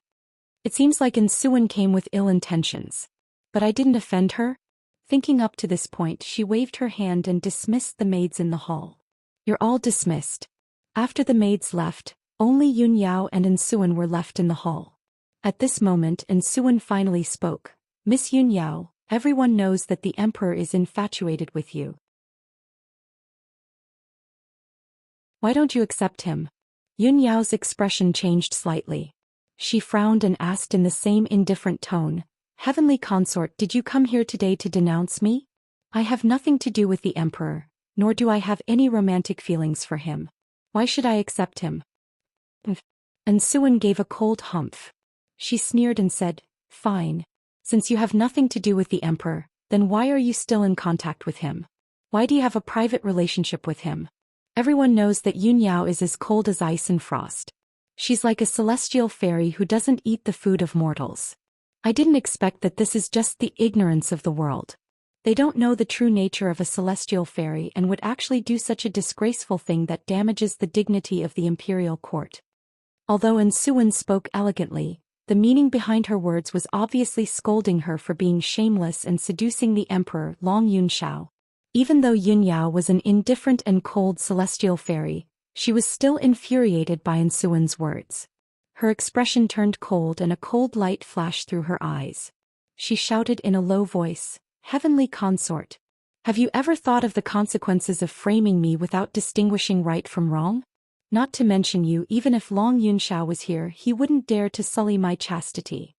"It seems like Suan came with ill intentions. But I didn't offend her?" Thinking up to this point, she waved her hand and dismissed the maids in the hall. "You're all dismissed." After the maids left, only Yunyao and Suan were left in the hall. At this moment, Suan finally spoke. "Miss Yunyao, everyone knows that the emperor is infatuated with you. Why don't you accept him?" Yunyao's expression changed slightly. She frowned and asked in the same indifferent tone, "Heavenly Consort, did you come here today to denounce me? I have nothing to do with the emperor, nor do I have any romantic feelings for him. Why should I accept him?" And Suan gave a cold humph. She sneered and said, "Fine. Since you have nothing to do with the emperor, then why are you still in contact with him? Why do you have a private relationship with him? Everyone knows that Yunyao is as cold as ice and frost. She's like a celestial fairy who doesn't eat the food of mortals. I didn't expect that. This is just the ignorance of the world. They don't know the true nature of a celestial fairy and would actually do such a disgraceful thing that damages the dignity of the imperial court." Although Suan spoke elegantly, the meaning behind her words was obviously scolding her for being shameless and seducing the emperor Long Yunxiao. Even though Yunyao was an indifferent and cold celestial fairy, she was still infuriated by Suan's words. Her expression turned cold and a cold light flashed through her eyes. She shouted in a low voice, "Heavenly consort! Have you ever thought of the consequences of framing me without distinguishing right from wrong? Not to mention you, even if Long Yunxiao was here, he wouldn't dare to sully my chastity."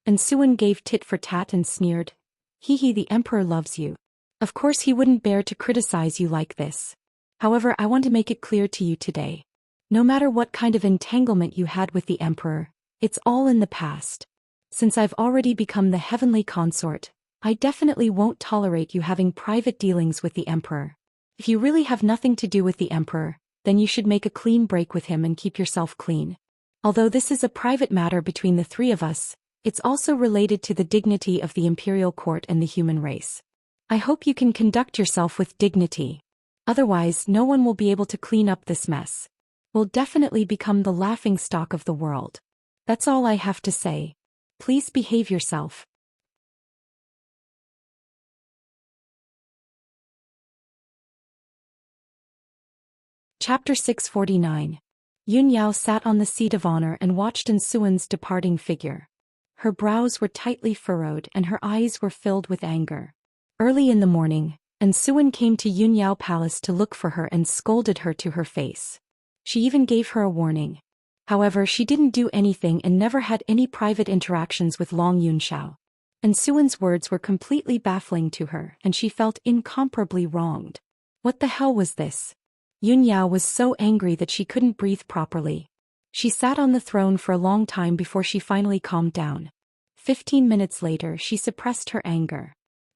And Suan gave tit for tat and sneered, "He, the emperor loves you. Of course he wouldn't bear to criticize you like this. However, I want to make it clear to you today. No matter what kind of entanglement you had with the emperor, it's all in the past. Since I've already become the heavenly consort, I definitely won't tolerate you having private dealings with the emperor. If you really have nothing to do with the emperor, then you should make a clean break with him and keep yourself clean. Although this is a private matter between the three of us, it's also related to the dignity of the imperial court and the human race. I hope you can conduct yourself with dignity. Otherwise, no one will be able to clean up this mess. We'll definitely become the laughingstock of the world. That's all I have to say. Please behave yourself." Chapter 649. Yun Yao sat on the seat of honor and watched Suan's departing figure. Her brows were tightly furrowed and her eyes were filled with anger. Early in the morning, Suan came to Yun Yao Palace to look for her and scolded her to her face. She even gave her a warning. However, she didn't do anything and never had any private interactions with Long Yunxiao. Suan's words were completely baffling to her and she felt incomparably wronged. What the hell was this? Yun Yao was so angry that she couldn't breathe properly. She sat on the throne for a long time before she finally calmed down. 15 minutes later, she suppressed her anger.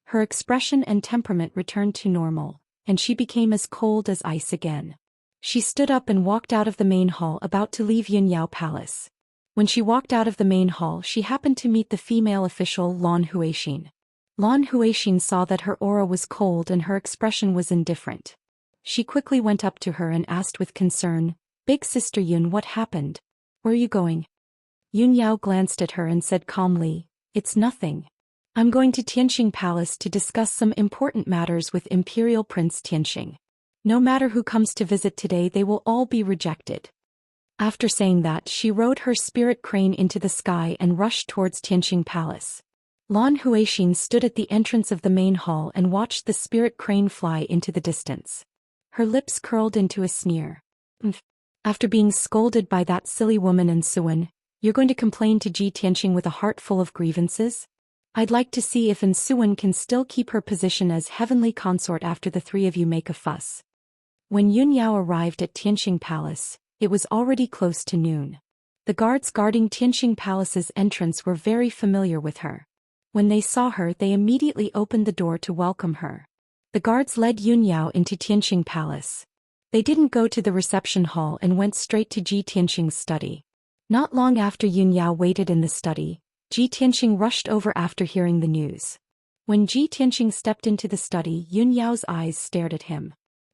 Her expression and temperament returned to normal, and she became as cold as ice again. She stood up and walked out of the main hall, about to leave Yun Yao Palace. When she walked out of the main hall, she happened to meet the female official Lan Huixin. Lan Huixin saw that her aura was cold and her expression was indifferent. She quickly went up to her and asked with concern, "Big Sister Yun, what happened? Where are you going?" Yun Yao glanced at her and said calmly, "It's nothing. I'm going to Tianxing Palace to discuss some important matters with Imperial Prince Tianxing. No matter who comes to visit today, they will all be rejected." After saying that, she rode her spirit crane into the sky and rushed towards Tianxing Palace. Lan Huixin stood at the entrance of the main hall and watched the spirit crane fly into the distance. Her lips curled into a sneer. After being scolded by that silly woman Suan, you're going to complain to Ji Tianxing with a heart full of grievances? I'd like to see if Suan can still keep her position as heavenly consort after the three of you make a fuss. When Yun Yao arrived at Tianxing Palace, it was already close to noon. The guards guarding Tianxing Palace's entrance were very familiar with her. When they saw her, they immediately opened the door to welcome her. The guards led Yun Yao into Tianxing Palace. They didn't go to the reception hall and went straight to Ji Tianxing's study. Not long after Yun Yao waited in the study, Ji Tianxing rushed over after hearing the news. When Ji Tianxing stepped into the study, Yun Yao's eyes stared at him.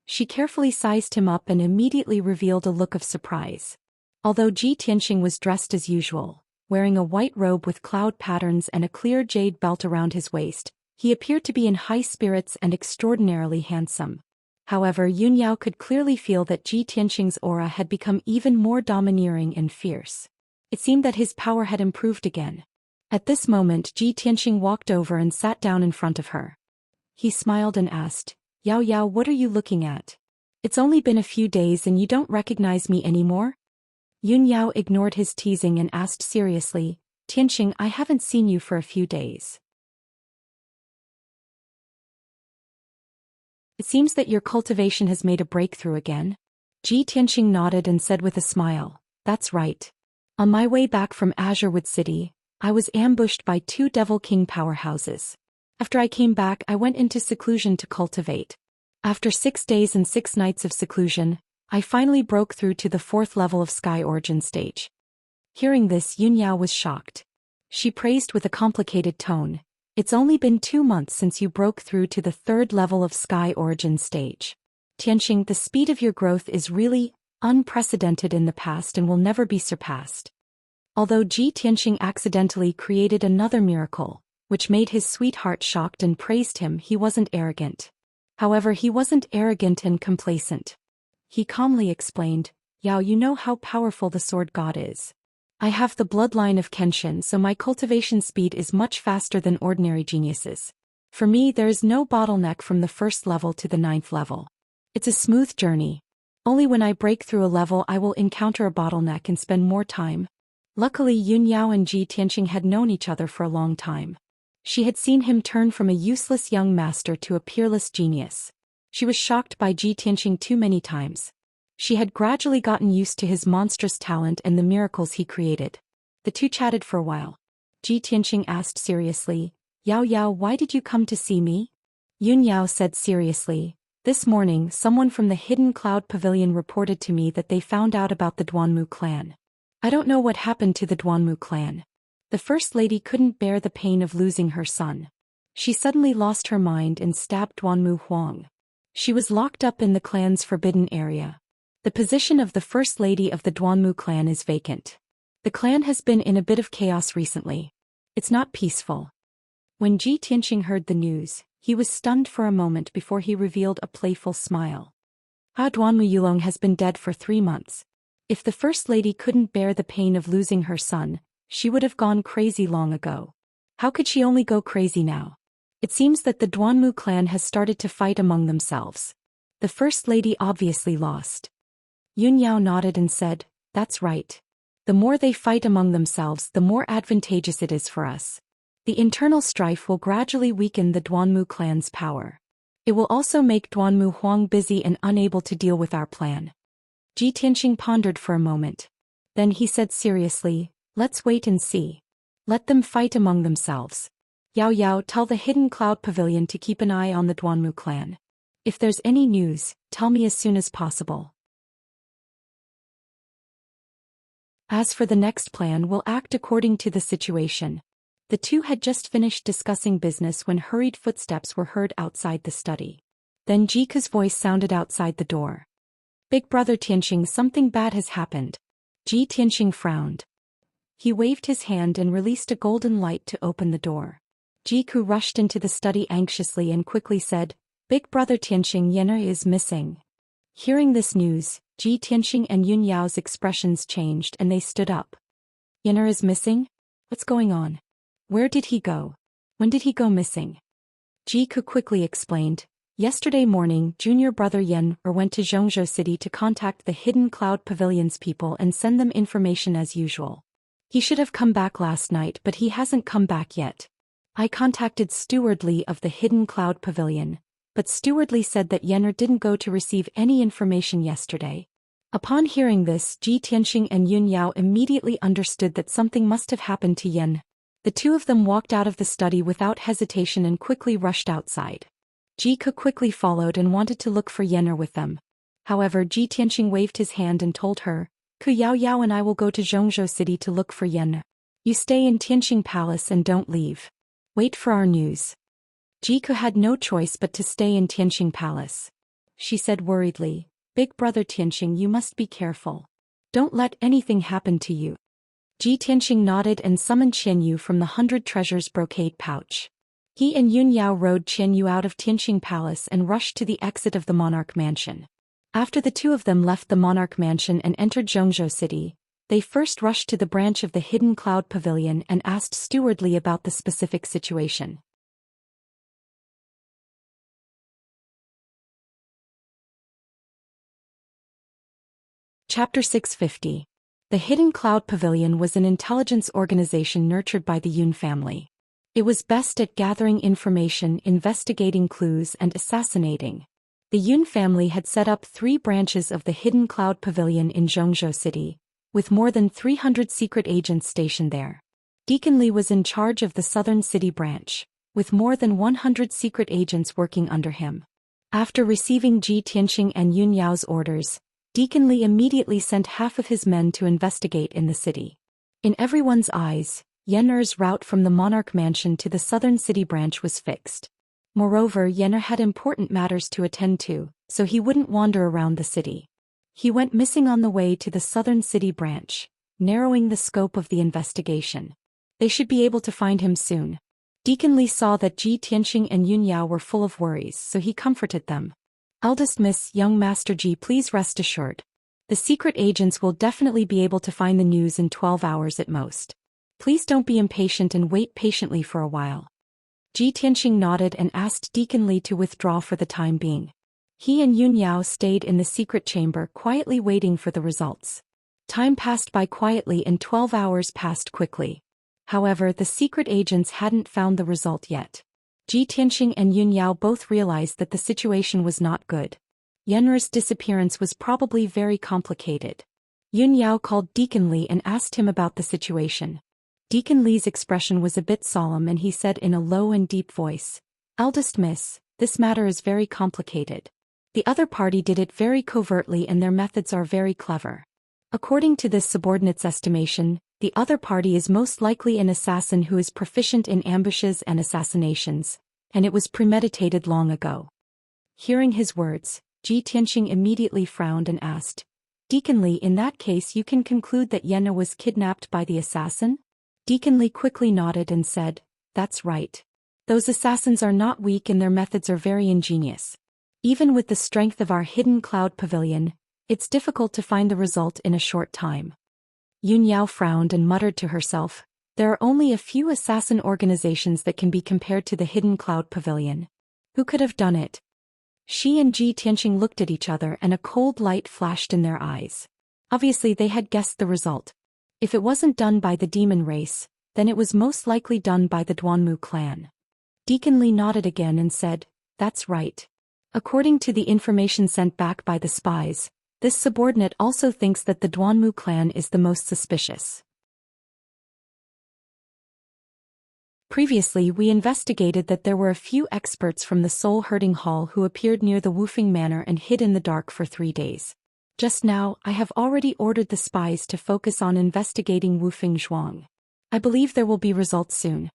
She carefully sized him up and immediately revealed a look of surprise. Although Ji Tianxing was dressed as usual, wearing a white robe with cloud patterns and a clear jade belt around his waist, he appeared to be in high spirits and extraordinarily handsome. However, Yun Yao could clearly feel that Ji Tianxing's aura had become even more domineering and fierce. It seemed that his power had improved again. At this moment, Ji Tianxing walked over and sat down in front of her. He smiled and asked, "Yao Yao, what are you looking at? It's only been a few days and you don't recognize me anymore?" Yun Yao ignored his teasing and asked seriously, "Tianxing, I haven't seen you for a few days. It seems that your cultivation has made a breakthrough again." Ji Tianxing nodded and said with a smile, "That's right. On my way back from Azurewood City, I was ambushed by 2 Devil King powerhouses. After I came back, I went into seclusion to cultivate. After 6 days and 6 nights of seclusion, I finally broke through to the 4th level of Sky Origin stage." Hearing this, Yun Yao was shocked. She praised with a complicated tone, "It's only been 2 months since you broke through to the 3rd level of Sky Origin stage. Tianxing, the speed of your growth is really unprecedented in the past and will never be surpassed." Although Ji Tianxing accidentally created another miracle, which made his sweetheart shocked and praised him, he wasn't arrogant. However, he wasn't arrogant and complacent. He calmly explained, "Yao, you know how powerful the sword god is. I have the bloodline of Kenshin, so my cultivation speed is much faster than ordinary geniuses. For me, there is no bottleneck from the first level to the 9th level. It's a smooth journey. Only when I break through a level I will encounter a bottleneck and spend more time. Luckily, Yun Yao and Ji Tianqing had known each other for a long time. She had seen him turn from a useless young master to a peerless genius. She was shocked by Ji Tianqing too many times. She had gradually gotten used to his monstrous talent and the miracles he created. The two chatted for a while. Ji Tianqing asked seriously, Yao Yao, why did you come to see me? Yun Yao said seriously, this morning someone from the Hidden Cloud Pavilion reported to me that they found out about the Duanmu clan. I don't know what happened to the Duanmu clan. The First Lady couldn't bear the pain of losing her son. She suddenly lost her mind and stabbed Duanmu Huang. She was locked up in the clan's forbidden area. The position of the First Lady of the Duanmu clan is vacant. The clan has been in a bit of chaos recently. It's not peaceful. When Ji Tianqing heard the news, he was stunned for a moment before he revealed a playful smile. Duanmu Yulong has been dead for 3 months. If the First Lady couldn't bear the pain of losing her son, she would have gone crazy long ago. How could she only go crazy now? It seems that the Duanmu clan has started to fight among themselves. The First Lady obviously lost. Yun Yao nodded and said, that's right. The more they fight among themselves, the more advantageous it is for us. The internal strife will gradually weaken the Duanmu clan's power. It will also make Duanmu Huang busy and unable to deal with our plan. Ji Tianqing pondered for a moment. Then he said seriously, let's wait and see. Let them fight among themselves. Yao Yao, tell the Hidden Cloud Pavilion to keep an eye on the Duanmu clan. If there's any news, tell me as soon as possible. As for the next plan, we'll act according to the situation. The two had just finished discussing business when hurried footsteps were heard outside the study. Then Jika's voice sounded outside the door. Big brother Tianqing, something bad has happened. Ji Tianqing frowned. He waved his hand and released a golden light to open the door. Jiku rushed into the study anxiously and quickly said, Big brother Tianqing, Yenner is missing. Hearing this news, Ji Tianqing and Yun Yao's expressions changed and they stood up. Yenner is missing? What's going on? Where did he go? When did he go missing? Jiku quickly explained. Yesterday morning, junior brother Yen went to Zhongzhou City to contact the Hidden Cloud Pavilion's people and send them information as usual. He should have come back last night, but he hasn't come back yet. I contacted Steward Li of the Hidden Cloud Pavilion, but Steward Li said that Yenner didn't go to receive any information yesterday. Upon hearing this, Ji Tianqing and Yun Yao immediately understood that something must have happened to Yen. The two of them walked out of the study without hesitation and quickly rushed outside. Jika quickly followed and wanted to look for Yenner with them. However, Ji Tianqing waved his hand and told her, Ku Yao Yao and I will go to Zhongzhou City to look for Yenner. You stay in Tianqing Palace and don't leave. Wait for our news. Jika had no choice but to stay in Tianqing Palace. She said worriedly, Big brother Tianqing, you must be careful. Don't let anything happen to you. Ji Tianqing nodded and summoned Qianyu from the 100 Treasures brocade pouch. He and Yun Yao rode Qianyu out of Tianqing Palace and rushed to the exit of the Monarch Mansion. After the two of them left the Monarch Mansion and entered Zhongzhou City, they first rushed to the branch of the Hidden Cloud Pavilion and asked Steward Li about the specific situation. Chapter 650. The Hidden Cloud Pavilion was an intelligence organization nurtured by the Yun family. It was best at gathering information, investigating clues, and assassinating. The Yun family had set up 3 branches of the Hidden Cloud Pavilion in Zhongzhou City, with more than 300 secret agents stationed there. Deacon Li was in charge of the Southern City branch, with more than 100 secret agents working under him. After receiving Ji Tianqing and Yun Yao's orders, Deacon Li immediately sent half of his men to investigate in the city. In everyone's eyes, Yenner's route from the Monarch Mansion to the Southern City branch was fixed. Moreover, Yenner had important matters to attend to, so he wouldn't wander around the city. He went missing on the way to the Southern City branch, narrowing the scope of the investigation. They should be able to find him soon. Deacon Li saw that Ji Tianqing and Yun Yao were full of worries, so he comforted them. Eldest Miss, young Master Ji, please rest assured. The secret agents will definitely be able to find the news in 12 hours at most. Please don't be impatient and wait patiently for a while. Ji Tianxing nodded and asked Deacon Li to withdraw for the time being. He and Yun Yao stayed in the secret chamber quietly waiting for the results. Time passed by quietly and 12 hours passed quickly. However, the secret agents hadn't found the result yet. Ji Tianxing and Yun Yao both realized that the situation was not good. Yen'er's disappearance was probably very complicated. Yun Yao called Deacon Li and asked him about the situation. Deacon Li's expression was a bit solemn and he said in a low and deep voice, "Eldest miss, this matter is very complicated. The other party did it very covertly and their methods are very clever. According to this subordinate's estimation, the other party is most likely an assassin who is proficient in ambushes and assassinations, and it was premeditated long ago." Hearing his words, Ji Tianxing immediately frowned and asked, "Deacon Li, in that case you can conclude that Yen'er was kidnapped by the assassin?" Deacon Li quickly nodded and said, "That's right. Those assassins are not weak and their methods are very ingenious. Even with the strength of our hidden cloud pavilion, it's difficult to find the result in a short time." Yun Yao frowned and muttered to herself, "There are only a few assassin organizations that can be compared to the hidden cloud pavilion. Who could have done it?" She and Ji Tianxing looked at each other and a cold light flashed in their eyes. Obviously they had guessed the result. If it wasn't done by the demon race, then it was most likely done by the Duanmu clan. Deacon Li nodded again and said, "That's right. According to the information sent back by the spies, this subordinate also thinks that the Duanmu clan is the most suspicious." Previously we investigated that there were a few experts from the Soul Herding Hall who appeared near the Wufeng Manor and hid in the dark for 3 days. Just now, I have already ordered the spies to focus on investigating Wufeng Zhuang. I believe there will be results soon.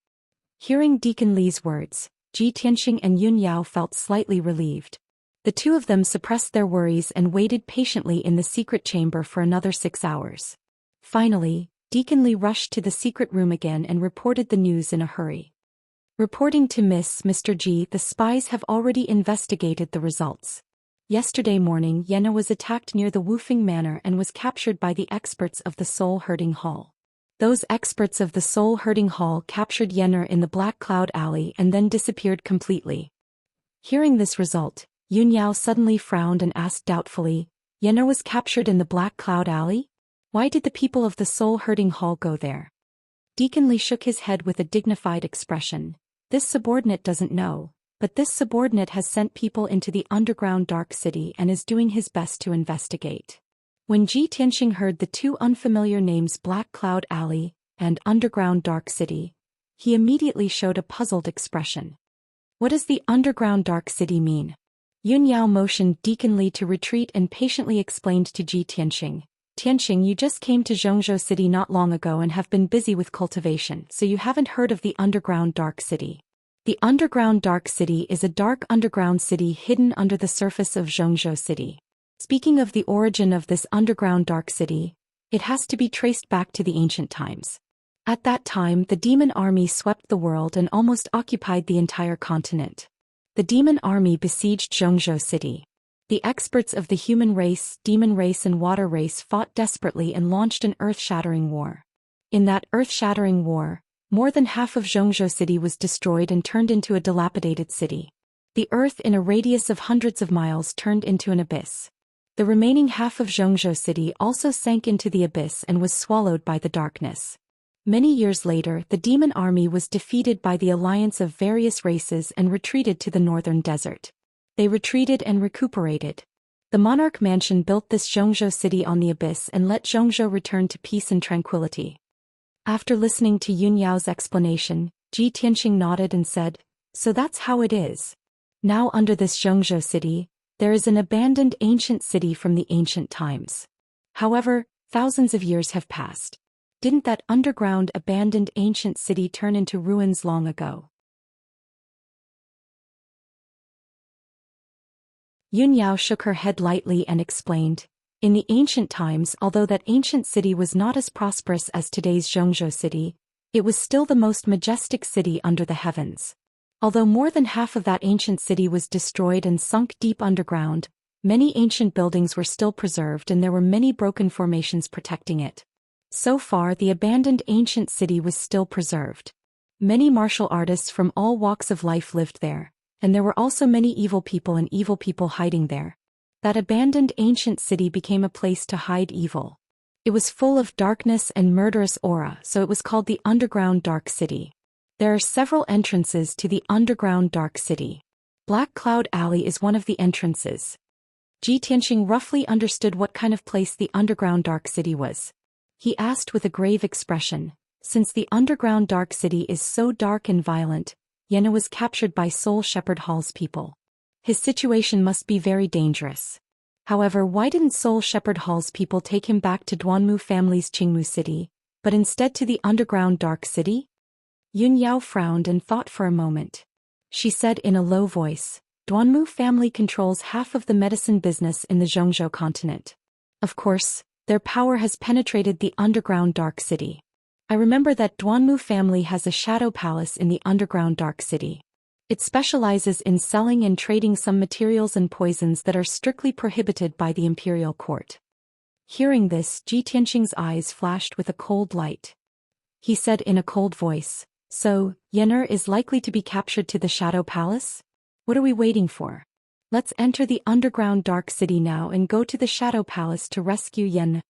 Hearing Deacon Li's words, Ji Tianxing and Yun Yao felt slightly relieved. The two of them suppressed their worries and waited patiently in the secret chamber for another 6 hours. Finally, Deacon Li rushed to the secret room again and reported the news in a hurry. Reporting to Mr. Ji, the spies have already investigated the results. Yesterday morning Yen'er was attacked near the Wufeng Manor and was captured by the experts of the Soul Herding Hall. Those experts of the Soul Herding Hall captured Yen'er in the Black Cloud Alley and then disappeared completely. Hearing this result, Yun Yao suddenly frowned and asked doubtfully, "Yen'er was captured in the Black Cloud Alley? Why did the people of the Soul Herding Hall go there?" Deacon Li shook his head with a dignified expression. "This subordinate doesn't know, but this subordinate has sent people into the underground dark city and is doing his best to investigate." When Ji Tianxing heard the two unfamiliar names Black Cloud Alley and Underground Dark City, he immediately showed a puzzled expression. What does the Underground Dark City mean? Yun Yao motioned Deacon Li to retreat and patiently explained to Ji Tianxing, "Tianxing, you just came to Zhongzhou City not long ago and have been busy with cultivation, so you haven't heard of the Underground Dark City. The Underground Dark City is a dark underground city hidden under the surface of Zhongzhou City. Speaking of the origin of this underground dark city, it has to be traced back to the ancient times. At that time the demon army swept the world and almost occupied the entire continent. The demon army besieged Zhongzhou City. The experts of the human race, demon race and water race fought desperately and launched an earth-shattering war. In that earth-shattering war, more than half of Zhongzhou City was destroyed and turned into a dilapidated city. The earth in a radius of hundreds of miles turned into an abyss. The remaining half of Zhongzhou City also sank into the abyss and was swallowed by the darkness. Many years later, the demon army was defeated by the alliance of various races and retreated to the northern desert. They retreated and recuperated. The monarch mansion built this Zhongzhou City on the abyss and let Zhongzhou return to peace and tranquility. After listening to Yun Yao's explanation, Ji Tianxing nodded and said, "So that's how it is. Now under this Zhongzhou City, there is an abandoned ancient city from the ancient times. However, thousands of years have passed. Didn't that underground abandoned ancient city turn into ruins long ago?" Yun Yao shook her head lightly and explained, "In the ancient times, although that ancient city was not as prosperous as today's Zhongzhou City, it was still the most majestic city under the heavens. Although more than half of that ancient city was destroyed and sunk deep underground, Many ancient buildings were still preserved and there were many broken formations protecting it. So far, the abandoned ancient city was still preserved. Many martial artists from all walks of life lived there, and there were also many evil people and evil people hiding there. That abandoned ancient city became a place to hide evil. It was full of darkness and murderous aura, so it was called the Underground Dark City. There are several entrances to the Underground Dark City. Black Cloud Alley is one of the entrances. Ji Tianxing roughly understood what kind of place the Underground Dark City was. He asked with a grave expression, since the Underground Dark City is so dark and violent, Yenna was captured by Soul Shepherd Hall's people. His situation must be very dangerous. However, why didn't Soul Shepherd Hall's people take him back to Duanmu family's Qingmu city, but instead to the Underground Dark City? Yun Yao frowned and thought for a moment. She said in a low voice, Duanmu family controls half of the medicine business in the Zhongzhou continent. Of course, their power has penetrated the Underground Dark City. I remember that Duanmu family has a shadow palace in the Underground Dark City. It specializes in selling and trading some materials and poisons that are strictly prohibited by the imperial court. Hearing this, Ji Tianxing's eyes flashed with a cold light. He said in a cold voice, so, Yenner is likely to be captured to the Shadow Palace? What are we waiting for? Let's enter the Underground Dark City now and go to the Shadow Palace to rescue Yen.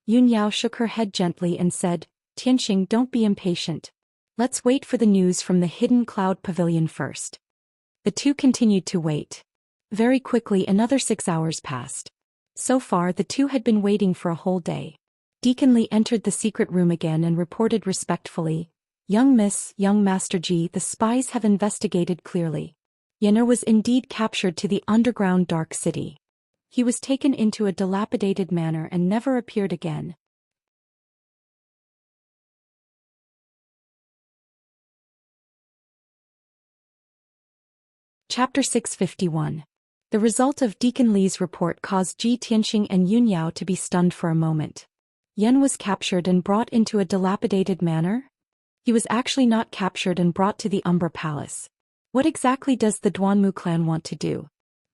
Yun Yao shook her head gently and said, Tianxing, don't be impatient. Let's wait for the news from the Hidden Cloud Pavilion first. The two continued to wait. Very quickly another 6 hours passed. So far the two had been waiting for a whole day. Deacon Li entered the secret room again and reported respectfully, Young Master Ji, the spies have investigated clearly. Yenner was indeed captured to the Underground Dark City. He was taken into a dilapidated manor and never appeared again. Chapter 651. The result of Deacon Li's report caused Ji Tianxing and Yun Yao to be stunned for a moment. Yen was captured and brought into a dilapidated manor? He was actually not captured and brought to the Umbra Palace. What exactly does the Duanmu clan want to do?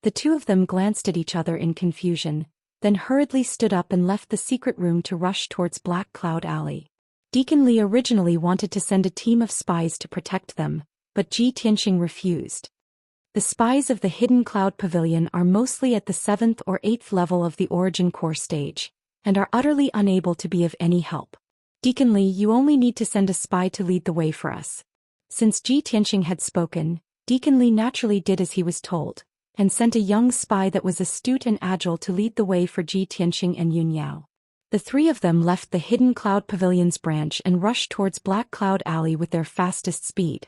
The two of them glanced at each other in confusion, then hurriedly stood up and left the secret room to rush towards Black Cloud Alley. Deacon Li originally wanted to send a team of spies to protect them, but Ji Tianxing refused. The spies of the Hidden Cloud Pavilion are mostly at the 7th or 8th level of the Origin Core stage, and are utterly unable to be of any help. Deacon Li, you only need to send a spy to lead the way for us. Since Ji Tianxing had spoken, Deacon Li naturally did as he was told, and sent a young spy that was astute and agile to lead the way for Ji Tianxing and Yun Yao. The three of them left the Hidden Cloud Pavilion's branch and rushed towards Black Cloud Alley with their fastest speed.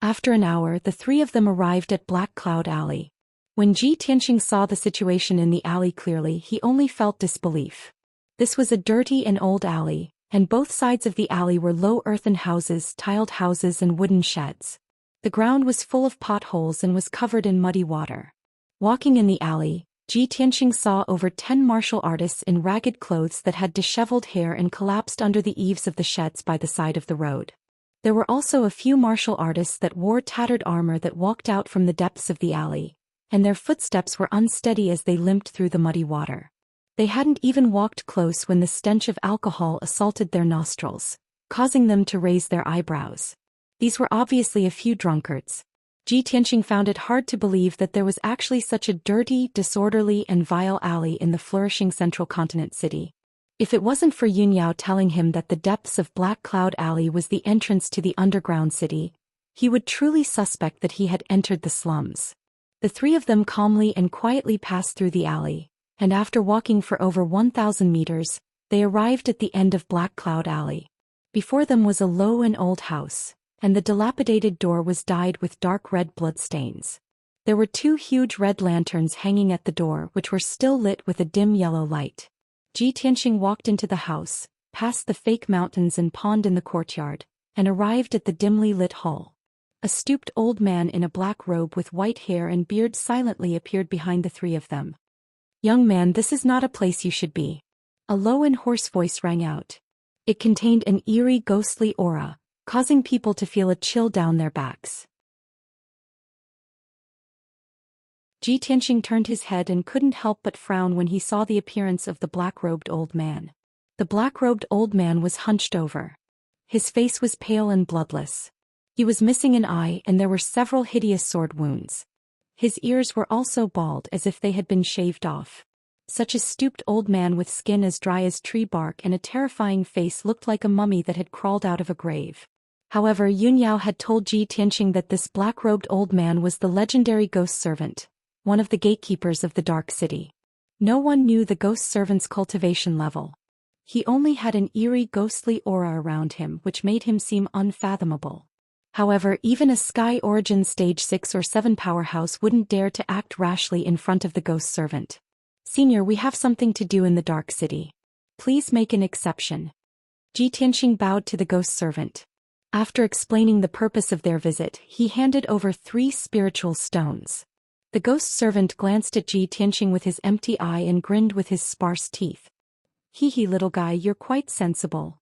After an hour, the three of them arrived at Black Cloud Alley. When Ji Tianxing saw the situation in the alley clearly, he only felt disbelief. This was a dirty and old alley, and both sides of the alley were low earthen houses, tiled houses and wooden sheds. The ground was full of potholes and was covered in muddy water. Walking in the alley, Ji Tianxing saw over 10 martial artists in ragged clothes that had disheveled hair and collapsed under the eaves of the sheds by the side of the road. There were also a few martial artists that wore tattered armor that walked out from the depths of the alley, and their footsteps were unsteady as they limped through the muddy water. They hadn't even walked close when the stench of alcohol assaulted their nostrils, causing them to raise their eyebrows. These were obviously a few drunkards. Ji Tianxing found it hard to believe that there was actually such a dirty, disorderly and vile alley in the flourishing Central Continent city. If it wasn't for Yun Yao telling him that the depths of Black Cloud Alley was the entrance to the underground city, he would truly suspect that he had entered the slums. The three of them calmly and quietly passed through the alley, and after walking for over 1,000 meters, they arrived at the end of Black Cloud Alley. Before them was a low and old house, and the dilapidated door was dyed with dark red bloodstains. There were 2 huge red lanterns hanging at the door which were still lit with a dim yellow light. Ji Tianxing walked into the house, past the fake mountains and pond in the courtyard, and arrived at the dimly lit hall. A stooped old man in a black robe with white hair and beard silently appeared behind the three of them. Young man, this is not a place you should be. A low and hoarse voice rang out. It contained an eerie ghostly aura, causing people to feel a chill down their backs. Ji Tianxing turned his head and couldn't help but frown when he saw the appearance of the black-robed old man. The black-robed old man was hunched over. His face was pale and bloodless. He was missing an eye and there were several hideous sword wounds. His ears were also bald as if they had been shaved off. Such a stooped old man with skin as dry as tree bark and a terrifying face looked like a mummy that had crawled out of a grave. However, Yunyao had told Ji Tianxing that this black-robed old man was the legendary ghost servant, one of the gatekeepers of the Dark City. No one knew the ghost servant's cultivation level. He only had an eerie ghostly aura around him which made him seem unfathomable. However, even a Sky Origin Stage 6 or 7 powerhouse wouldn't dare to act rashly in front of the ghost servant. "Senior, we have something to do in the Dark City. Please make an exception." Ji Tianxing bowed to the ghost servant. After explaining the purpose of their visit, he handed over 3 spiritual stones. The ghost servant glanced at Ji Tianxing with his empty eye and grinned with his sparse teeth. "Hee hee, little guy, you're quite sensible."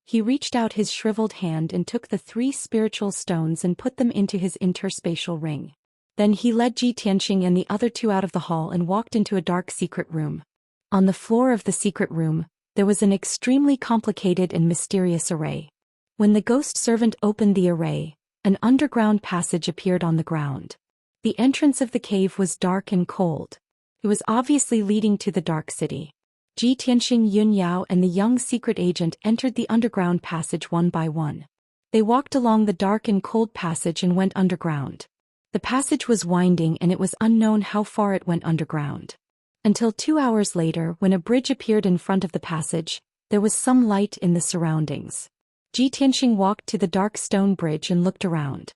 He reached out his shriveled hand and took the 3 spiritual stones and put them into his interspatial ring. Then he led Ji Tianxing and the other 2 out of the hall and walked into a dark secret room. On the floor of the secret room, there was an extremely complicated and mysterious array. When the ghost servant opened the array, an underground passage appeared on the ground. The entrance of the cave was dark and cold. It was obviously leading to the Dark City. Ji Tianxing, Yunyao and the young secret agent entered the underground passage one by one. They walked along the dark and cold passage and went underground. The passage was winding and it was unknown how far it went underground. Until 2 hours later, when a bridge appeared in front of the passage, there was some light in the surroundings. Ji Tianxing walked to the dark stone bridge and looked around.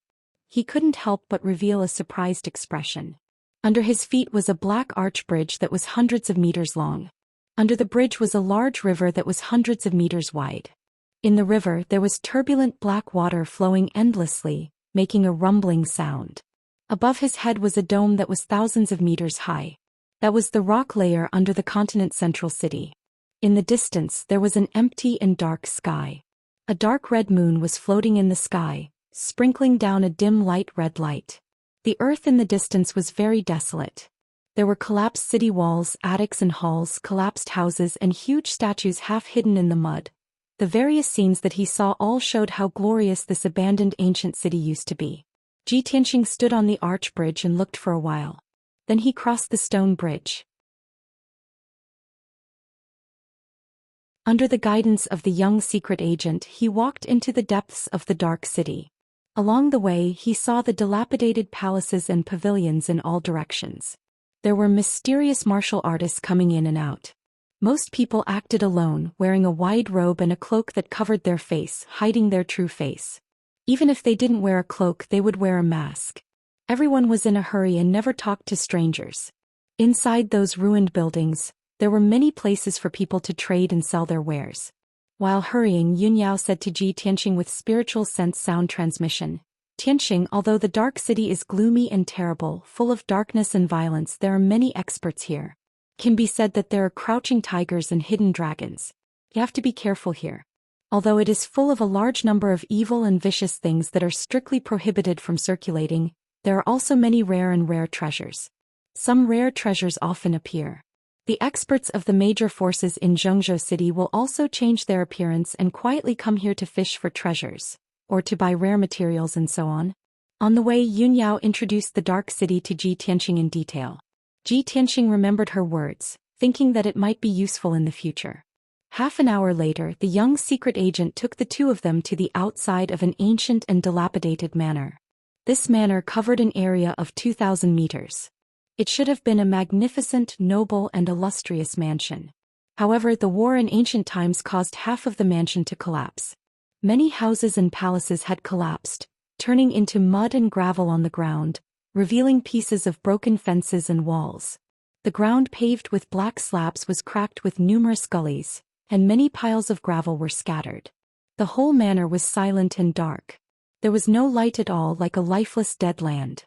He couldn't help but reveal a surprised expression. Under his feet was a black arch bridge that was hundreds of meters long. Under the bridge was a large river that was hundreds of meters wide. In the river there was turbulent black water flowing endlessly, making a rumbling sound. Above his head was a dome that was thousands of meters high. That was the rock layer under the continent's central city. In the distance there was an empty and dark sky. A dark red moon was floating in the sky, sprinkling down a dim light red light. The earth in the distance was very desolate. There were collapsed city walls, attics and halls, collapsed houses and huge statues half hidden in the mud. The various scenes that he saw all showed how glorious this abandoned ancient city used to be. Ji Tianxing stood on the arch bridge and looked for a while. Then he crossed the stone bridge. Under the guidance of the young secret agent, he walked into the depths of the Dark City. Along the way, he saw the dilapidated palaces and pavilions in all directions. There were mysterious martial artists coming in and out. Most people acted alone, wearing a wide robe and a cloak that covered their face, hiding their true face. Even if they didn't wear a cloak, they would wear a mask. Everyone was in a hurry and never talked to strangers. Inside those ruined buildings, there were many places for people to trade and sell their wares. While hurrying, Yunyao said to Ji Tianxing with spiritual sense sound transmission, "Tianxing, although the Dark City is gloomy and terrible, full of darkness and violence, there are many experts here. Can be said that there are crouching tigers and hidden dragons. You have to be careful here. Although it is full of a large number of evil and vicious things that are strictly prohibited from circulating, there are also many rare treasures. Some rare treasures often appear. The experts of the major forces in Zhengzhou City will also change their appearance and quietly come here to fish for treasures, or to buy rare materials and so on." On the way, Yunyao introduced the Dark City to Ji Tianxing in detail. Ji Tianxing remembered her words, thinking that it might be useful in the future. Half an hour later, the young secret agent took the 2 of them to the outside of an ancient and dilapidated manor. This manor covered an area of 2,000 meters. It should have been a magnificent, noble and illustrious mansion. However, the war in ancient times caused half of the mansion to collapse. Many houses and palaces had collapsed, turning into mud and gravel on the ground, revealing pieces of broken fences and walls. The ground paved with black slabs was cracked with numerous gullies, and many piles of gravel were scattered. The whole manor was silent and dark. There was no light at all, like a lifeless dead land.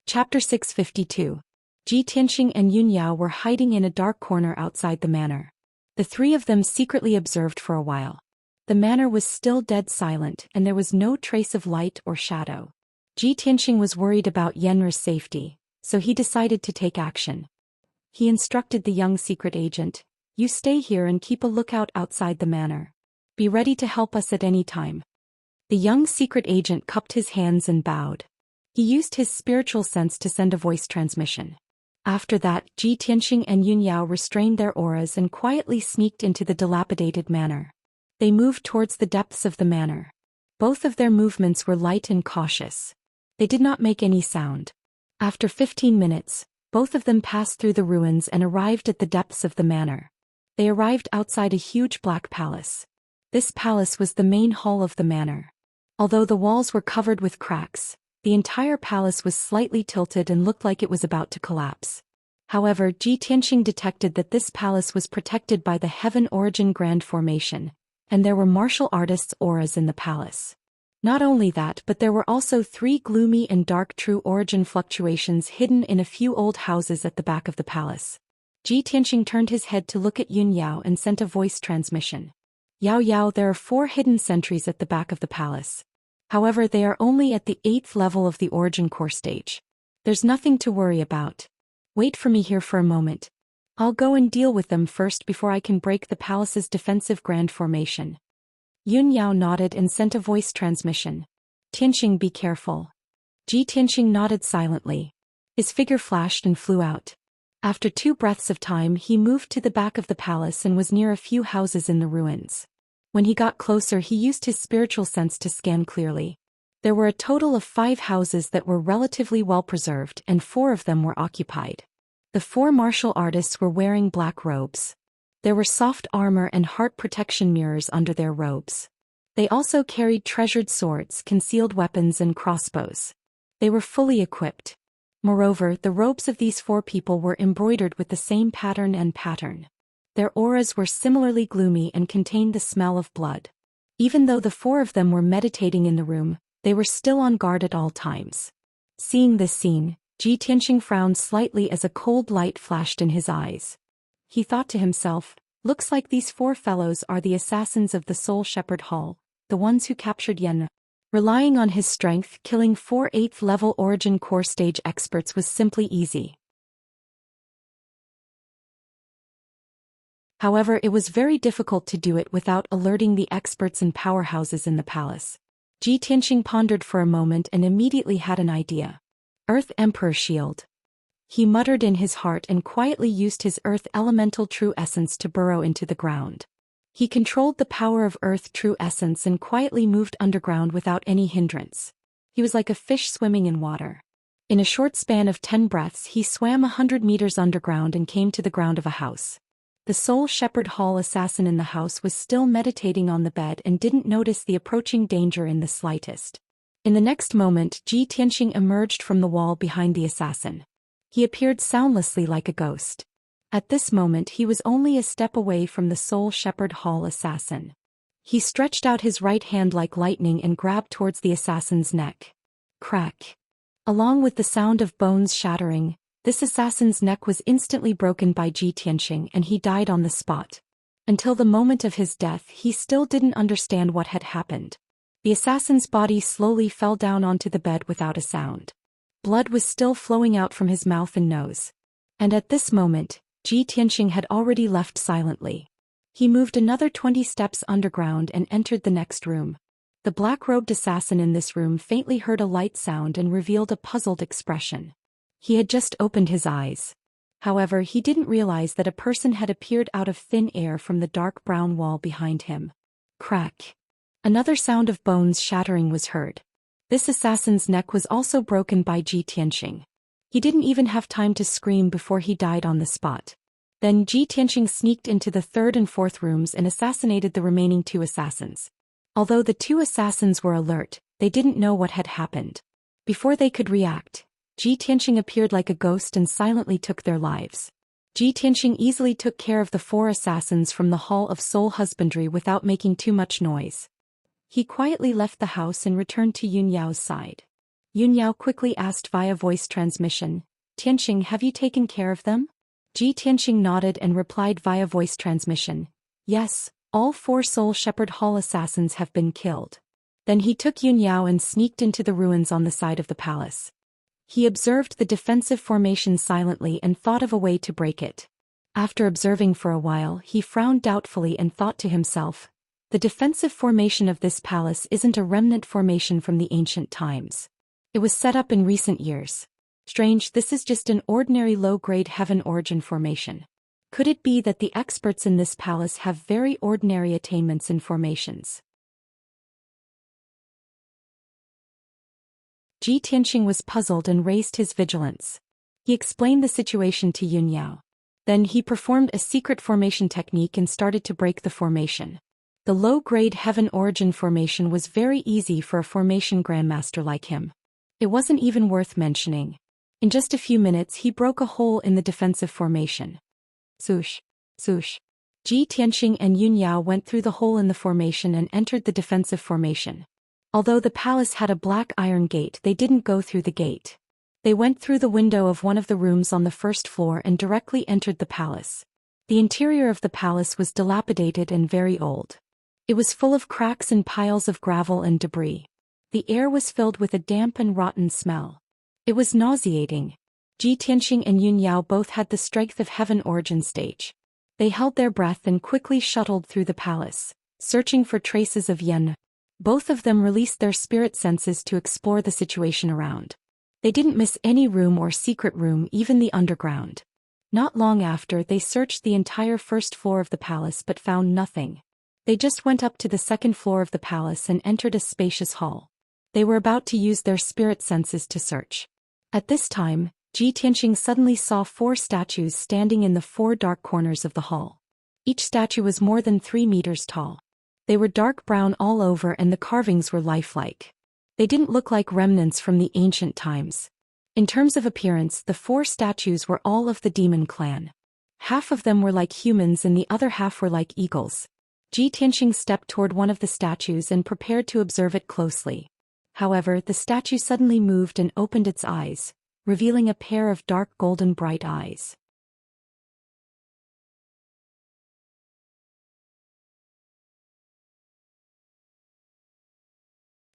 Chapter 652. Ji Tianxing and Yunyao were hiding in a dark corner outside the manor. The 3 of them secretly observed for a while. The manor was still dead silent and there was no trace of light or shadow. Xianxia was worried about Yenra's safety, so he decided to take action. He instructed the young secret agent, "You stay here and keep a lookout outside the manor. Be ready to help us at any time." The young secret agent cupped his hands and bowed. He used his spiritual sense to send a voice transmission. After that, Xianxia and Yunyao restrained their auras and quietly sneaked into the dilapidated manor. They moved towards the depths of the manor. Both of their movements were light and cautious. They did not make any sound. After 15 minutes, both of them passed through the ruins and arrived at the depths of the manor. They arrived outside a huge black palace. This palace was the main hall of the manor. Although the walls were covered with cracks, the entire palace was slightly tilted and looked like it was about to collapse. However, Xianxia detected that this palace was protected by the Heaven Origin Grand Formation, and there were martial artists' auras in the palace. Not only that, but there were also 3 gloomy and dark true origin fluctuations hidden in a few old houses at the back of the palace. Xianxia turned his head to look at Yunyao and sent a voice transmission. "Yao Yao, there are 4 hidden sentries at the back of the palace. However, they are only at the 8th level of the origin core stage. There's nothing to worry about. Wait for me here for a moment. I'll go and deal with them first before I can break the palace's defensive grand formation." Yunyao nodded and sent a voice transmission. "Xianxia, be careful." Xianxia nodded silently. His figure flashed and flew out. After 2 breaths of time, he moved to the back of the palace and was near a few houses in the ruins. When he got closer, he used his spiritual sense to scan clearly. There were a total of 5 houses that were relatively well preserved and 4 of them were occupied. The 4 martial artists were wearing black robes. There were soft armor and heart protection mirrors under their robes. They also carried treasured swords, concealed weapons and crossbows. They were fully equipped. Moreover, the robes of these 4 people were embroidered with the same pattern. Their auras were similarly gloomy and contained the smell of blood. Even though the 4 of them were meditating in the room, they were still on guard at all times. Seeing this scene, Xianxia frowned slightly as a cold light flashed in his eyes. He thought to himself, "Looks like these 4 fellows are the assassins of the Soul Shepherd Hall, the ones who captured Yenna." Relying on his strength, killing 4 8th-level origin core stage experts was simply easy. However, it was very difficult to do it without alerting the experts and powerhouses in the palace. Xianxia pondered for a moment and immediately had an idea. Earth Emperor Shield. He muttered in his heart and quietly used his Earth Elemental True Essence to burrow into the ground. He controlled the power of Earth True Essence and quietly moved underground without any hindrance. He was like a fish swimming in water. In a short span of 10 breaths, he swam 100 meters underground and came to the ground of a house. The Soul Shepherd Hall assassin in the house was still meditating on the bed and didn't notice the approaching danger in the slightest. In the next moment, Xianxia emerged from the wall behind the assassin. He appeared soundlessly like a ghost. At this moment, he was only a step away from the Soul Shepherd Hall assassin. He stretched out his right hand like lightning and grabbed towards the assassin's neck. Crack. Along with the sound of bones shattering, this assassin's neck was instantly broken by Xianxia and he died on the spot. Until the moment of his death, he still didn't understand what had happened. The assassin's body slowly fell down onto the bed without a sound. Blood was still flowing out from his mouth and nose. And at this moment, Xianxia had already left silently. He moved another 20 steps underground and entered the next room. The black-robed assassin in this room faintly heard a light sound and revealed a puzzled expression. He had just opened his eyes. However, he didn't realize that a person had appeared out of thin air from the dark brown wall behind him. Crack. Another sound of bones shattering was heard. This assassin's neck was also broken by Xianxia. He didn't even have time to scream before he died on the spot. Then Xianxia sneaked into the 3rd and 4th rooms and assassinated the remaining 2 assassins. Although the 2 assassins were alert, they didn't know what had happened. Before they could react, Xianxia appeared like a ghost and silently took their lives. Xianxia easily took care of the 4 assassins from the Hall of Soul Husbandry without making too much noise. He quietly left the house and returned to Yunyao's side. Yunyao quickly asked via voice transmission, "Xianxia, have you taken care of them?" Xianxia nodded and replied via voice transmission, "Yes, all 4 Soul Shepherd Hall assassins have been killed. Then he took Yunyao and sneaked into the ruins on the side of the palace. He observed the defensive formation silently and thought of a way to break it. After observing for a while, he frowned doubtfully and thought to himself, the defensive formation of this palace isn't a remnant formation from the ancient times. It was set up in recent years. Strange, this is just an ordinary low-grade heaven origin formation. Could it be that the experts in this palace have very ordinary attainments in formations? Ji Tianxing was puzzled and raised his vigilance. He explained the situation to Yunyao. Then he performed a secret formation technique and started to break the formation. The low-grade heaven origin formation was very easy for a formation grandmaster like him. It wasn't even worth mentioning. In just a few minutes he broke a hole in the defensive formation. Swoosh, swoosh. Ji Tianxing and Yunyao went through the hole in the formation and entered the defensive formation. Although the palace had a black iron gate, they didn't go through the gate. They went through the window of one of the rooms on the first floor and directly entered the palace. The interior of the palace was dilapidated and very old. It was full of cracks and piles of gravel and debris. The air was filled with a damp and rotten smell. It was nauseating. Ji Tianxing and Yunyao both had the strength of heaven origin stage. They held their breath and quickly shuttled through the palace, searching for traces of yen. Both of them released their spirit senses to explore the situation around. They didn't miss any room or secret room, even the underground. Not long after, they searched the entire first floor of the palace but found nothing. They just went up to the second floor of the palace and entered a spacious hall. They were about to use their spirit senses to search. At this time, Ji Tianxing suddenly saw 4 statues standing in the 4 dark corners of the hall. Each statue was more than 3 meters tall. They were dark brown all over and the carvings were lifelike. They didn't look like remnants from the ancient times. In terms of appearance, the 4 statues were all of the demon clan. Half of them were like humans and the other half were like eagles. Ji Tianxing stepped toward one of the statues and prepared to observe it closely. However, the statue suddenly moved and opened its eyes, revealing a pair of dark golden bright eyes.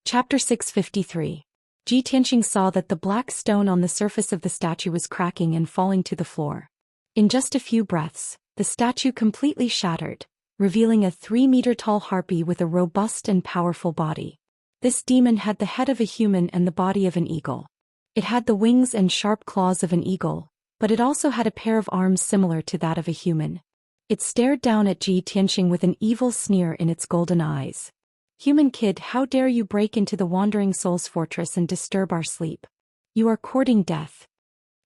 Chapter 653. Ji Tianxing saw that the black stone on the surface of the statue was cracking and falling to the floor. In just a few breaths, the statue completely shattered, revealing a 3-meter-tall harpy with a robust and powerful body. This demon had the head of a human and the body of an eagle. It had the wings and sharp claws of an eagle, but it also had a pair of arms similar to that of a human. It stared down at Ji Tianxing with an evil sneer in its golden eyes. "Human kid, how dare you break into the Wandering Soul's fortress and disturb our sleep? You are courting death."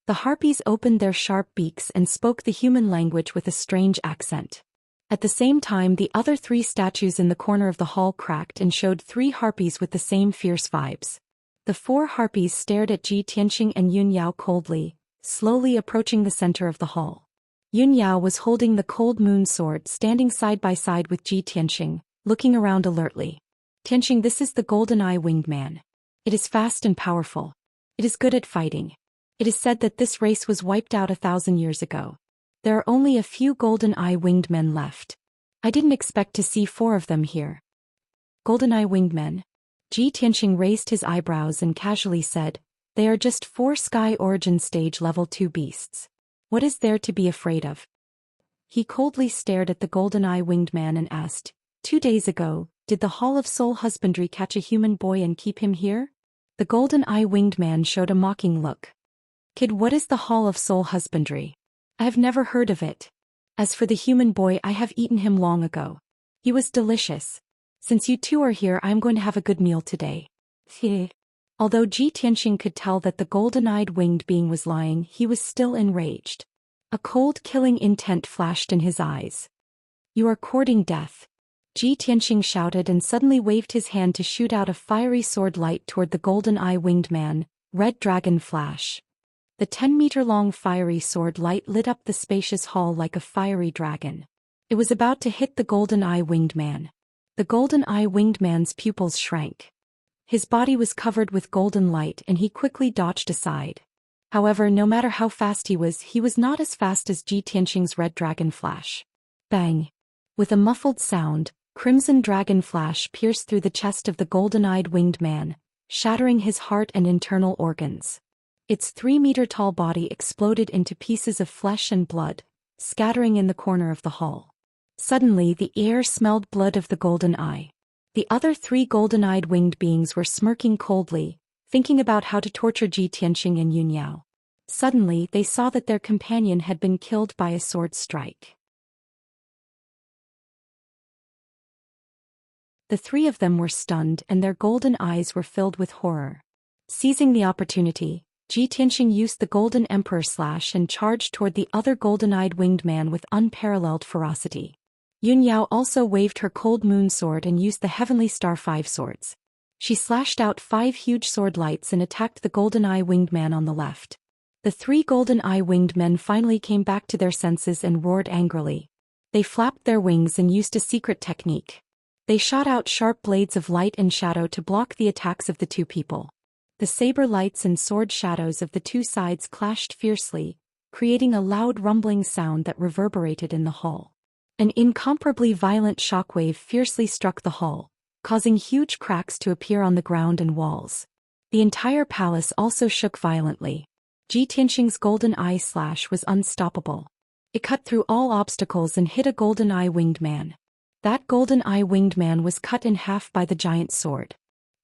The harpies opened their sharp beaks and spoke the human language with a strange accent. At the same time, the other 3 statues in the corner of the hall cracked and showed 3 harpies with the same fierce vibes. The 4 harpies stared at Ji Tianxing and Yunyao coldly, slowly approaching the center of the hall. Yunyao was holding the cold moon sword, standing side by side with Ji Tianxing, looking around alertly. "Tianxing, this is the golden-eye winged man. It is fast and powerful. It is good at fighting. It is said that this race was wiped out 1,000 years ago. There are only a few golden-eye winged men left. I didn't expect to see 4 of them here." "Golden-eye winged men?" Ji Tianxing raised his eyebrows and casually said, "They are just 4 Sky Origin Stage Level 2 beasts. What is there to be afraid of?" He coldly stared at the golden-eye winged man and asked, 2 days ago, did the Hall of Soul Husbandry catch a human boy and keep him here?" The golden-eye winged man showed a mocking look. "Kid, what is the Hall of Soul Husbandry? I have never heard of it. As for the human boy, I have eaten him long ago. He was delicious. Since you 2 are here, I am going to have a good meal today." Although Ji Tianxing could tell that the golden-eyed winged being was lying, he was still enraged. A cold, killing intent flashed in his eyes. "You are courting death." Ji Tianxing shouted and suddenly waved his hand to shoot out a fiery sword light toward the golden-eye winged man, Red Dragon Flash. The 10-meter-long fiery sword light lit up the spacious hall like a fiery dragon. It was about to hit the golden-eye winged man. The golden-eye winged man's pupils shrank. His body was covered with golden light and he quickly dodged aside. However, no matter how fast he was not as fast as Ji Tianxing's Red Dragon Flash. Bang! With a muffled sound, crimson dragon flash pierced through the chest of the golden-eyed winged man, shattering his heart and internal organs. Its 3-meter-tall body exploded into pieces of flesh and blood, scattering in the corner of the hall. Suddenly the air smelled blood of the golden eye. The other 3 golden-eyed winged beings were smirking coldly, thinking about how to torture Ji Tianxing and Yun Yao. Suddenly they saw that their companion had been killed by a sword strike. The 3 of them were stunned and their golden eyes were filled with horror. Seizing the opportunity, Ji Tianxing used the Golden Emperor Slash and charged toward the other golden-eyed winged man with unparalleled ferocity. Yun Yao also waved her Cold Moon Sword and used the Heavenly Star 5 swords. She slashed out 5 huge sword lights and attacked the golden-eye winged man on the left. The 3 golden-eye winged men finally came back to their senses and roared angrily. They flapped their wings and used a secret technique. They shot out sharp blades of light and shadow to block the attacks of the 2 people. The saber lights and sword shadows of the 2 sides clashed fiercely, creating a loud rumbling sound that reverberated in the hall. An incomparably violent shockwave fiercely struck the hall, causing huge cracks to appear on the ground and walls. The entire palace also shook violently. Ji Tianxing's golden eye slash was unstoppable. It cut through all obstacles and hit a golden-eye winged man. That golden-eye winged man was cut in half by the giant sword.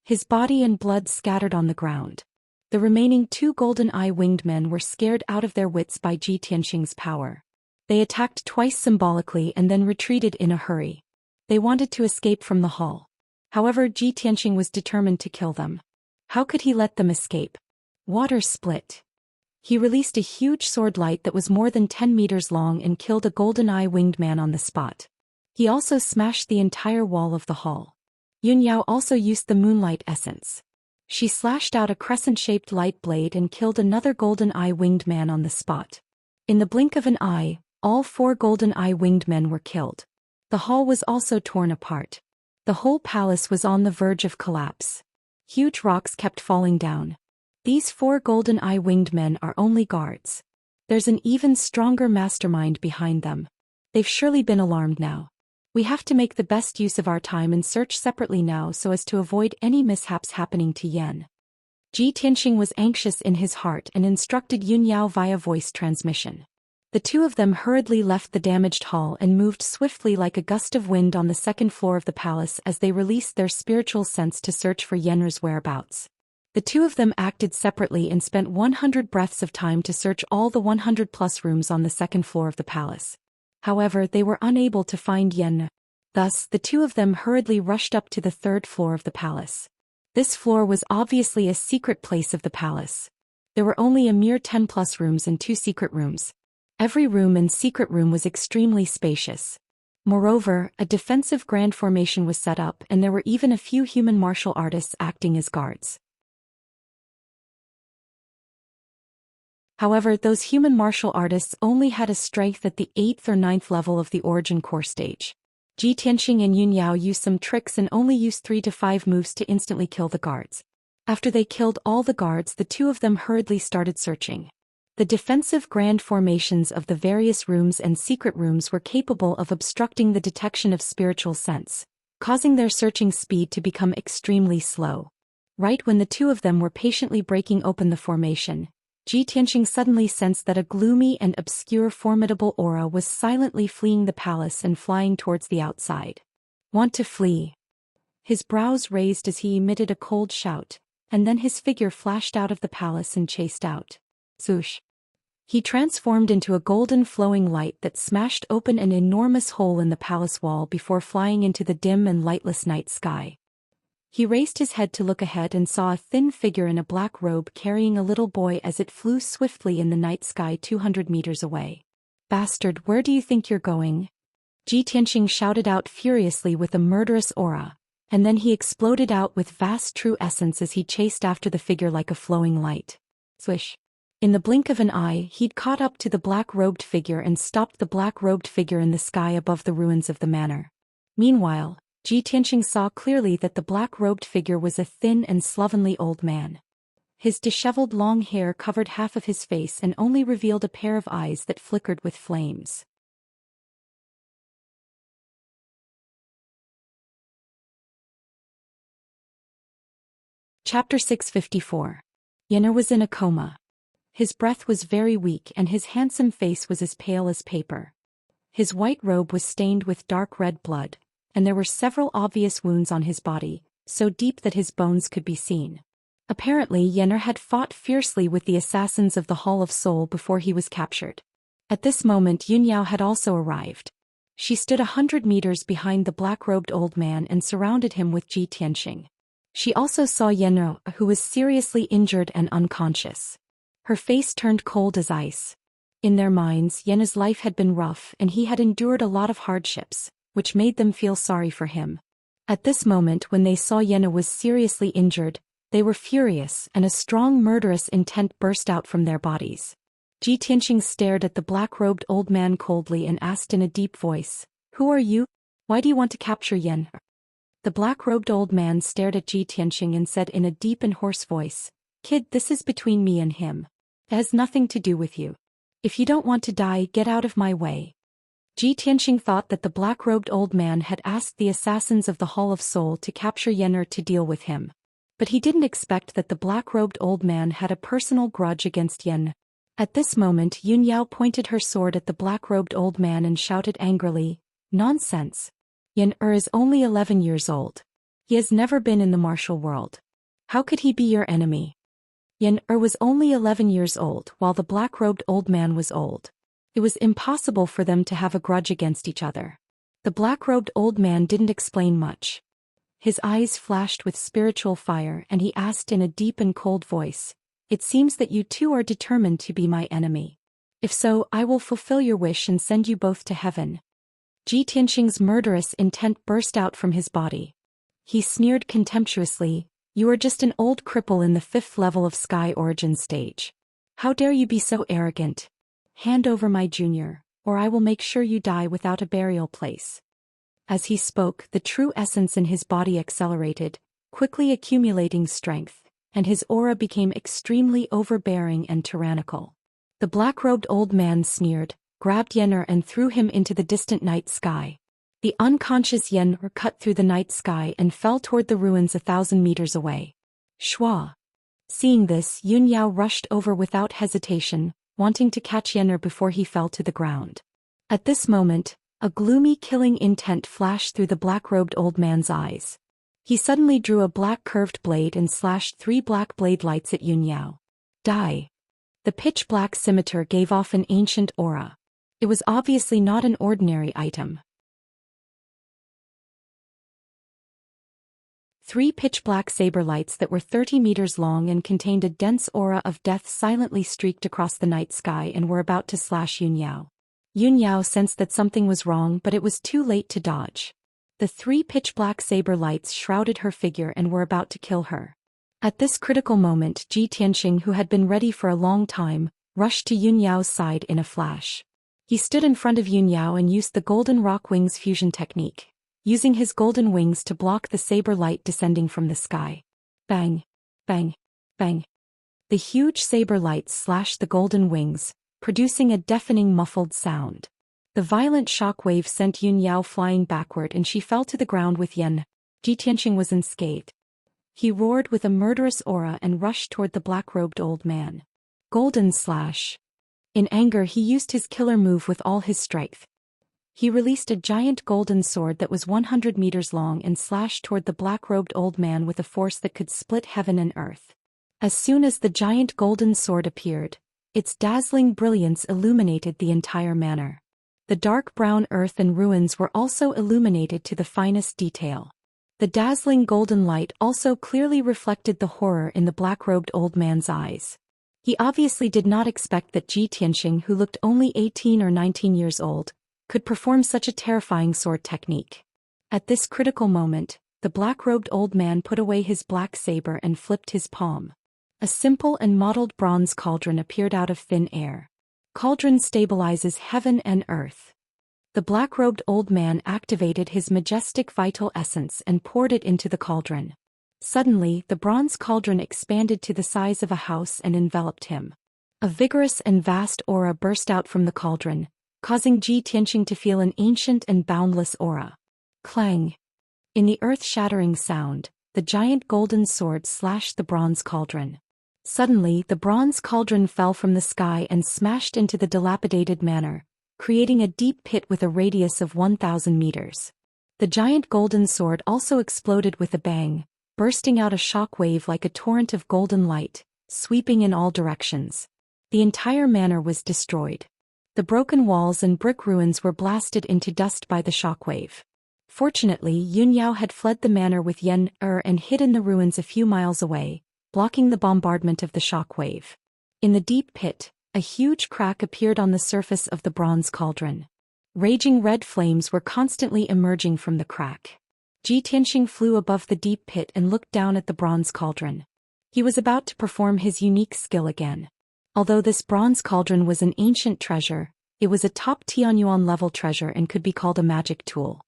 His body and blood scattered on the ground. The remaining 2 golden-eye winged men were scared out of their wits by Ji Tianxing's power. They attacked twice symbolically and then retreated in a hurry. They wanted to escape from the hall. However, Ji Tianxing was determined to kill them. How could he let them escape? Water split. He released a huge sword light that was more than 10 meters long and killed a golden-eye winged man on the spot. He also smashed the entire wall of the hall. Yun Yao also used the moonlight essence. She slashed out a crescent-shaped light blade and killed another golden-eye winged man on the spot. In the blink of an eye, all 4 golden-eye winged men were killed. The hall was also torn apart. The whole palace was on the verge of collapse. Huge rocks kept falling down. These 4 golden-eye winged men are only guards. There's an even stronger mastermind behind them. They've surely been alarmed now. We have to make the best use of our time and search separately now so as to avoid any mishaps happening to Yen. Ji Tianxing was anxious in his heart and instructed Yun Yao via voice transmission. The 2 of them hurriedly left the damaged hall and moved swiftly like a gust of wind on the 2nd floor of the palace as they released their spiritual sense to search for Yenra's whereabouts. The 2 of them acted separately and spent 100 breaths of time to search all the 100+ rooms on the 2nd floor of the palace. However, they were unable to find Yen. Thus, the 2 of them hurriedly rushed up to the 3rd floor of the palace. This floor was obviously a secret place of the palace. There were only a mere 10+ rooms and 2 secret rooms. Every room and secret room was extremely spacious. Moreover, a defensive grand formation was set up and there were even a few human martial artists acting as guards. However, those human martial artists only had a strength at the 8th or 9th level of the origin core stage. Ji Tianxing and Yun Yao used some tricks and only used 3 to 5 moves to instantly kill the guards. After they killed all the guards, the 2 of them hurriedly started searching. The defensive grand formations of the various rooms and secret rooms were capable of obstructing the detection of spiritual sense, causing their searching speed to become extremely slow. Right when the 2 of them were patiently breaking open the formation, Ji Tianxing suddenly sensed that a gloomy and obscure formidable aura was silently fleeing the palace and flying towards the outside. Want to flee? His brows raised as he emitted a cold shout, and then his figure flashed out of the palace and chased out. Swoosh! He transformed into a golden flowing light that smashed open an enormous hole in the palace wall before flying into the dim and lightless night sky. He raised his head to look ahead and saw a thin figure in a black robe carrying a little boy as it flew swiftly in the night sky 200 meters away. Bastard, where do you think you're going? Ji Tianxing shouted out furiously with a murderous aura, and then he exploded out with vast true essence as he chased after the figure like a flowing light. Swish! In the blink of an eye, he'd caught up to the black-robed figure and stopped the black-robed figure in the sky above the ruins of the manor. Meanwhile, Ji Tianxing saw clearly that the black-robed figure was a thin and slovenly old man. His disheveled long hair covered half of his face and only revealed a pair of eyes that flickered with flames. Chapter 654. Yenner was in a coma. His breath was very weak and his handsome face was as pale as paper. His white robe was stained with dark red blood, and there were several obvious wounds on his body, so deep that his bones could be seen. Apparently Yenner had fought fiercely with the assassins of the Hall of Soul before he was captured. At this moment Yunyao had also arrived. She stood 100 meters behind the black-robed old man and surrounded him with Ji Tianxing. She also saw Yenner, who was seriously injured and unconscious. Her face turned cold as ice. In their minds, Yenner's life had been rough and he had endured a lot of hardships, which made them feel sorry for him. At this moment when they saw Yenner was seriously injured, they were furious and a strong murderous intent burst out from their bodies. Ji Tianxing stared at the black-robed old man coldly and asked in a deep voice, "Who are you? Why do you want to capture Yenner?" The black-robed old man stared at Ji Tianxing and said in a deep and hoarse voice, "Kid, this is between me and him. It has nothing to do with you. If you don't want to die, get out of my way." Ji Tianxing thought that the black-robed old man had asked the assassins of the Hall of Soul to capture Yenner to deal with him. But he didn't expect that the black-robed old man had a personal grudge against Yenner. At this moment Yunyao pointed her sword at the black-robed old man and shouted angrily, "Nonsense! Yenner is only 11 years old. He has never been in the martial world. How could he be your enemy?" Yenner was only 11 years old while the black-robed old man was old. It was impossible for them to have a grudge against each other. The black-robed old man didn't explain much. His eyes flashed with spiritual fire and he asked in a deep and cold voice, "It seems that you two are determined to be my enemy. If so, I will fulfill your wish and send you both to heaven." Ji Tianxing's murderous intent burst out from his body. He sneered contemptuously, "You are just an old cripple in the 5th level of Sky Origin stage. How dare you be so arrogant? Hand over my junior, or I will make sure you die without a burial place." As he spoke, the true essence in his body accelerated, quickly accumulating strength, and his aura became extremely overbearing and tyrannical. The black-robed old man sneered, grabbed Yenner and threw him into the distant night sky. The unconscious Yenner cut through the night sky and fell toward the ruins 1,000 meters away. Shua. Seeing this, Yunyao rushed over without hesitation, wanting to catch Yenner before he fell to the ground. At this moment, a gloomy killing intent flashed through the black-robed old man's eyes. He suddenly drew a black curved blade and slashed 3 black blade lights at Yunyao. Die. The pitch-black scimitar gave off an ancient aura. It was obviously not an ordinary item. 3 pitch-black saber lights that were 30 meters long and contained a dense aura of death silently streaked across the night sky and were about to slash Yunyao. Yunyao sensed that something was wrong, but it was too late to dodge. The 3 pitch-black saber lights shrouded her figure and were about to kill her. At this critical moment, Ji Tianxing, who had been ready for a long time, rushed to Yunyao's side in a flash. He stood in front of Yunyao and used the Golden Rock Wings fusion technique, using his golden wings to block the saber light descending from the sky. Bang! Bang! Bang! The huge saber lights slashed the golden wings, producing a deafening muffled sound. The violent shock wave sent Yunyao flying backward and she fell to the ground with Yen. Ji Tianxing was unscathed. He roared with a murderous aura and rushed toward the black-robed old man. Golden Slash. In anger he used his killer move with all his strength. He released a giant golden sword that was 100 meters long and slashed toward the black-robed old man with a force that could split heaven and earth. As soon as the giant golden sword appeared, its dazzling brilliance illuminated the entire manor. The dark brown earth and ruins were also illuminated to the finest detail. The dazzling golden light also clearly reflected the horror in the black-robed old man's eyes. He obviously did not expect that Ji Tianxing, who looked only 18 or 19 years old, could perform such a terrifying sword technique. At this critical moment, the black-robed old man put away his black saber and flipped his palm. A simple and mottled bronze cauldron appeared out of thin air. Cauldron stabilizes heaven and earth. The black-robed old man activated his majestic vital essence and poured it into the cauldron. Suddenly, the bronze cauldron expanded to the size of a house and enveloped him. A vigorous and vast aura burst out from the cauldron, causing Ji Tianxing to feel an ancient and boundless aura. Clang! In the earth-shattering sound, the giant golden sword slashed the bronze cauldron. Suddenly, the bronze cauldron fell from the sky and smashed into the dilapidated manor, creating a deep pit with a radius of 1,000 meters. The giant golden sword also exploded with a bang, bursting out a shock wave like a torrent of golden light, sweeping in all directions. The entire manor was destroyed. The broken walls and brick ruins were blasted into dust by the shockwave. Fortunately, Yunyao had fled the manor with Yen and hid in the ruins a few miles away, blocking the bombardment of the shockwave. In the deep pit, a huge crack appeared on the surface of the bronze cauldron. Raging red flames were constantly emerging from the crack. Ji Tianxing flew above the deep pit and looked down at the bronze cauldron. He was about to perform his unique skill again. Although this bronze cauldron was an ancient treasure, it was a top Tianyuan level treasure and could be called a magic tool.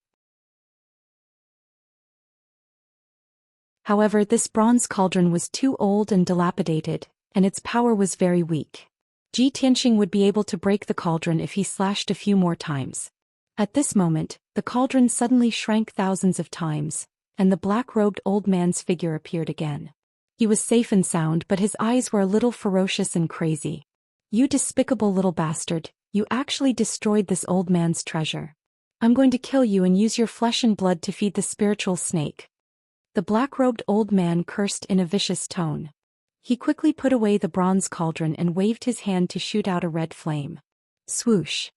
However, this bronze cauldron was too old and dilapidated, and its power was very weak. Ji Tianxing would be able to break the cauldron if he slashed a few more times. At this moment, the cauldron suddenly shrank thousands of times, and the black-robed old man's figure appeared again. He was safe and sound, but his eyes were a little ferocious and crazy. "You despicable little bastard, you actually destroyed this old man's treasure. I'm going to kill you and use your flesh and blood to feed the spiritual snake." The black-robed old man cursed in a vicious tone. He quickly put away the bronze cauldron and waved his hand to shoot out a red flame. Swoosh!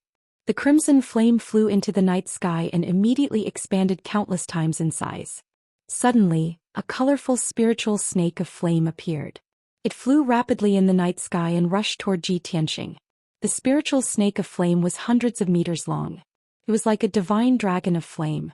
The crimson flame flew into the night sky and immediately expanded countless times in size. Suddenly, a colorful spiritual snake of flame appeared. It flew rapidly in the night sky and rushed toward Ji Tianxing. The spiritual snake of flame was hundreds of meters long. It was like a divine dragon of flame.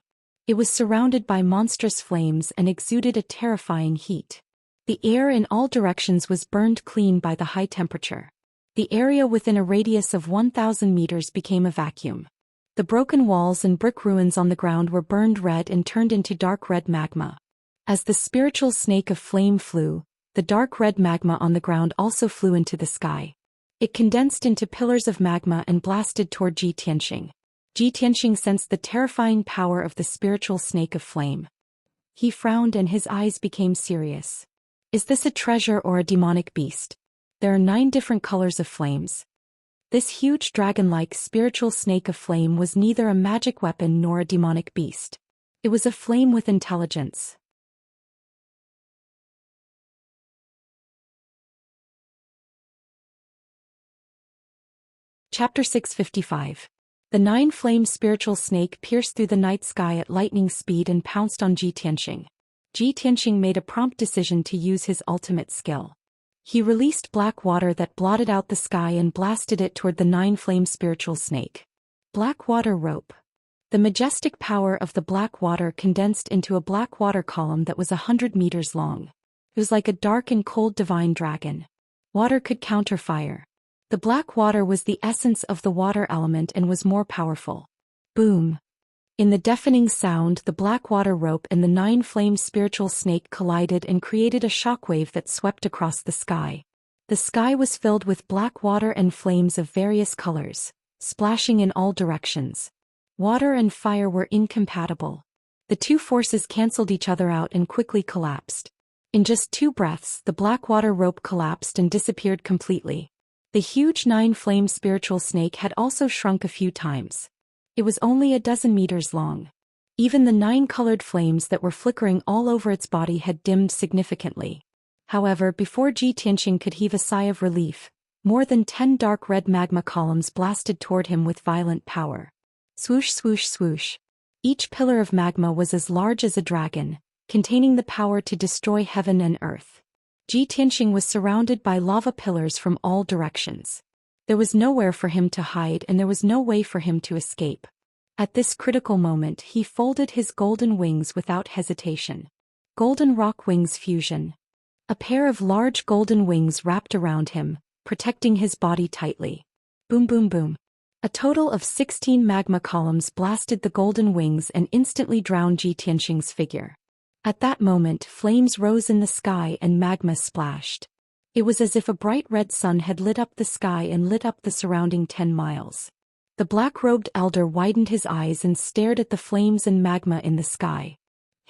It was surrounded by monstrous flames and exuded a terrifying heat. The air in all directions was burned clean by the high temperature. The area within a radius of 1,000 meters became a vacuum. The broken walls and brick ruins on the ground were burned red and turned into dark red magma. As the spiritual snake of flame flew, the dark red magma on the ground also flew into the sky. It condensed into pillars of magma and blasted toward Ji Tianxing. Ji Tianxing sensed the terrifying power of the spiritual snake of flame. He frowned and his eyes became serious. Is this a treasure or a demonic beast? There are 9 different colors of flames. This huge dragon-like spiritual snake of flame was neither a magic weapon nor a demonic beast. It was a flame with intelligence. Chapter 655. The 9-flame spiritual snake pierced through the night sky at lightning speed and pounced on Ji Tianxing. Ji Tianxing made a prompt decision to use his ultimate skill. He released black water that blotted out the sky and blasted it toward the 9-flame spiritual snake. Black water rope. The majestic power of the black water condensed into a black water column that was 100 meters long. It was like a dark and cold divine dragon. Water could counter fire. The black water was the essence of the water element and was more powerful. Boom! In the deafening sound, the black water rope and the 9-flame spiritual snake collided and created a shockwave that swept across the sky. The sky was filled with black water and flames of various colors, splashing in all directions. Water and fire were incompatible. The two forces canceled each other out and quickly collapsed. In just 2 breaths, the black water rope collapsed and disappeared completely. The huge 9-flame spiritual snake had also shrunk a few times. It was only a dozen meters long. Even the 9 colored flames that were flickering all over its body had dimmed significantly. However, before Ji Tianxing could heave a sigh of relief, more than 10 dark red magma columns blasted toward him with violent power. Swoosh, swoosh, swoosh. Each pillar of magma was as large as a dragon, containing the power to destroy heaven and earth. Ji Tianxing was surrounded by lava pillars from all directions. There was nowhere for him to hide and there was no way for him to escape. At this critical moment, he folded his golden wings without hesitation. Golden rock wings fusion. A pair of large golden wings wrapped around him, protecting his body tightly. Boom, boom, boom. A total of 16 magma columns blasted the golden wings and instantly drowned Ji Tianxing's figure. At that moment, flames rose in the sky and magma splashed. It was as if a bright red sun had lit up the sky and lit up the surrounding 10 miles. The black-robed elder widened his eyes and stared at the flames and magma in the sky.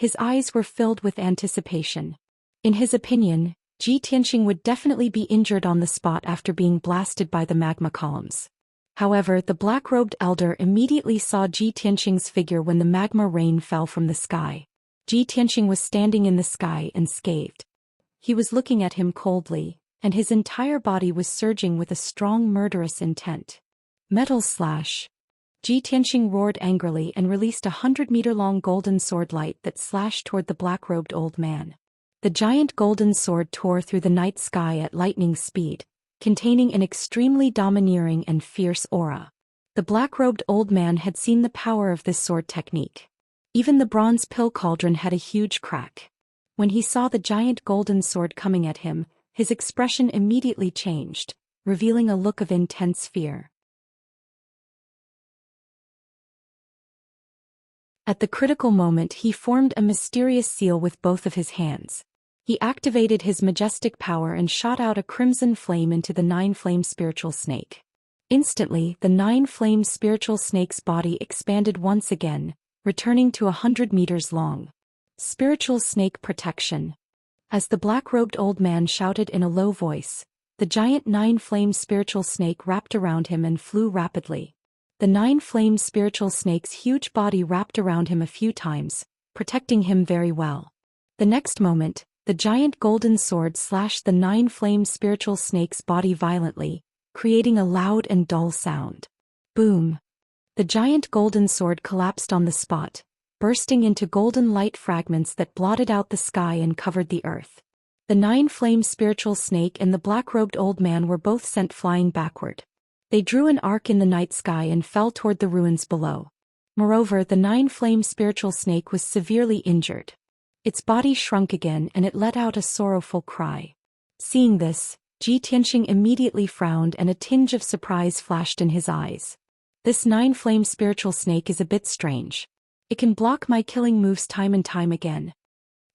His eyes were filled with anticipation. In his opinion, Ji Tianxing would definitely be injured on the spot after being blasted by the magma columns. However, the black-robed elder immediately saw Ji Tianxing's figure when the magma rain fell from the sky. Ji Tianxing was standing in the sky and scathed. He was looking at him coldly, and his entire body was surging with a strong murderous intent. Metal slash. Ji Tianxing roared angrily and released 100-meter-long golden sword light that slashed toward the black-robed old man. The giant golden sword tore through the night sky at lightning speed, containing an extremely domineering and fierce aura. The black-robed old man had seen the power of this sword technique. Even the bronze pill cauldron had a huge crack. When he saw the giant golden sword coming at him, his expression immediately changed, revealing a look of intense fear. At the critical moment, he formed a mysterious seal with both of his hands. He activated his majestic power and shot out a crimson flame into the nine-flame spiritual snake. Instantly, the nine-flame spiritual snake's body expanded once again, returning to 100 meters long. Spiritual snake protection. As the black-robed old man shouted in a low voice, the giant nine-flame spiritual snake wrapped around him and flew rapidly. The nine-flame spiritual snake's huge body wrapped around him a few times, protecting him very well. The next moment, the giant golden sword slashed the nine-flame spiritual snake's body violently, creating a loud and dull sound. Boom! The giant golden sword collapsed on the spot, bursting into golden light fragments that blotted out the sky and covered the earth. The nine-flame spiritual snake and the black-robed old man were both sent flying backward. They drew an arc in the night sky and fell toward the ruins below. Moreover, the nine-flame spiritual snake was severely injured. Its body shrunk again and it let out a sorrowful cry. Seeing this, Ji Tianxing immediately frowned and a tinge of surprise flashed in his eyes. This nine-flame spiritual snake is a bit strange. It can block my killing moves time and time again.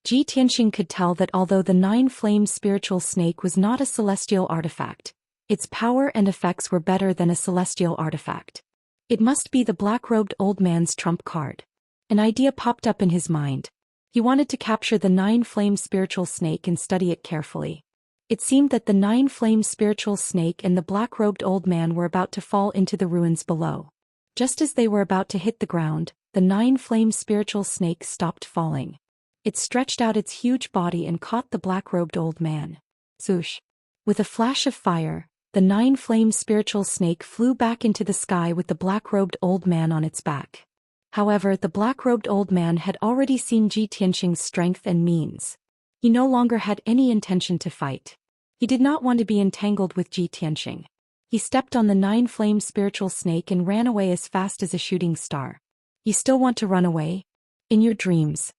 Ji Tianxing could tell that although the nine-flame spiritual snake was not a celestial artifact, its power and effects were better than a celestial artifact. It must be the black-robed old man's trump card. An idea popped up in his mind. He wanted to capture the nine-flame spiritual snake and study it carefully. It seemed that the nine-flame spiritual snake and the black-robed old man were about to fall into the ruins below. Just as they were about to hit the ground, the nine-flame spiritual snake stopped falling. It stretched out its huge body and caught the black-robed old man. Swoosh! With a flash of fire, the nine-flame spiritual snake flew back into the sky with the black-robed old man on its back. However, the black-robed old man had already seen Ji Tianxing's strength and means. He no longer had any intention to fight. He did not want to be entangled with Ji Tianxing. He stepped on the nine-flame spiritual snake and ran away as fast as a shooting star. You still want to run away? In your dreams.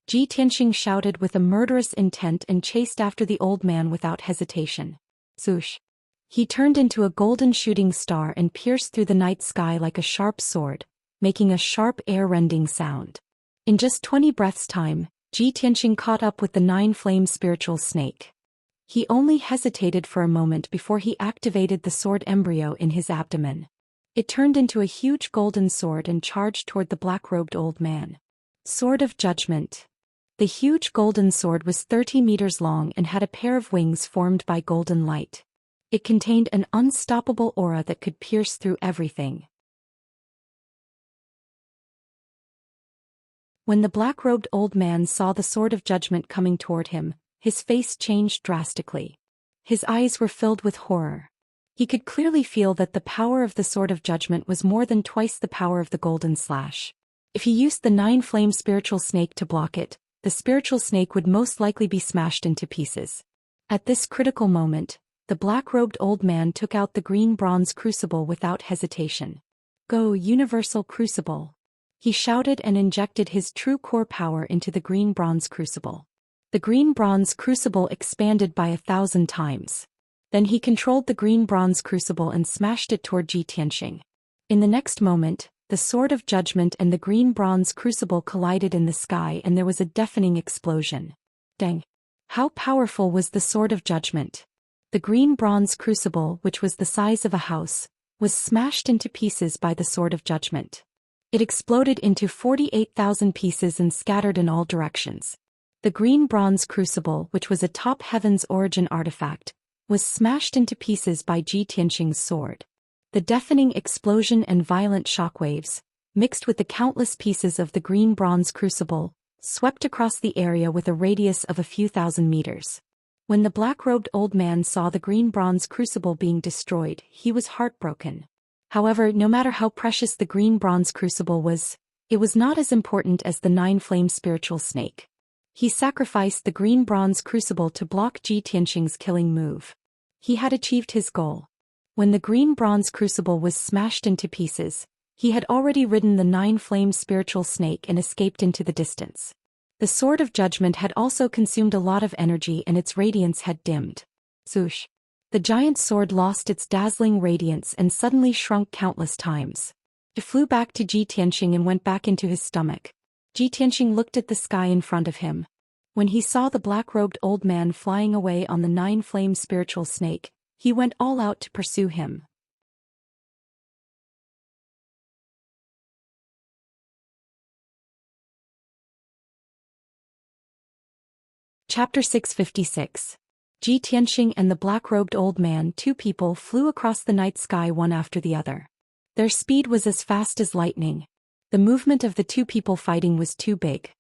Ji Tianxing shouted with a murderous intent and chased after the old man without hesitation. Swoosh! He turned into a golden shooting star and pierced through the night sky like a sharp sword, making a sharp air-rending sound. In just 20 breaths' time, Ji Tianxing caught up with the nine-flame spiritual snake. He only hesitated for a moment before he activated the sword embryo in his abdomen. It turned into a huge golden sword and charged toward the black-robed old man. Sword of Judgment. The huge golden sword was 30 meters long and had a pair of wings formed by golden light. It contained an unstoppable aura that could pierce through everything. When the black-robed old man saw the Sword of Judgment coming toward him, his face changed drastically. His eyes were filled with horror. He could clearly feel that the power of the Sword of Judgment was more than twice the power of the golden slash. If he used the nine-flame spiritual snake to block it, the spiritual snake would most likely be smashed into pieces. At this critical moment, the black-robed old man took out the green bronze crucible without hesitation. Go, Universal Crucible! He shouted and injected his true core power into the green bronze crucible. The green bronze crucible expanded by 1,000 times. Then he controlled the green bronze crucible and smashed it toward Ji Tianxing. In the next moment, the Sword of Judgment and the green bronze crucible collided in the sky and there was a deafening explosion. Dang! How powerful was the Sword of Judgment? The green bronze crucible, which was the size of a house, was smashed into pieces by the Sword of Judgment. It exploded into 48,000 pieces and scattered in all directions. The green bronze crucible, which was a top heaven's origin artifact, was smashed into pieces by Ji Tianqing's sword. The deafening explosion and violent shockwaves, mixed with the countless pieces of the green bronze crucible, swept across the area with a radius of a few thousand meters. When the black-robed old man saw the green bronze crucible being destroyed, he was heartbroken. However, no matter how precious the green bronze crucible was, it was not as important as the nine-flame spiritual snake. He sacrificed the green bronze crucible to block Ji Tianqing's killing move. He had achieved his goal. When the green bronze crucible was smashed into pieces, he had already ridden the nine-flame spiritual snake and escaped into the distance. The sword of judgment had also consumed a lot of energy and its radiance had dimmed. Swoosh! The giant sword lost its dazzling radiance and suddenly shrunk countless times. It flew back to Ji Tianqing and went back into his stomach. Ji Tianqing looked at the sky in front of him. When he saw the black-robed old man flying away on the nine-flame spiritual snake, he went all out to pursue him. Chapter 656. Ji Tianqing and the black-robed old man. Two people flew across the night sky one after the other. Their speed was as fast as lightning. The movement of the two people fighting was too big.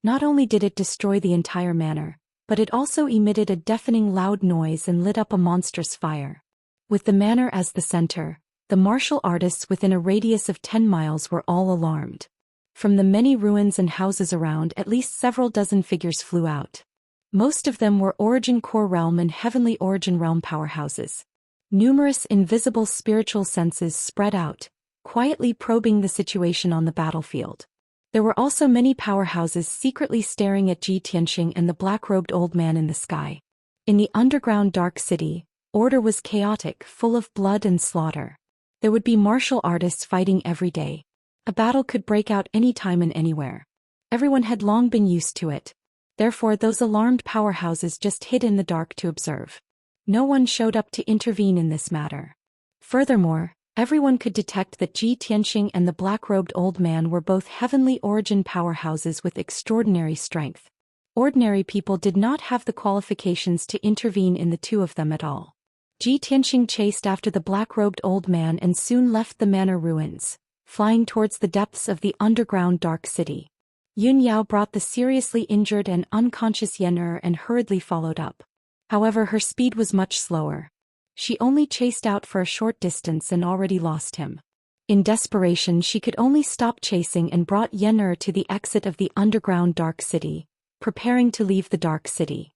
Not only did it destroy the entire manor, but it also emitted a deafening loud noise and lit up a monstrous fire. With the manor as the center, the martial artists within a radius of 10 miles were all alarmed. From the many ruins and houses around, at least several dozen figures flew out. Most of them were Origin Core Realm and Heavenly Origin Realm powerhouses. Numerous invisible spiritual senses spread out, quietly probing the situation on the battlefield. There were also many powerhouses secretly staring at Ji Tianqing and the black-robed old man in the sky. In the underground dark city, order was chaotic, full of blood and slaughter. There would be martial artists fighting every day. A battle could break out any time and anywhere. Everyone had long been used to it. Therefore, those alarmed powerhouses just hid in the dark to observe. No one showed up to intervene in this matter. Furthermore, everyone could detect that Ji Tianqing and the black-robed old man were both heavenly origin powerhouses with extraordinary strength. Ordinary people did not have the qualifications to intervene in the two of them at all. Ji Tianqing chased after the black-robed old man and soon left the manor ruins, flying towards the depths of the underground dark city. Yun Yao brought the seriously injured and unconscious Yen and hurriedly followed up. However, her speed was much slower. She only chased out for a short distance and already lost him. In desperation, she could only stop chasing and brought Yen to the exit of the underground dark city, preparing to leave the dark city.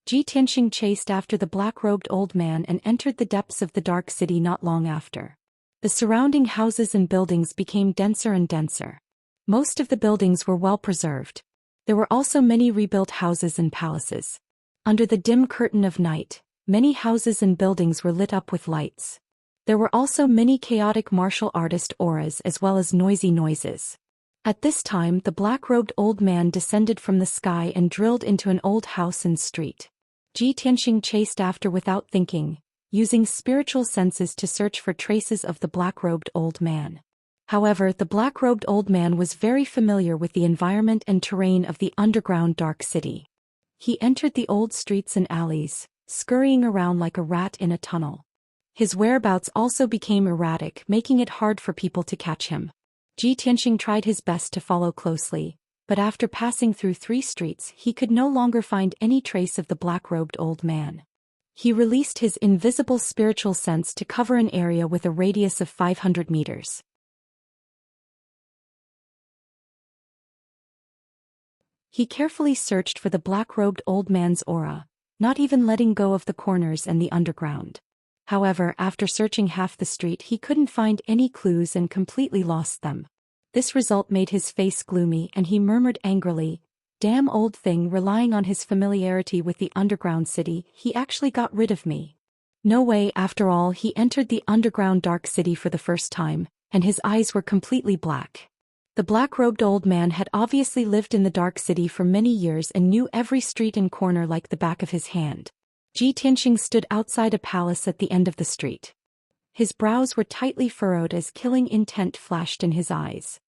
Ji Tianqing chased after the black-robed old man and entered the depths of the dark city not long after. The surrounding houses and buildings became denser and denser. Most of the buildings were well preserved. There were also many rebuilt houses and palaces. Under the dim curtain of night, many houses and buildings were lit up with lights. There were also many chaotic martial artist auras as well as noisy noises. At this time, the black-robed old man descended from the sky and drilled into an old house and street. Ji Tianqing chased after without thinking, using spiritual senses to search for traces of the black-robed old man. However, the black-robed old man was very familiar with the environment and terrain of the underground dark city. He entered the old streets and alleys, scurrying around like a rat in a tunnel. His whereabouts also became erratic, making it hard for people to catch him. Ji Tianqing tried his best to follow closely, but after passing through 3 streets he could no longer find any trace of the black-robed old man. He released his invisible spiritual sense to cover an area with a radius of 500 meters. He carefully searched for the black-robed old man's aura, not even letting go of the corners and the underground. However, after searching half the street he couldn't find any clues and completely lost them. This result made his face gloomy and he murmured angrily, "Damn old thing, relying on his familiarity with the underground city, he actually got rid of me." No way. After all, he entered the underground dark city for the first time, and his eyes were completely black. The black-robed old man had obviously lived in the dark city for many years and knew every street and corner like the back of his hand. Ji Tianqing stood outside a palace at the end of the street. His brows were tightly furrowed as killing intent flashed in his eyes.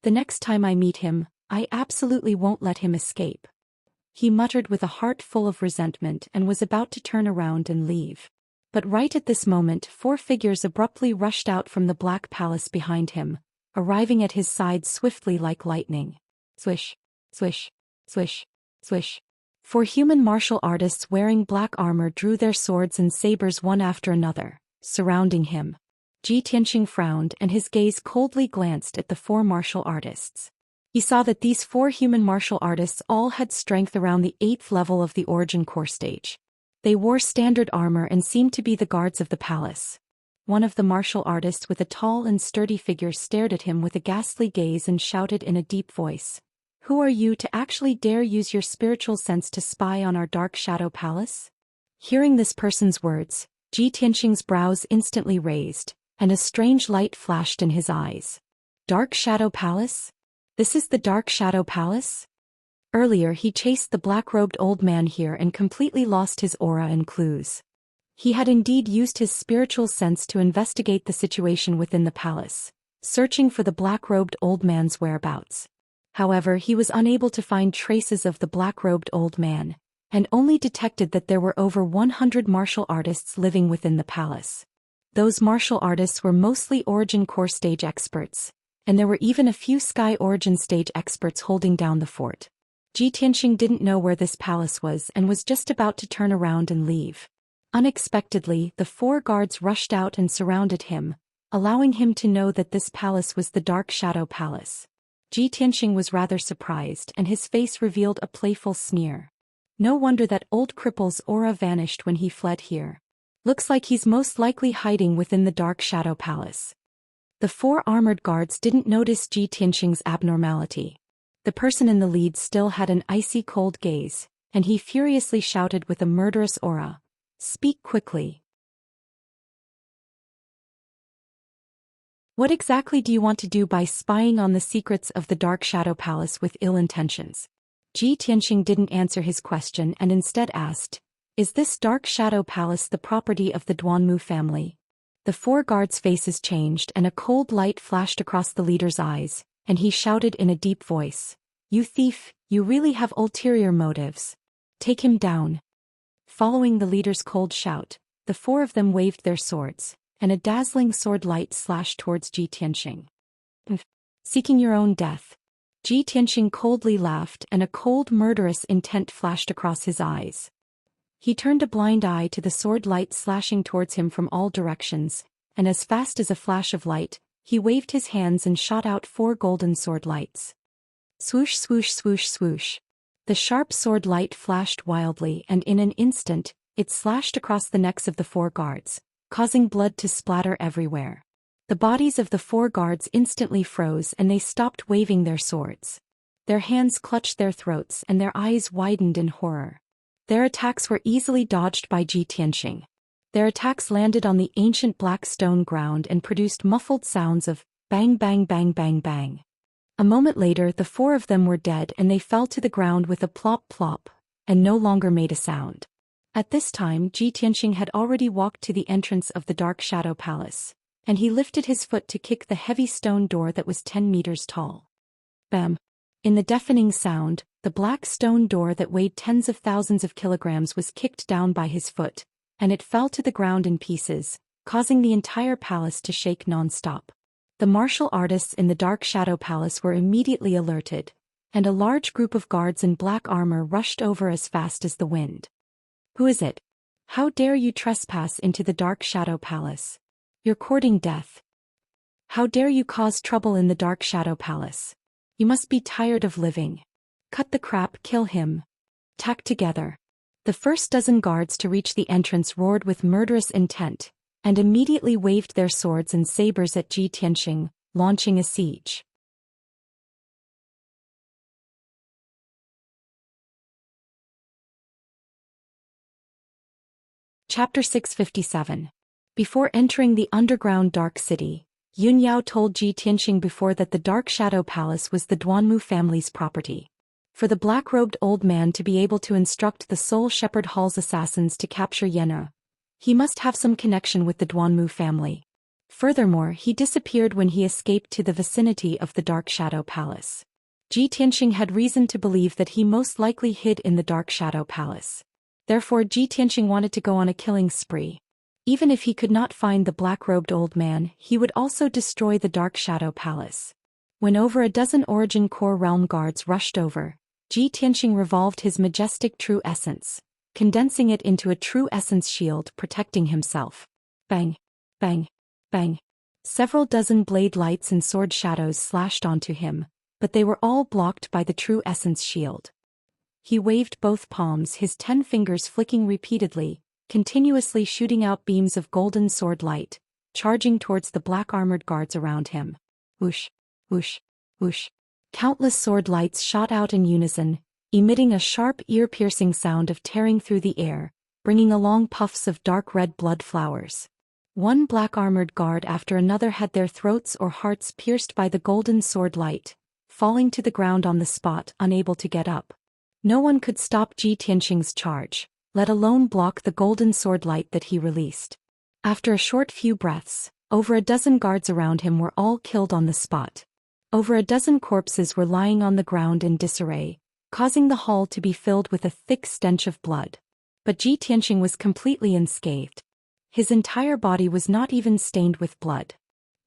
The next time I meet him, I absolutely won't let him escape. He muttered with a heart full of resentment and was about to turn around and leave. But right at this moment 4 figures abruptly rushed out from the black palace behind him, arriving at his side swiftly like lightning. Swish, swish, swish, swish. 4 human martial artists wearing black armor drew their swords and sabers one after another, surrounding him. Ji Tianxing frowned and his gaze coldly glanced at the 4 martial artists. He saw that these 4 human martial artists all had strength around the 8th level of the origin core stage. They wore standard armor and seemed to be the guards of the palace. One of the martial artists with a tall and sturdy figure stared at him with a ghastly gaze and shouted in a deep voice, "Who are you to actually dare use your spiritual sense to spy on our dark shadow palace?" Hearing this person's words, Ji Tianxing's brows instantly raised, and a strange light flashed in his eyes. Dark Shadow Palace? This is the Dark Shadow Palace? Earlier he chased the black-robed old man here and completely lost his aura and clues. He had indeed used his spiritual sense to investigate the situation within the palace, searching for the black-robed old man's whereabouts. However, he was unable to find traces of the black-robed old man, and only detected that there were over 100 martial artists living within the palace. Those martial artists were mostly Origin Core stage experts, and there were even a few Sky Origin stage experts holding down the fort. Ji Tianxing didn't know where this palace was and was just about to turn around and leave. Unexpectedly, the 4 guards rushed out and surrounded him, allowing him to know that this palace was the Dark Shadow Palace. Ji Tianxing was rather surprised and his face revealed a playful sneer. No wonder that old cripple's aura vanished when he fled here. Looks like he's most likely hiding within the Dark Shadow Palace. The 4 armored guards didn't notice Ji Tianxing's abnormality. The person in the lead still had an icy cold gaze, and he furiously shouted with a murderous aura, "Speak quickly. What exactly do you want to do by spying on the secrets of the Dark Shadow Palace with ill intentions?" Ji Tianxing didn't answer his question and instead asked, "Is this Dark Shadow Palace the property of the Duanmu family?" The 4 guards' faces changed and a cold light flashed across the leader's eyes, and he shouted in a deep voice, "You thief, you really have ulterior motives. Take him down." Following the leader's cold shout, the 4 of them waved their swords, and a dazzling sword light slashed towards Ji Tianxing. "Seeking your own death." Ji Tianxing coldly laughed and a cold murderous intent flashed across his eyes. He turned a blind eye to the sword light slashing towards him from all directions, and as fast as a flash of light, he waved his hands and shot out 4 golden sword lights. Swoosh swoosh swoosh swoosh. The sharp sword light flashed wildly and in an instant, it slashed across the necks of the 4 guards, causing blood to splatter everywhere. The bodies of the 4 guards instantly froze and they stopped waving their swords. Their hands clutched their throats and their eyes widened in horror. Their attacks were easily dodged by Ji Tianxing. Their attacks landed on the ancient black stone ground and produced muffled sounds of bang bang bang bang bang. A moment later the 4 of them were dead and they fell to the ground with a plop plop, and no longer made a sound. At this time Ji Tianxing had already walked to the entrance of the Dark Shadow Palace, and he lifted his foot to kick the heavy stone door that was 10 meters tall. Bam! In the deafening sound, the black stone door that weighed tens of thousands of kilograms was kicked down by his foot, and it fell to the ground in pieces, causing the entire palace to shake non-stop. The martial artists in the Dark Shadow Palace were immediately alerted, and a large group of guards in black armor rushed over as fast as the wind. "Who is it? How dare you trespass into the Dark Shadow Palace? You're courting death. How dare you cause trouble in the Dark Shadow Palace? You must be tired of living. Cut the crap, kill him. Tack together." The first dozen guards to reach the entrance roared with murderous intent, and immediately waved their swords and sabers at Ji Tianxing, launching a siege. Chapter 657. Before entering the underground Dark City, Yun Yao told Ji Tianxing before that the Dark Shadow Palace was the Duanmu family's property. For the black-robed old man to be able to instruct the Soul Shepherd Hall's assassins to capture Yena, he must have some connection with the Duanmu family. Furthermore, he disappeared when he escaped to the vicinity of the Dark Shadow Palace. Xianxia had reason to believe that he most likely hid in the Dark Shadow Palace. Therefore Xianxia wanted to go on a killing spree. Even if he could not find the black-robed old man, he would also destroy the Dark Shadow Palace. When over a dozen Origin Core Realm guards rushed over, Xianxia revolved his majestic true essence, condensing it into a true essence shield protecting himself. Bang! Bang! Bang! Several dozen blade lights and sword shadows slashed onto him, but they were all blocked by the true essence shield. He waved both palms, his 10 fingers flicking repeatedly, continuously shooting out beams of golden sword light, charging towards the black-armored guards around him. Whoosh! Whoosh! Whoosh! Countless sword lights shot out in unison, emitting a sharp ear-piercing sound of tearing through the air, bringing along puffs of dark red blood flowers. One black-armored guard after another had their throats or hearts pierced by the golden sword light, falling to the ground on the spot, unable to get up. No one could stop Xianxia's charge, let alone block the golden sword light that he released. After a short few breaths, over a dozen guards around him were all killed on the spot. Over a dozen corpses were lying on the ground in disarray, causing the hall to be filled with a thick stench of blood. But Xianxia was completely unscathed. His entire body was not even stained with blood.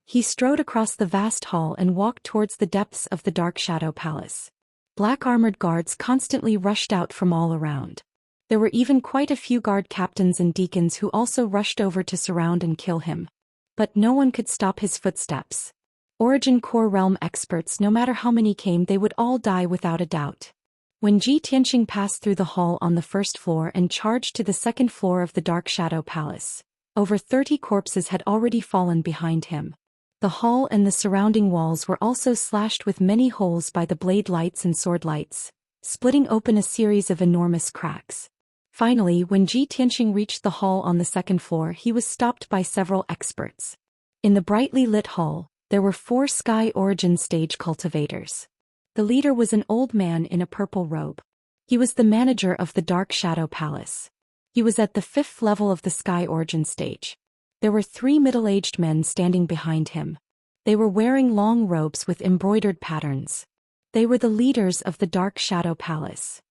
He strode across the vast hall and walked towards the depths of the Dark Shadow Palace. Black-armored guards constantly rushed out from all around. There were even quite a few guard captains and deacons who also rushed over to surround and kill him. But no one could stop his footsteps. Origin Core Realm experts, no matter how many came, they would all die without a doubt. When Xianxia passed through the hall on the first floor and charged to the second floor of the Dark Shadow Palace, over 30 corpses had already fallen behind him. The hall and the surrounding walls were also slashed with many holes by the blade lights and sword lights, splitting open a series of enormous cracks. Finally, when Xianxia reached the hall on the second floor, he was stopped by several experts. In the brightly lit hall, there were 4 Sky Origin stage cultivators. The leader was an old man in a purple robe. He was the manager of the Dark Shadow Palace. He was at the 5th level of the Sky Origin stage. There were 3 middle-aged men standing behind him. They were wearing long robes with embroidered patterns. They were the leaders of the Dark Shadow Palace.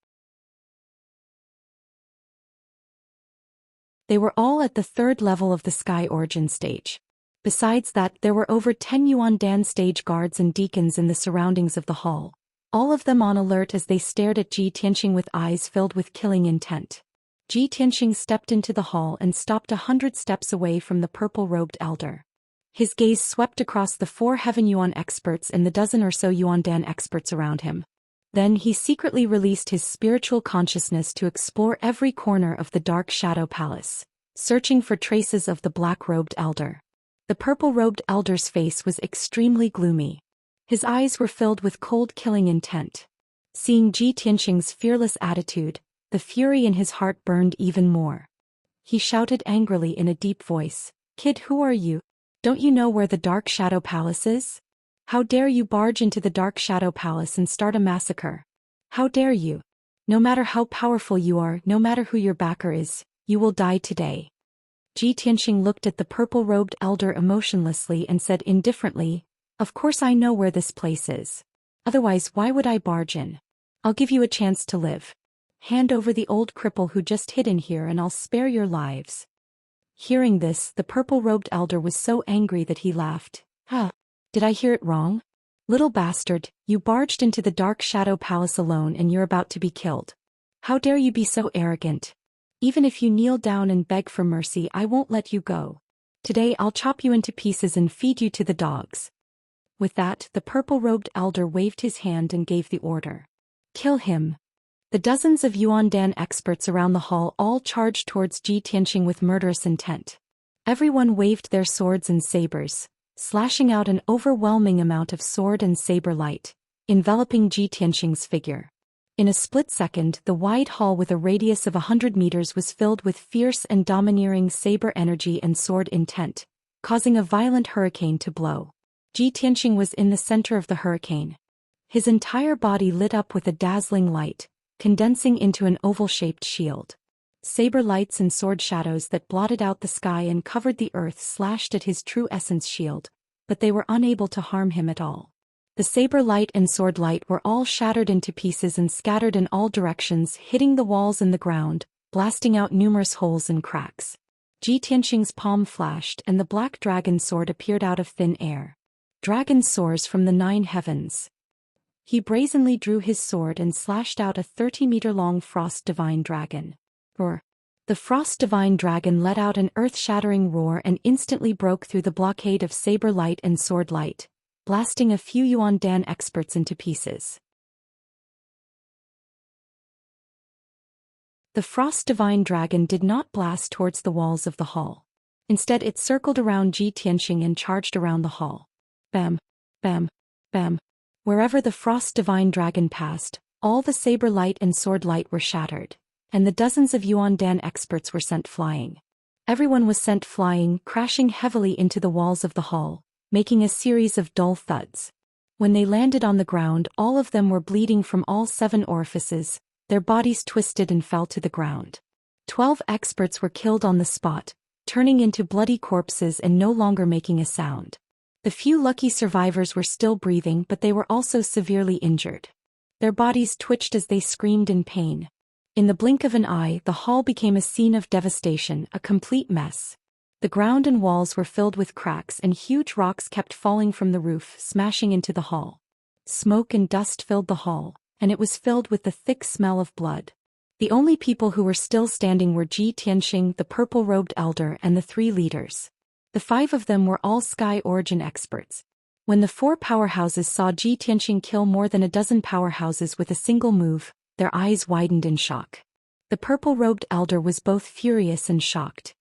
They were all at the 3rd level of the Sky Origin stage. Besides that, there were over 10 Yuan Dan stage guards and deacons in the surroundings of the hall, all of them on alert as they stared at Xianxia with eyes filled with killing intent. Xianxia stepped into the hall and stopped 100 steps away from the purple-robed elder. His gaze swept across the 4 Heaven Yuan experts and the dozen or so Yuan Dan experts around him. Then he secretly released his spiritual consciousness to explore every corner of the Dark Shadow Palace, searching for traces of the black-robed elder. The purple-robed elder's face was extremely gloomy. His eyes were filled with cold killing intent. Seeing Xianxia's fearless attitude, the fury in his heart burned even more. He shouted angrily in a deep voice, "Kid, who are you? Don't you know where the Dark Shadow Palace is? How dare you barge into the Dark Shadow Palace and start a massacre? How dare you? No matter how powerful you are, no matter who your backer is, you will die today." Xianxia looked at the purple-robed elder emotionlessly and said indifferently, "Of course I know where this place is. Otherwise why would I barge in? I'll give you a chance to live. Hand over the old cripple who just hid in here and I'll spare your lives." Hearing this, the purple-robed elder was so angry that he laughed. "Huh? Did I hear it wrong? Little bastard, you barged into the Dark Shadow Palace alone and you're about to be killed. How dare you be so arrogant? Even if you kneel down and beg for mercy, I won't let you go. Today I'll chop you into pieces and feed you to the dogs." With that, the purple-robed elder waved his hand and gave the order. "Kill him." The dozens of Yuan Dan experts around the hall all charged towards Xianxia with murderous intent. Everyone waved their swords and sabers, slashing out an overwhelming amount of sword and saber light, enveloping Xianxia's figure. In a split second, the wide hall with a radius of 100 meters was filled with fierce and domineering saber energy and sword intent, causing a violent hurricane to blow. Xianxia was in the center of the hurricane. His entire body lit up with a dazzling light, condensing into an oval-shaped shield. Saber lights and sword shadows that blotted out the sky and covered the earth slashed at his true essence shield, but they were unable to harm him at all. The saber light and sword light were all shattered into pieces and scattered in all directions, hitting the walls and the ground, blasting out numerous holes and cracks. Ji Tianxing's palm flashed and the black dragon sword appeared out of thin air. Dragon soars from the 9 heavens. He brazenly drew his sword and slashed out a 30-meter-long frost divine dragon. Roar. The frost divine dragon let out an earth-shattering roar and instantly broke through the blockade of saber light and sword light, blasting a few Yuan Dan experts into pieces. The frost divine dragon did not blast towards the walls of the hall. Instead it circled around Ji Tianxing and charged around the hall. Bam, bam, bam. Wherever the frost divine dragon passed, all the saber light and sword light were shattered, and the dozens of Yuan Dan experts were sent flying. Everyone was sent flying, crashing heavily into the walls of the hall, making a series of dull thuds. When they landed on the ground, all of them were bleeding from all 7 orifices, their bodies twisted and fell to the ground. 12 experts were killed on the spot, turning into bloody corpses and no longer making a sound. The few lucky survivors were still breathing, but they were also severely injured. Their bodies twitched as they screamed in pain. In the blink of an eye, the hall became a scene of devastation, a complete mess. The ground and walls were filled with cracks and huge rocks kept falling from the roof, smashing into the hall. Smoke and dust filled the hall, and it was filled with the thick smell of blood. The only people who were still standing were Ji Tianxing, the purple-robed elder, and the 3 leaders. The 5 of them were all Sky Origin experts. When the 4 powerhouses saw Ji Tianxing kill more than a dozen powerhouses with a single move, their eyes widened in shock. The purple-robed elder was both furious and shocked.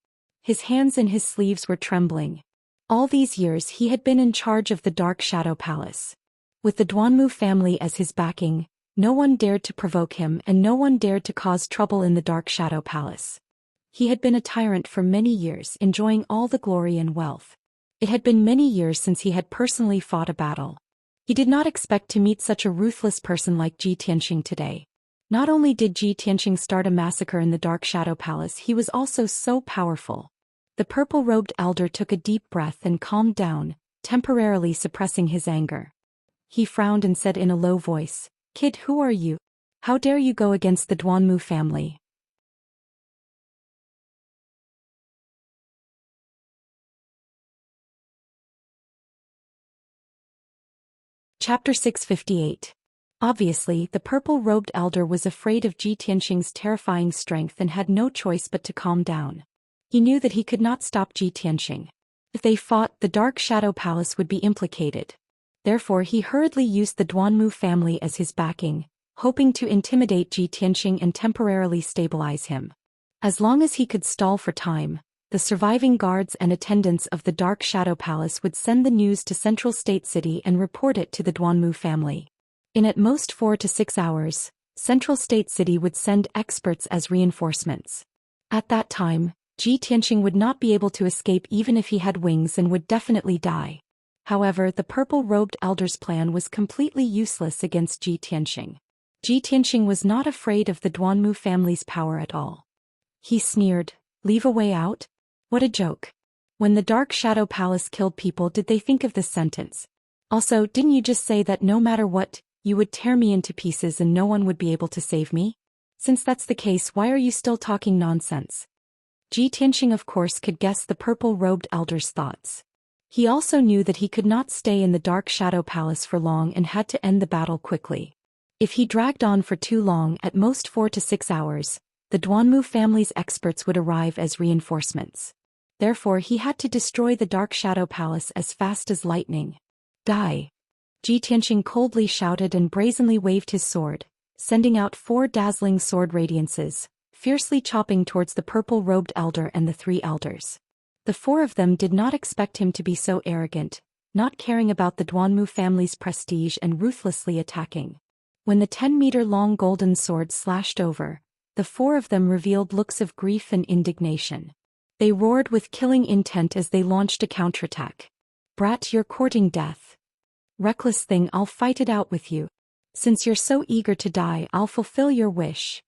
His hands and his sleeves were trembling. All these years he had been in charge of the Dark Shadow Palace. With the Duanmu family as his backing, no one dared to provoke him and no one dared to cause trouble in the Dark Shadow Palace. He had been a tyrant for many years, enjoying all the glory and wealth. It had been many years since he had personally fought a battle. He did not expect to meet such a ruthless person like Ji Tianxing today. Not only did Ji Tianxing start a massacre in the Dark Shadow Palace, he was also so powerful. The purple-robed elder took a deep breath and calmed down, temporarily suppressing his anger. He frowned and said in a low voice, "Kid, who are you? How dare you go against the Duanmu family?" Chapter 658. Obviously, the purple-robed elder was afraid of Ji Tianxing's terrifying strength and had no choice but to calm down. He knew that he could not stop Ji Tianxing. If they fought, the Dark Shadow Palace would be implicated. Therefore he hurriedly used the Duanmu family as his backing, hoping to intimidate Ji Tianxing and temporarily stabilize him. As long as he could stall for time, the surviving guards and attendants of the Dark Shadow Palace would send the news to Central State City and report it to the Duanmu family. In at most 4 to 6 hours, Central State City would send experts as reinforcements. At that time, Ji Tianxing would not be able to escape even if he had wings and would definitely die. However, the purple-robed elder's plan was completely useless against Ji Tianxing. Ji Tianxing was not afraid of the Duanmu family's power at all. He sneered, "Leave a way out? What a joke. When the Dark Shadow Palace killed people, did they think of this sentence? Also, didn't you just say that no matter what, you would tear me into pieces and no one would be able to save me? Since that's the case, why are you still talking nonsense?" Ji Tianxing of course could guess the purple-robed elder's thoughts. He also knew that he could not stay in the Dark Shadow Palace for long and had to end the battle quickly. If he dragged on for too long, at most 4 to 6 hours, the Duanmu family's experts would arrive as reinforcements. Therefore he had to destroy the Dark Shadow Palace as fast as lightning. "Die!" Ji Tianxing coldly shouted and brazenly waved his sword, sending out 4 dazzling sword radiances, fiercely chopping towards the purple-robed elder and the 3 elders. The 4 of them did not expect him to be so arrogant, not caring about the Duanmu family's prestige and ruthlessly attacking. When the 10-meter-long golden sword slashed over, the 4 of them revealed looks of grief and indignation. They roared with killing intent as they launched a counterattack. "Brat, you're courting death. Reckless thing, I'll fight it out with you. Since you're so eager to die, I'll fulfill your wish.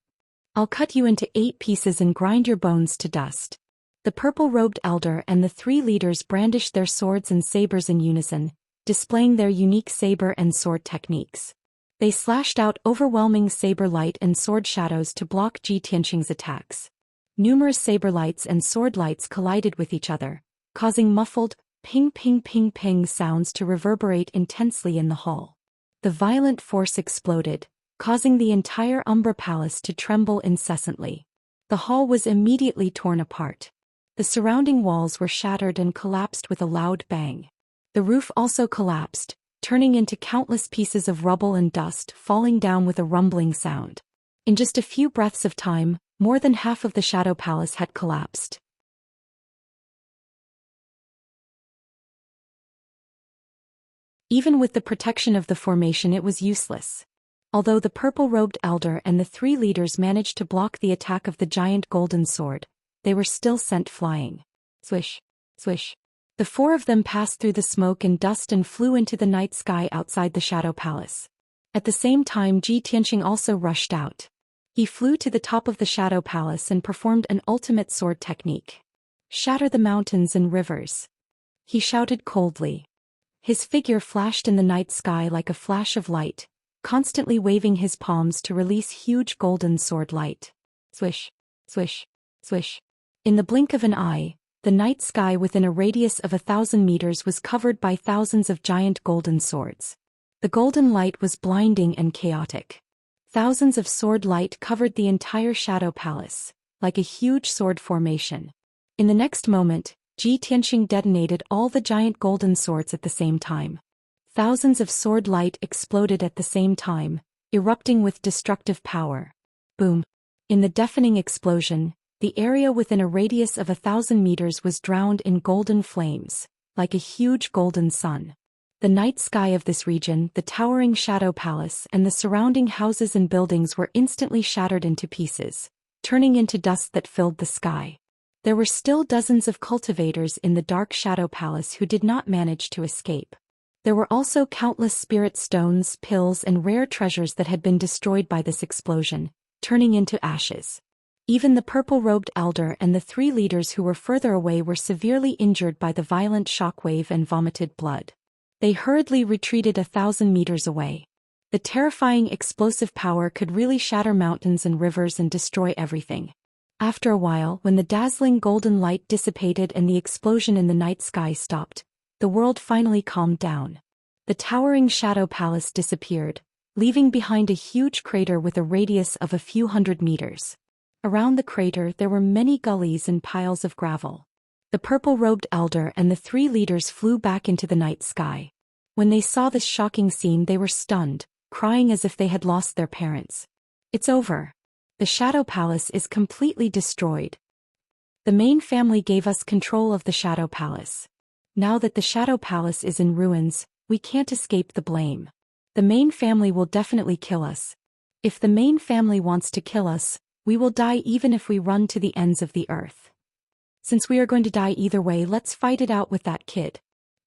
I'll cut you into 8 pieces and grind your bones to dust. The purple-robed elder and the 3 leaders brandished their swords and sabers in unison, displaying their unique saber and sword techniques. They slashed out overwhelming saber light and sword shadows to block Ji Tianqing's attacks. Numerous saber lights and sword lights collided with each other, causing muffled, ping-ping-ping-ping sounds to reverberate intensely in the hall. The violent force exploded, causing the entire Umbra Palace to tremble incessantly. The hall was immediately torn apart. The surrounding walls were shattered and collapsed with a loud bang. The roof also collapsed, turning into countless pieces of rubble and dust falling down with a rumbling sound. In just a few breaths of time, more than half of the Shadow Palace had collapsed. Even with the protection of the formation, it was useless. Although the purple-robed elder and the 3 leaders managed to block the attack of the giant golden sword, they were still sent flying. Swish, swish. The 4 of them passed through the smoke and dust and flew into the night sky outside the Shadow Palace. At the same time, Ji Tianqing also rushed out. He flew to the top of the Shadow Palace and performed an ultimate sword technique. Shatter the mountains and rivers. He shouted coldly. His figure flashed in the night sky like a flash of light, constantly waving his palms to release huge golden sword light. Swish, swish, swish. In the blink of an eye, the night sky within a radius of 1,000 meters was covered by thousands of giant golden swords. The golden light was blinding and chaotic. Thousands of sword light covered the entire Shadow Palace, like a huge sword formation. In the next moment, Ji Tianqing detonated all the giant golden swords at the same time. Thousands of sword light exploded at the same time, erupting with destructive power. Boom! In the deafening explosion, the area within a radius of 1,000 meters was drowned in golden flames, like a huge golden sun. The night sky of this region, the towering Shadow Palace, and the surrounding houses and buildings were instantly shattered into pieces, turning into dust that filled the sky. There were still dozens of cultivators in the dark Shadow Palace who did not manage to escape. There were also countless spirit stones, pills, and rare treasures that had been destroyed by this explosion, turning into ashes. Even the purple-robed elder and the 3 leaders who were further away were severely injured by the violent shockwave and vomited blood. They hurriedly retreated 1,000 meters away. The terrifying explosive power could really shatter mountains and rivers and destroy everything. After a while, when the dazzling golden light dissipated and the explosion in the night sky stopped, the world finally calmed down. The towering Shadow Palace disappeared, leaving behind a huge crater with a radius of a few hundred meters. Around the crater there were many gullies and piles of gravel. The purple-robed elder and the 3 leaders flew back into the night sky. When they saw this shocking scene, they were stunned, crying as if they had lost their parents. It's over. The Shadow Palace is completely destroyed. The main family gave us control of the Shadow Palace. Now that the Shadow Palace is in ruins, we can't escape the blame. The main family will definitely kill us. If the main family wants to kill us, we will die even if we run to the ends of the earth. Since we are going to die either way, let's fight it out with that kid.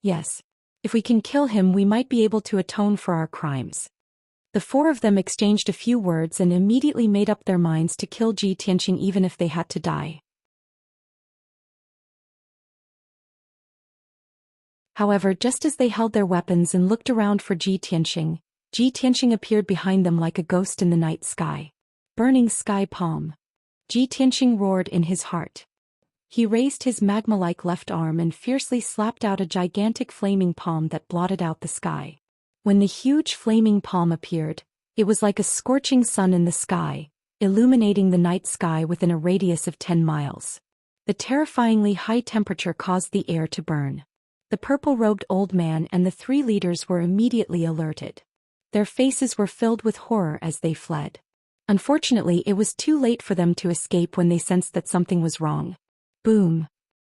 Yes. If we can kill him, we might be able to atone for our crimes. The 4 of them exchanged a few words and immediately made up their minds to kill Ji Tianqing even if they had to die. However, just as they held their weapons and looked around for Ji Tianqing appeared behind them like a ghost in the night sky. Burning sky palm. Ji Tianqing roared in his heart. He raised his magma-like left arm and fiercely slapped out a gigantic flaming palm that blotted out the sky. When the huge flaming palm appeared, it was like a scorching sun in the sky, illuminating the night sky within a radius of 10 miles. The terrifyingly high temperature caused the air to burn. The purple-robed old man and the 3 leaders were immediately alerted. Their faces were filled with horror as they fled. Unfortunately, it was too late for them to escape when they sensed that something was wrong. Boom!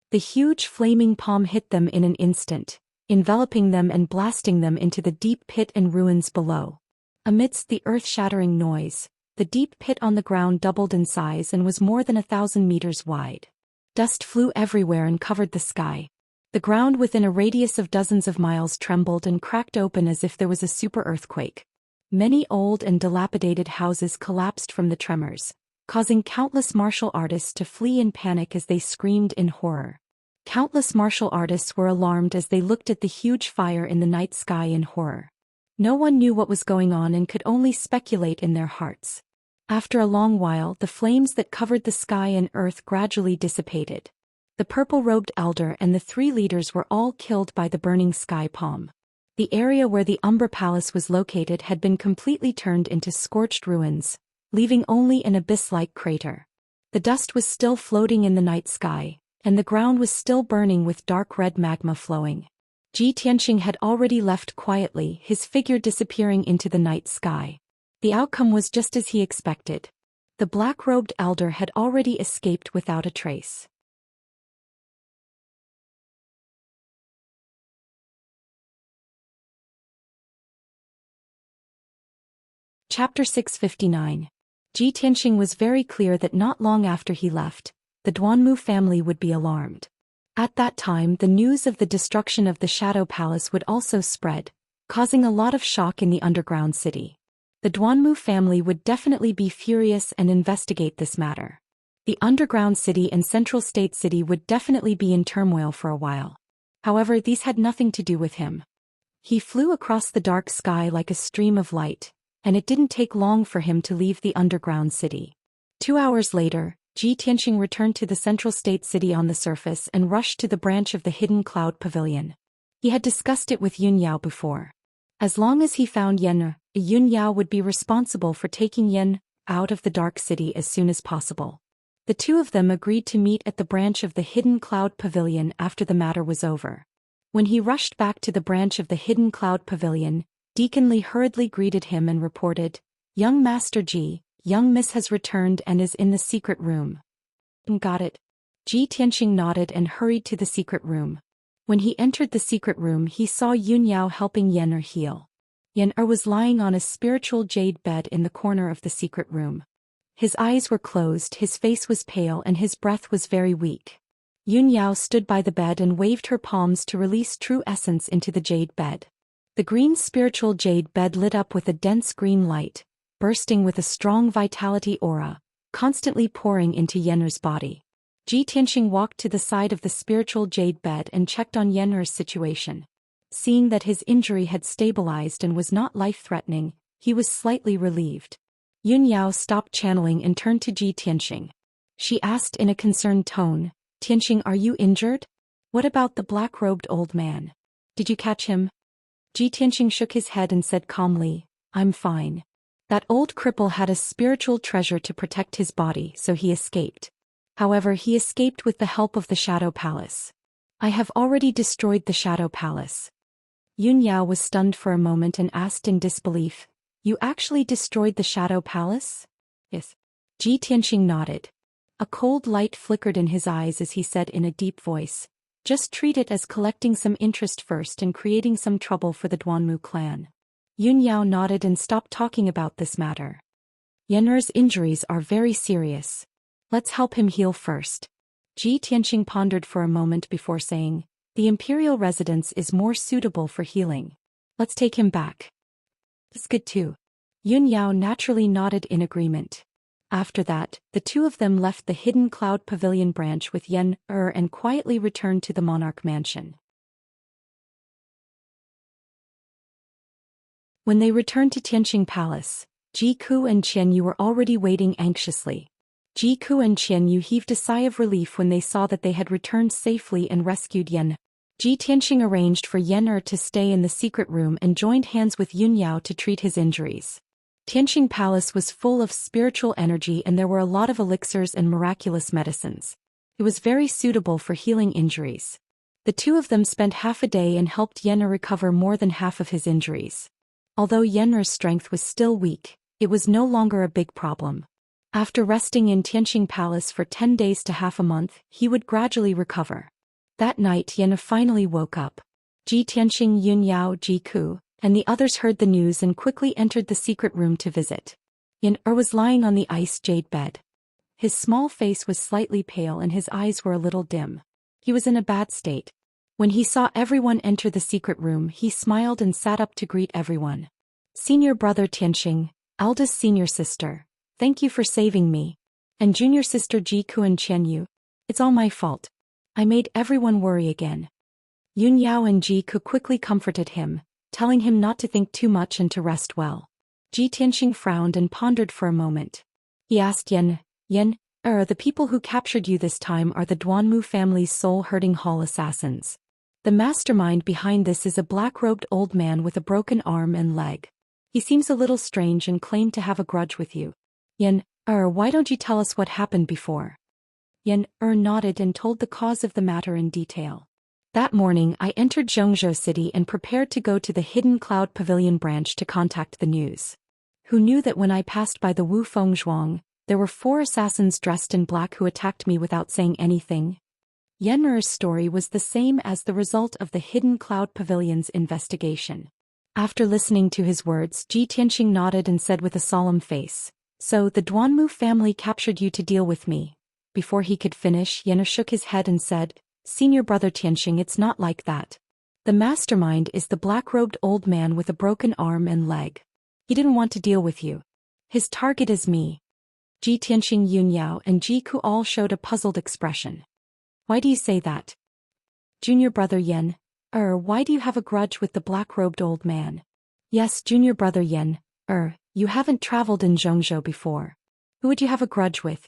The huge flaming palm hit them in an instant, enveloping them and blasting them into the deep pit and ruins below. Amidst the earth-shattering noise, the deep pit on the ground doubled in size and was more than 1,000 meters wide. Dust flew everywhere and covered the sky. The ground within a radius of dozens of miles trembled and cracked open as if there was a super earthquake. Many old and dilapidated houses collapsed from the tremors. causing countless martial artists to flee in panic as they screamed in horror. Countless martial artists were alarmed as they looked at the huge fire in the night sky in horror. No one knew what was going on and could only speculate in their hearts. After a long while, the flames that covered the sky and earth gradually dissipated. The purple-robed elder and the 3 leaders were all killed by the burning sky palm. The area where the Umbra Palace was located had been completely turned into scorched ruins, leaving only an abyss-like crater. The dust was still floating in the night sky, and the ground was still burning with dark red magma flowing. Ji Tianxing had already left quietly, his figure disappearing into the night sky. The outcome was just as he expected. The black-robed elder had already escaped without a trace. Chapter 659. Ji Tianxing was very clear that not long after he left, the Duanmu family would be alarmed. At that time, the news of the destruction of the Shadow Palace would also spread, causing a lot of shock in the underground city. The Duanmu family would definitely be furious and investigate this matter. The underground city and central state city would definitely be in turmoil for a while. However, these had nothing to do with him. He flew across the dark sky like a stream of light, and it didn't take long for him to leave the underground city. 2 hours later, Ji Tianxing returned to the central state city on the surface and rushed to the branch of the hidden cloud pavilion. He had discussed it with Yun Yao before. As long as he found Yen, Yun Yao would be responsible for taking Yen out of the dark city as soon as possible. The 2 of them agreed to meet at the branch of the hidden cloud pavilion after the matter was over. When he rushed back to the branch of the hidden cloud pavilion, Deacon Li hurriedly greeted him and reported, "Young Master Ji, young Miss has returned and is in the secret room." "Got it." Ji Tianxing nodded and hurried to the secret room. When he entered the secret room, he saw Yun Yao helping Yen heal. Yen was lying on a spiritual jade bed in the corner of the secret room. His eyes were closed, his face was pale, and his breath was very weak. Yun Yao stood by the bed and waved her palms to release true essence into the jade bed. The green spiritual jade bed lit up with a dense green light, bursting with a strong vitality aura, constantly pouring into Yen's body. Ji Tianxing walked to the side of the spiritual jade bed and checked on Yen's situation. Seeing that his injury had stabilized and was not life-threatening, he was slightly relieved. Yun Yao stopped channeling and turned to Ji Tianxing. She asked in a concerned tone, "Tianxing, are you injured? What about the black-robed old man? Did you catch him?" Ji Tianxing shook his head and said calmly, "I'm fine. That old cripple had a spiritual treasure to protect his body, so he escaped. However, he escaped with the help of the Shadow Palace. I have already destroyed the Shadow Palace." Yun Yao was stunned for a moment and asked in disbelief, "You actually destroyed the Shadow Palace?" "Yes." Ji Tianxing nodded. A cold light flickered in his eyes as he said in a deep voice, "Just treat it as collecting some interest first and creating some trouble for the Duanmu clan." Yun Yao nodded and stopped talking about this matter. "Yen's injuries are very serious. Let's help him heal first." Ji Tianxing pondered for a moment before saying, "The imperial residence is more suitable for healing. Let's take him back." "That's good too." Yun Yao naturally nodded in agreement. After that, the 2 of them left the hidden cloud pavilion branch with Yen and quietly returned to the monarch mansion. When they returned to Tianxing Palace, Ji Ku and Qian Yu were already waiting anxiously. Ji Ku and Qian Yu heaved a sigh of relief when they saw that they had returned safely and rescued Yen. Ji Tianxing arranged for Yen to stay in the secret room and joined hands with Yun Yao to treat his injuries. Tianxing Palace was full of spiritual energy and there were a lot of elixirs and miraculous medicines. It was very suitable for healing injuries. The 2 of them spent half a day and helped Yen recover more than half of his injuries. Although Yen's strength was still weak, it was no longer a big problem. After resting in Tianxing Palace for 10 days to half a month, he would gradually recover. That night Yen finally woke up. Ji Tianxing, Yun Yao, Ji Ku, and the others heard the news and quickly entered the secret room to visit. Yen was lying on the ice jade bed. His small face was slightly pale and his eyes were a little dim. He was in a bad state. When he saw everyone enter the secret room, he smiled and sat up to greet everyone. "Senior brother Tianxing, eldest senior sister, thank you for saving me. And junior sister Jiku and Qianyu. It's all my fault. I made everyone worry again. Yun Yao and Jiku quickly comforted him, telling him not to think too much and to rest well. Ji Tianxing frowned and pondered for a moment. He asked Yen, the people who captured you this time are the Duanmu family's soul-hurting hall assassins. The mastermind behind this is a black-robed old man with a broken arm and leg. He seems a little strange and claimed to have a grudge with you. Yen, why don't you tell us what happened before? Yen, nodded and told the cause of the matter in detail. That morning I entered Zhongzhou City and prepared to go to the Hidden Cloud Pavilion branch to contact the news. Who knew that when I passed by the Wu Feng Zhuang, there were 4 assassins dressed in black who attacked me without saying anything? Yenmer's story was the same as the result of the Hidden Cloud Pavilion's investigation. After listening to his words, Ji Tianxing nodded and said with a solemn face, "So the Duanmu family captured you to deal with me." Before he could finish, Yenner shook his head and said, "Senior brother Tianxing, it's not like that. The mastermind is the black-robed old man with a broken arm and leg. He didn't want to deal with you. His target is me." Ji Tianxing, Yun Yao, and Jiku all showed a puzzled expression. "Why do you say that? Junior brother Yen, why do you have a grudge with the black-robed old man?" "Yes, junior brother Yen, you haven't traveled in Zhongzhou before. Who would you have a grudge with?"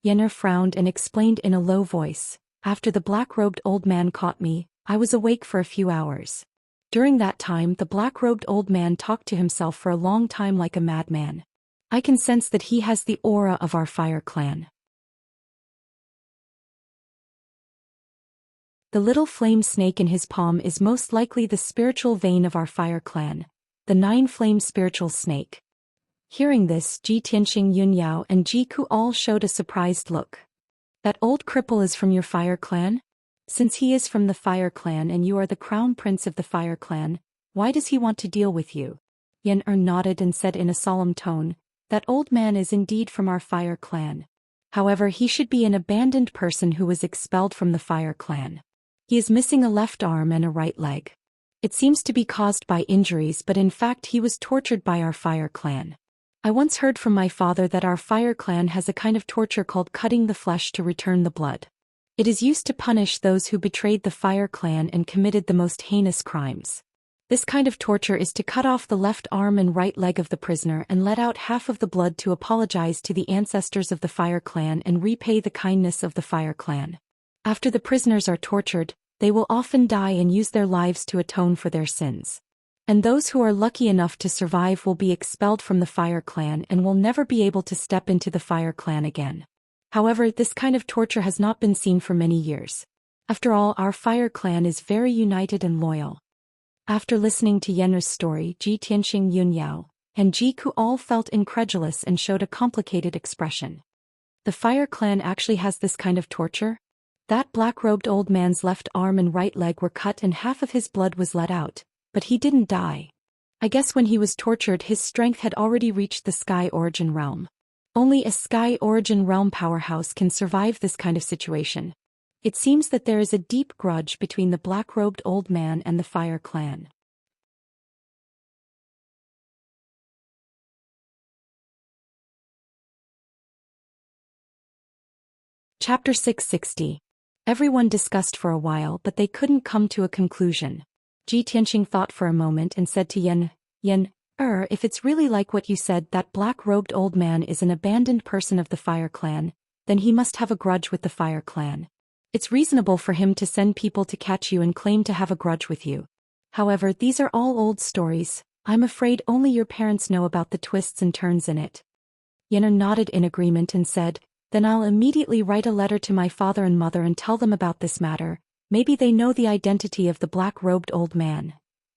Yenner frowned and explained in a low voice, "After the black-robed old man caught me, I was awake for a few hours. During that time the black-robed old man talked to himself for a long time like a madman. I can sense that he has the aura of our fire clan. The little flame snake in his palm is most likely the spiritual vein of our fire clan, the 9-flame spiritual snake." Hearing this, Ji Tianxing, Yun Yao, and Jiku all showed a surprised look. "That old cripple is from your fire clan? Since he is from the fire clan and you are the crown prince of the fire clan, why does he want to deal with you?" Yen nodded and said in a solemn tone, "That old man is indeed from our fire clan. However, he should be an abandoned person who was expelled from the fire clan. He is missing a left arm and a right leg. It seems to be caused by injuries, but in fact he was tortured by our fire clan. I once heard from my father that our fire clan has a kind of torture called cutting the flesh to return the blood. It is used to punish those who betrayed the fire clan and committed the most heinous crimes. This kind of torture is to cut off the left arm and right leg of the prisoner and let out half of the blood to apologize to the ancestors of the fire clan and repay the kindness of the fire clan. After the prisoners are tortured, they will often die and use their lives to atone for their sins. And those who are lucky enough to survive will be expelled from the fire clan and will never be able to step into the fire clan again. However, this kind of torture has not been seen for many years. After all, our fire clan is very united and loyal." After listening to Yenner's story, Ji Tianxing, Yun Yao, and Jiku all felt incredulous and showed a complicated expression. "The fire clan actually has this kind of torture? That black-robed old man's left arm and right leg were cut and half of his blood was let out, but he didn't die. I guess when he was tortured his strength had already reached the Sky Origin Realm. Only a Sky Origin Realm powerhouse can survive this kind of situation. It seems that there is a deep grudge between the black-robed old man and the fire clan." Chapter 660. Everyone discussed for a while but they couldn't come to a conclusion. Ji Tianxing thought for a moment and said to Yen, if it's really like what you said, that black-robed old man is an abandoned person of the fire clan, then he must have a grudge with the fire clan. It's reasonable for him to send people to catch you and claim to have a grudge with you. However, these are all old stories. I'm afraid only your parents know about the twists and turns in it." Yenner nodded in agreement and said, "Then I'll immediately write a letter to my father and mother and tell them about this matter. Maybe they know the identity of the black-robed old man."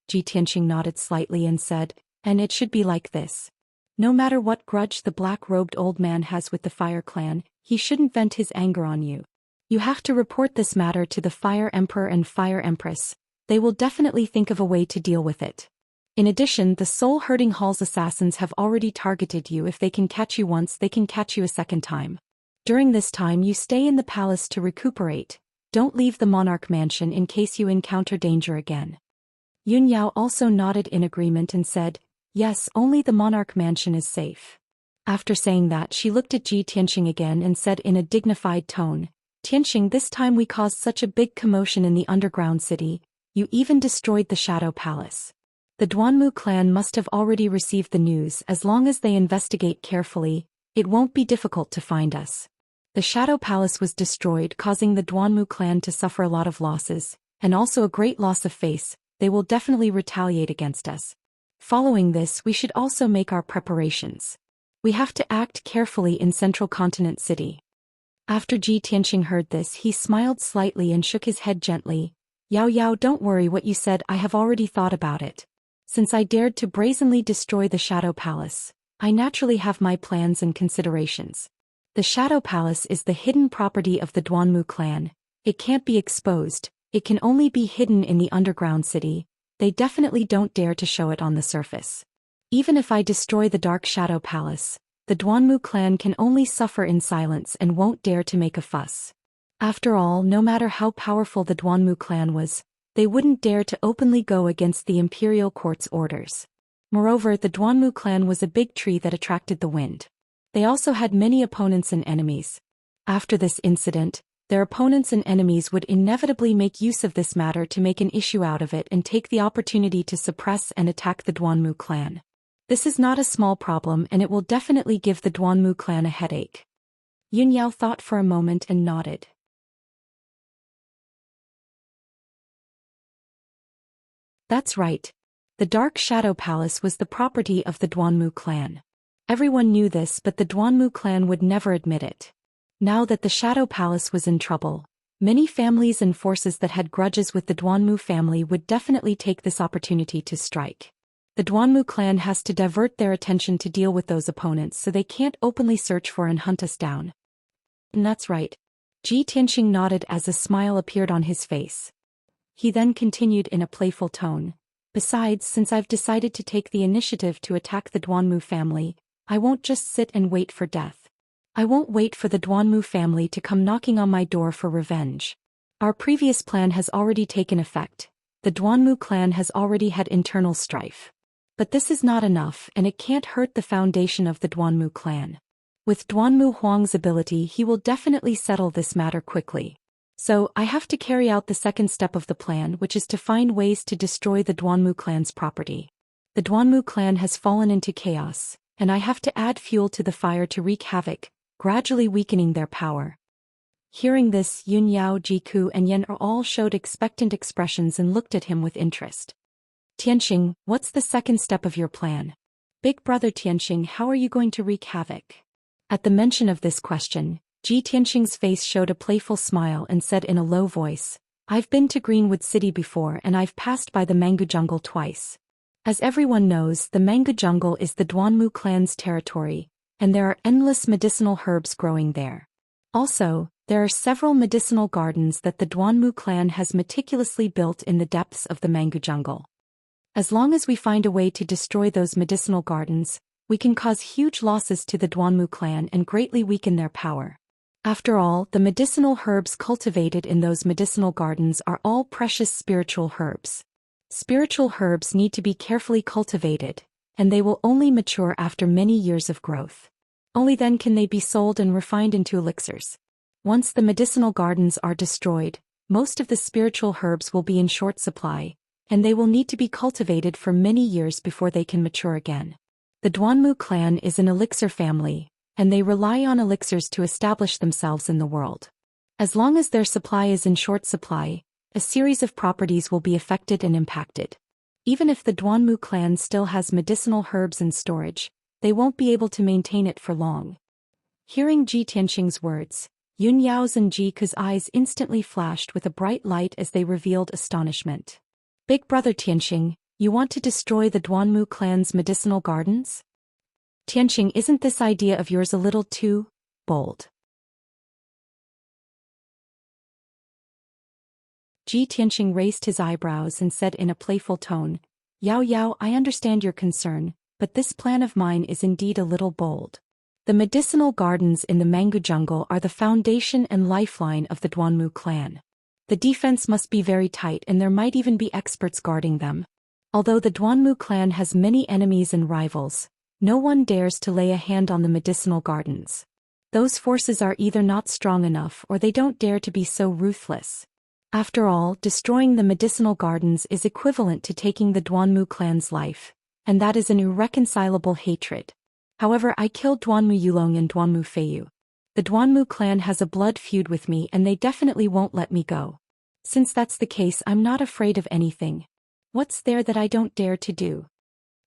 Ji Tianxing nodded slightly and said, "And it should be like this. No matter what grudge the black-robed old man has with the fire clan, he shouldn't vent his anger on you. You have to report this matter to the Fire Emperor and Fire Empress. They will definitely think of a way to deal with it. In addition, the soul-hurting Hall's assassins have already targeted you. If they can catch you once, they can catch you a second time. During this time you stay in the palace to recuperate. Don't leave the monarch mansion in case you encounter danger again." Yun Yao also nodded in agreement and said, "Yes, only the monarch mansion is safe." After saying that, she looked at Ji Tianxing again and said in a dignified tone, Tianxing, this time we caused such a big commotion in the underground city, you even destroyed the Shadow Palace. The Duanmu clan must have already received the news. As long as they investigate carefully, it won't be difficult to find us. The Shadow Palace was destroyed, causing the Duanmu clan to suffer a lot of losses, and also a great loss of face. They will definitely retaliate against us. Following this, we should also make our preparations. We have to act carefully in Central Continent City. After Ji Tianxing heard this, he smiled slightly and shook his head gently. Yao Yao, don't worry what you said, I have already thought about it. Since I dared to brazenly destroy the Shadow Palace, I naturally have my plans and considerations. The Shadow Palace is the hidden property of the Duanmu clan. It can't be exposed, it can only be hidden in the underground city. They definitely don't dare to show it on the surface. Even if I destroy the Dark Shadow Palace, the Duanmu clan can only suffer in silence and won't dare to make a fuss. After all, no matter how powerful the Duanmu clan was, they wouldn't dare to openly go against the imperial court's orders. Moreover, the Duanmu clan was a big tree that attracted the wind. They also had many opponents and enemies. After this incident, their opponents and enemies would inevitably make use of this matter to make an issue out of it and take the opportunity to suppress and attack the Duanmu clan. This is not a small problem, and it will definitely give the Duanmu clan a headache. Yun Yao thought for a moment and nodded. That's right. The Dark Shadow Palace was the property of the Duanmu clan. Everyone knew this, but the Duanmu clan would never admit it. Now that the Shadow Palace was in trouble, many families and forces that had grudges with the Duanmu family would definitely take this opportunity to strike. The Duanmu clan has to divert their attention to deal with those opponents so they can't openly search for and hunt us down. And that's right. Ji Tianxing nodded as a smile appeared on his face. He then continued in a playful tone. Besides, since I've decided to take the initiative to attack the Duanmu family, I won't just sit and wait for death. I won't wait for the Duanmu family to come knocking on my door for revenge. Our previous plan has already taken effect. The Duanmu clan has already had internal strife. But this is not enough, and it can't hurt the foundation of the Duanmu clan. With Duanmu Huang's ability, he will definitely settle this matter quickly. So, I have to carry out the second step of the plan, which is to find ways to destroy the Duanmu clan's property. The Duanmu clan has fallen into chaos, and I have to add fuel to the fire to wreak havoc, gradually weakening their power. Hearing this, Yun Yao, Jiku, and Yan all showed expectant expressions and looked at him with interest. Tianxing, what's the second step of your plan? Big brother Tianxing, how are you going to wreak havoc? At the mention of this question, Ji Tianxing's face showed a playful smile and said in a low voice, I've been to Greenwood City before and I've passed by the Mango Jungle twice. As everyone knows, the Mango Jungle is the Duanmu clan's territory, and there are endless medicinal herbs growing there. Also, there are several medicinal gardens that the Duanmu clan has meticulously built in the depths of the Mango Jungle. As long as we find a way to destroy those medicinal gardens, we can cause huge losses to the Duanmu clan and greatly weaken their power. After all, the medicinal herbs cultivated in those medicinal gardens are all precious spiritual herbs. Spiritual herbs need to be carefully cultivated, and they will only mature after many years of growth. Only then can they be sold and refined into elixirs. Once the medicinal gardens are destroyed, most of the spiritual herbs will be in short supply, and they will need to be cultivated for many years before they can mature again. The Duanmu clan is an elixir family, and they rely on elixirs to establish themselves in the world. As long as their supply is in short supply, a series of properties will be affected and impacted. Even if the Duanmu clan still has medicinal herbs in storage, they won't be able to maintain it for long. Hearing Ji Tianxing's words, Yun Yao's and Jiku's eyes instantly flashed with a bright light as they revealed astonishment. Big brother Tianxing, you want to destroy the Duanmu clan's medicinal gardens? Tianxing, isn't this idea of yours a little too bold? Ji Tianxing raised his eyebrows and said in a playful tone, Yao Yao, I understand your concern, but this plan of mine is indeed a little bold. The medicinal gardens in the Mango Jungle are the foundation and lifeline of the Duanmu clan. The defense must be very tight and there might even be experts guarding them. Although the Duanmu clan has many enemies and rivals, No one dares to lay a hand on the medicinal gardens. Those forces are either not strong enough or they don't dare to be so ruthless. After all, destroying the medicinal gardens is equivalent to taking the Duanmu clan's life, and that is an irreconcilable hatred. However, I killed Duanmu Yulong and Duanmu Feiyu. The Duanmu clan has a blood feud with me and they definitely won't let me go. Since that's the case, I'm not afraid of anything. What's there that I don't dare to do?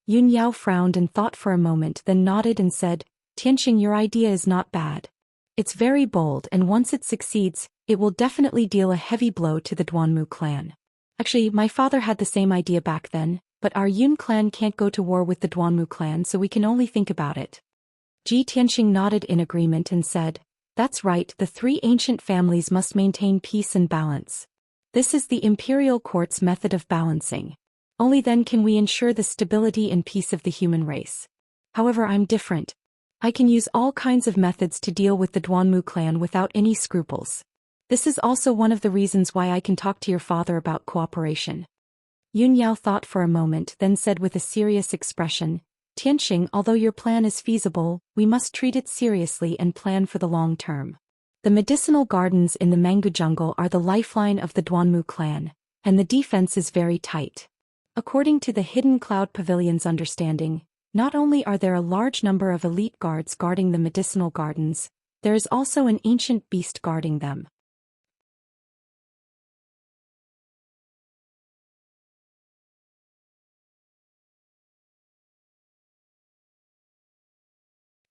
Yun Yao frowned and thought for a moment, then nodded and said, Tianxing, your idea is not bad. It's very bold, and once it succeeds, it will definitely deal a heavy blow to the Duanmu clan. Actually, my father had the same idea back then, but our Yun clan can't go to war with the Duanmu clan, so we can only think about it. Ji Tianxing nodded in agreement and said, That's right, the three ancient families must maintain peace and balance. This is the imperial court's method of balancing. Only then can we ensure the stability and peace of the human race. However, I'm different. I can use all kinds of methods to deal with the Duanmu clan without any scruples. This is also one of the reasons why I can talk to your father about cooperation. Yun Yao thought for a moment, then said with a serious expression, Tianxing, although your plan is feasible, we must treat it seriously and plan for the long term. The medicinal gardens in the mango jungle are the lifeline of the Duanmu clan, and the defense is very tight. According to the Hidden Cloud Pavilion's understanding, not only are there a large number of elite guards guarding the medicinal gardens, there is also an ancient beast guarding them.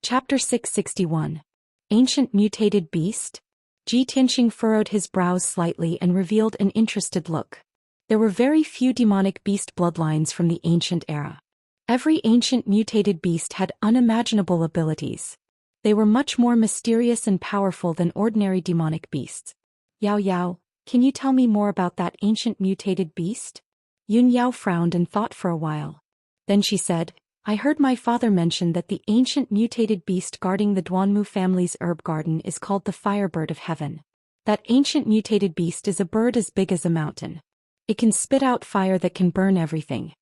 Chapter 661. Ancient Mutated Beast? Ji Tianxing furrowed his brows slightly and revealed an interested look. There were very few demonic beast bloodlines from the ancient era. Every ancient mutated beast had unimaginable abilities. They were much more mysterious and powerful than ordinary demonic beasts. Yao Yao, can you tell me more about that ancient mutated beast? Yun Yao frowned and thought for a while. Then she said, I heard my father mention that the ancient mutated beast guarding the Duanmu family's herb garden is called the Firebird of Heaven. That ancient mutated beast is a bird as big as a mountain. It can spit out fire that can burn everything.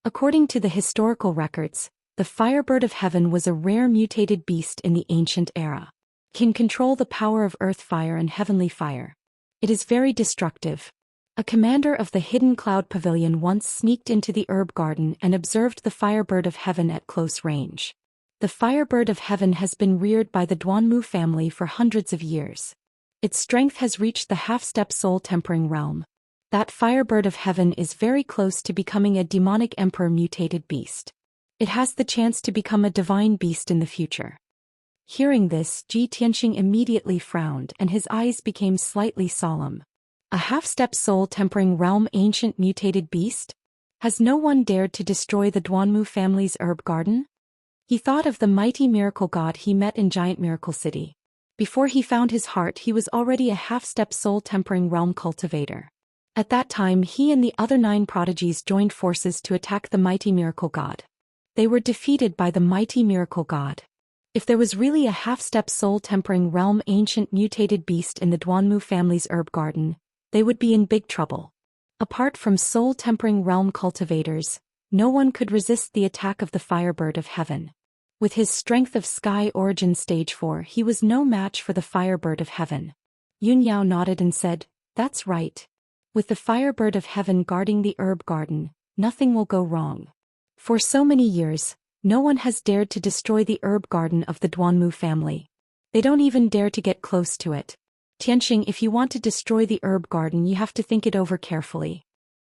According to the historical records, the Firebird of Heaven was a rare mutated beast in the ancient era. It can control the power of earth fire and heavenly fire. It is very destructive. A commander of the Hidden Cloud Pavilion once sneaked into the herb garden and observed the Firebird of Heaven at close range. The Firebird of Heaven has been reared by the Duanmu family for hundreds of years. Its strength has reached the half-step soul-tempering realm. That Firebird of Heaven is very close to becoming a demonic emperor mutated beast. It has the chance to become a divine beast in the future. Hearing this, Ji Tianxing immediately frowned and his eyes became slightly solemn. A half-step soul-tempering realm ancient mutated beast? Has no one dared to destroy the Duanmu family's herb garden? He thought of the mighty miracle god he met in Giant Miracle City. Before he found his heart, he was already a half-step soul-tempering realm cultivator. At that time, he and the other 9 prodigies joined forces to attack the mighty miracle god. They were defeated by the mighty miracle god. If there was really a half-step soul-tempering realm ancient mutated beast in the Duanmu family's herb garden, they would be in big trouble. Apart from soul-tempering realm cultivators, no one could resist the attack of the Firebird of Heaven. With his strength of Sky Origin Stage 4, he was no match for the Firebird of Heaven. Yun Yao nodded and said, That's right. With the Firebird of Heaven guarding the herb garden, nothing will go wrong. For so many years, no one has dared to destroy the herb garden of the Duanmu family. They don't even dare to get close to it. Tianxing, if you want to destroy the herb garden, you have to think it over carefully.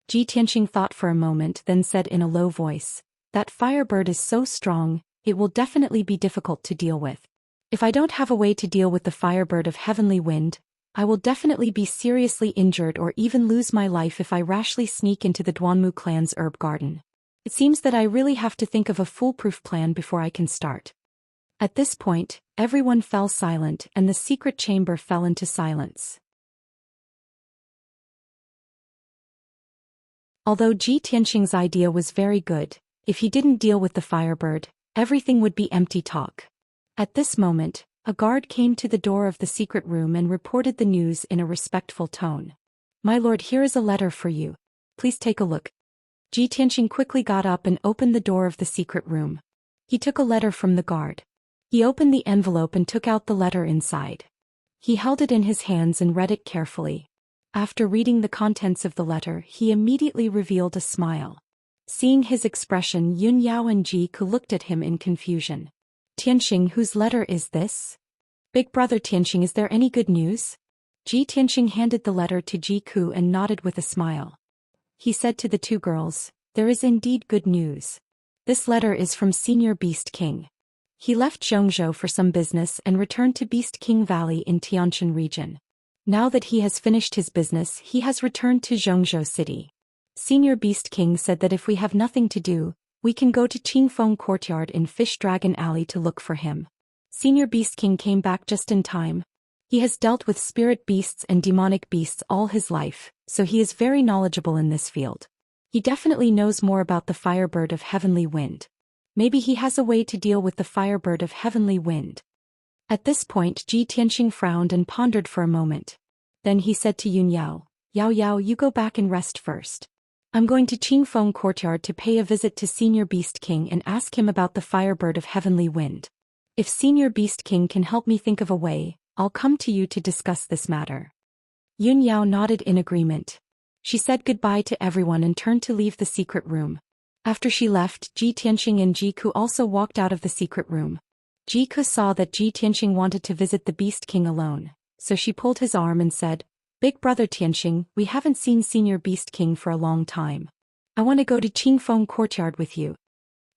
Ji Tianxing thought for a moment, then said in a low voice, That Firebird is so strong, it will definitely be difficult to deal with. If I don't have a way to deal with the Firebird of Heavenly Wind, I will definitely be seriously injured or even lose my life if I rashly sneak into the Duanmu clan's herb garden. It seems that I really have to think of a foolproof plan before I can start. At this point, everyone fell silent and the secret chamber fell into silence. Although Ji Tianxing's idea was very good, if he didn't deal with the Firebird, everything would be empty talk. At this moment, a guard came to the door of the secret room and reported the news in a respectful tone. My lord, here is a letter for you. Please take a look. Ji Tianxing quickly got up and opened the door of the secret room. He took a letter from the guard. He opened the envelope and took out the letter inside. He held it in his hands and read it carefully. After reading the contents of the letter, he immediately revealed a smile. Seeing his expression, Yun Yao and Ji Ku looked at him in confusion. Tianxing, whose letter is this? Big brother Tianxing, is there any good news? Tianxing handed the letter to Ji Ku and nodded with a smile. He said to the two girls, there is indeed good news. This letter is from Senior Beast King. He left Zhongzhou for some business and returned to Beast King Valley in Tianjin region. Now that he has finished his business, he has returned to Zhongzhou City. Senior Beast King said that if we have nothing to do, we can go to Qingfeng Courtyard in Fish Dragon Alley to look for him. Senior Beast King came back just in time. He has dealt with spirit beasts and demonic beasts all his life, so he is very knowledgeable in this field. He definitely knows more about the Firebird of Heavenly Wind. Maybe he has a way to deal with the Firebird of Heavenly Wind. At this point, Tianxing frowned and pondered for a moment. Then he said to Yun Yao, Yao, you go back and rest first. I'm going to Qingfeng Courtyard to pay a visit to Senior Beast King and ask him about the Firebird of Heavenly Wind. If Senior Beast King can help me think of a way, I'll come to you to discuss this matter. Yun Yao nodded in agreement. She said goodbye to everyone and turned to leave the secret room. After she left, Tianxing and Ji Ku also walked out of the secret room. Ji Ku saw that Tianxing wanted to visit the Beast King alone, so she pulled his arm and said, Big brother Tianxing, we haven't seen Senior Beast King for a long time. I want to go to Qingfeng Courtyard with you.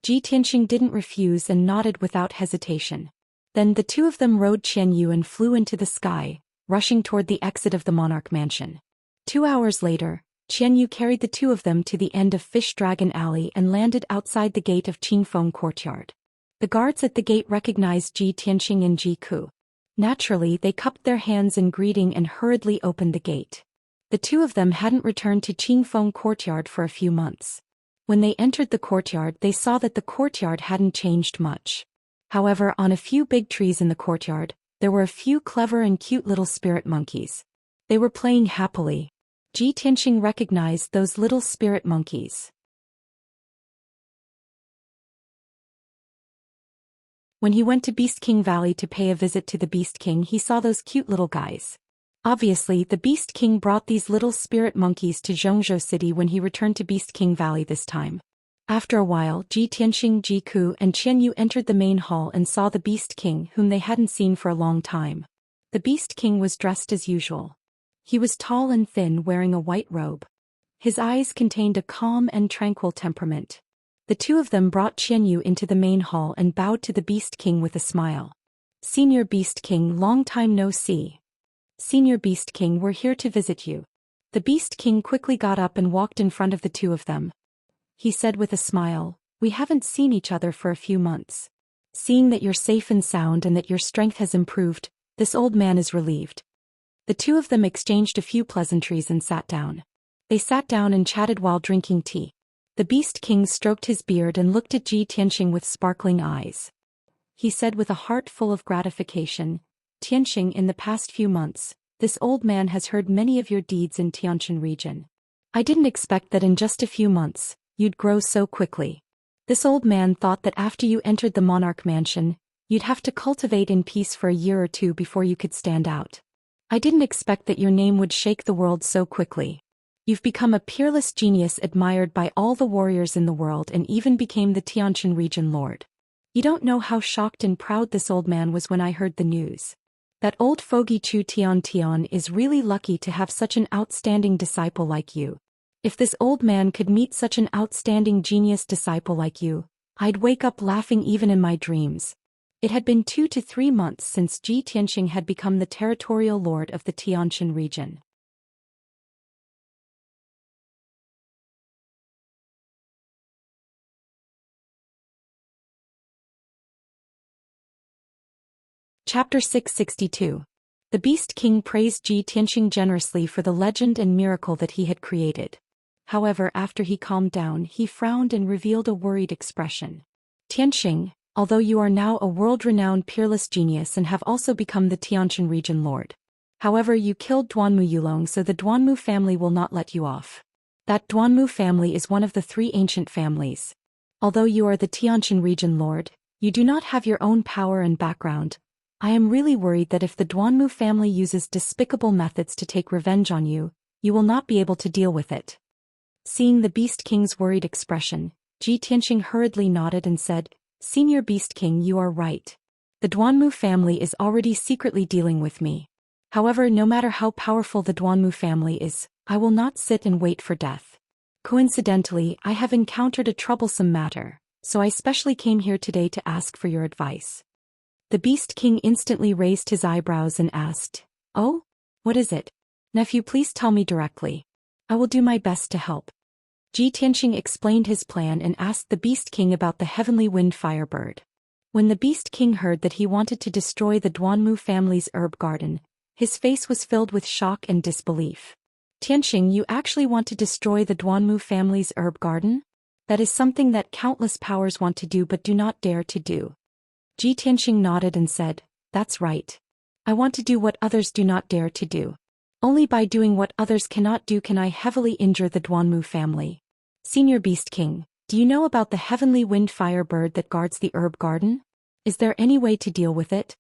Tianxing didn't refuse and nodded without hesitation. Then the two of them rode Qianyu and flew into the sky, rushing toward the exit of the Monarch Mansion. 2 hours later, Qianyu carried the two of them to the end of Fish Dragon Alley and landed outside the gate of Qingfeng Courtyard. The guards at the gate recognized Tianxing and Ji Ku. Naturally, they cupped their hands in greeting and hurriedly opened the gate. The two of them hadn't returned to Qingfeng Courtyard for a few months. When they entered the courtyard, they saw that the courtyard hadn't changed much. However, on a few big trees in the courtyard, there were a few clever and cute little spirit monkeys. They were playing happily. Tianxing recognized those little spirit monkeys. When he went to Beast King Valley to pay a visit to the Beast King, he saw those cute little guys. Obviously, the Beast King brought these little spirit monkeys to Zhongzhou City when he returned to Beast King Valley this time. After a while, Tianxing, Ji Ku, and Qianyu entered the main hall and saw the Beast King, whom they hadn't seen for a long time. The Beast King was dressed as usual. He was tall and thin, wearing a white robe. His eyes contained a calm and tranquil temperament. The two of them brought Qianyu into the main hall and bowed to the Beast King with a smile. Senior Beast King, long time no see. Senior Beast King, we're here to visit you. The Beast King quickly got up and walked in front of the two of them. He said with a smile, we haven't seen each other for a few months. Seeing that you're safe and sound and that your strength has improved, this old man is relieved. The two of them exchanged a few pleasantries and sat down. They sat down and chatted while drinking tea. The Beast King stroked his beard and looked at Tianxing with sparkling eyes. He said with a heart full of gratification, Tianxing, in the past few months, this old man has heard many of your deeds in Tianjin region. I didn't expect that in just a few months, you'd grow so quickly. This old man thought that after you entered the Monarch Mansion, you'd have to cultivate in peace for a year or two before you could stand out. I didn't expect that your name would shake the world so quickly. You've become a peerless genius admired by all the warriors in the world and even became the Tianjin region lord. You don't know how shocked and proud this old man was when I heard the news. That old fogey Chu Tian is really lucky to have such an outstanding disciple like you. If this old man could meet such an outstanding genius disciple like you, I'd wake up laughing even in my dreams. It had been 2 to 3 months since Tianxing had become the territorial lord of the Tianjin region. Chapter 662. The Beast King praised Tianxing generously for the legend and miracle that he had created. However, after he calmed down, he frowned and revealed a worried expression. Tianxing, although you are now a world-renowned peerless genius and have also become the Tianjin region lord. However, you killed Duanmu Yulong, so the Duanmu family will not let you off. That Duanmu family is one of the 3 ancient families. Although you are the Tianjin region lord, You do not have your own power and background. I am really worried that if the Duanmu family uses despicable methods to take revenge on you, you will not be able to deal with it. Seeing the Beast King's worried expression, Ji Tianxing hurriedly nodded and said, Senior Beast King, you are right. The Duanmu family is already secretly dealing with me. However, no matter how powerful the Duanmu family is, I will not sit and wait for death. Coincidentally, I have encountered a troublesome matter, so I specially came here today to ask for your advice. The Beast King instantly raised his eyebrows and asked, Oh? What is it? Nephew, please tell me directly. I will do my best to help. Ji Tianxing explained his plan and asked the Beast King about the heavenly wind firebird. When the Beast King heard that he wanted to destroy the Duanmu family's herb garden, his face was filled with shock and disbelief. Tianxing, you actually want to destroy the Duanmu family's herb garden? That is something that countless powers want to do but do not dare to do. Ji Tianxing nodded and said, That's right. I want to do what others do not dare to do. Only by doing what others cannot do can I heavily injure the Duanmu family. Senior Beast King, do you know about the heavenly wind firebird that guards the herb garden? Is there any way to deal with it?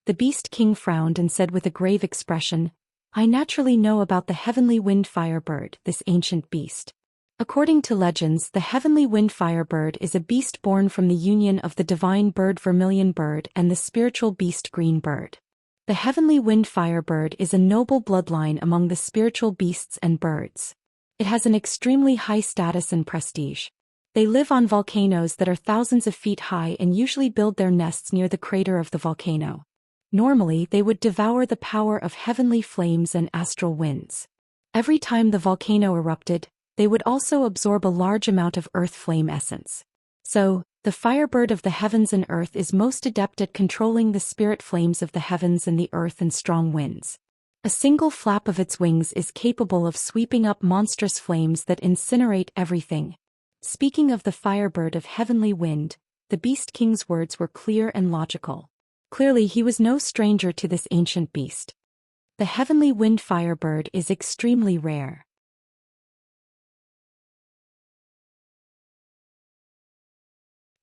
The Beast King frowned and said with a grave expression, I naturally know about the heavenly wind firebird, this ancient beast. According to legends, the heavenly wind firebird is a beast born from the union of the divine bird vermilion bird and the spiritual beast green bird. The heavenly wind firebird is a noble bloodline among the spiritual beasts and birds. It has an extremely high status and prestige. They live on volcanoes that are thousands of feet high and usually build their nests near the crater of the volcano. Normally, they would devour the power of heavenly flames and astral winds. Every time the volcano erupted, they would also absorb a large amount of earth flame essence. So, the firebird of the heavens and earth is most adept at controlling the spirit flames of the heavens and the earth and strong winds. A single flap of its wings is capable of sweeping up monstrous flames that incinerate everything. Speaking of the firebird of heavenly wind, the Beast King's words were clear and logical. Clearly he was no stranger to this ancient beast. The heavenly wind firebird is extremely rare.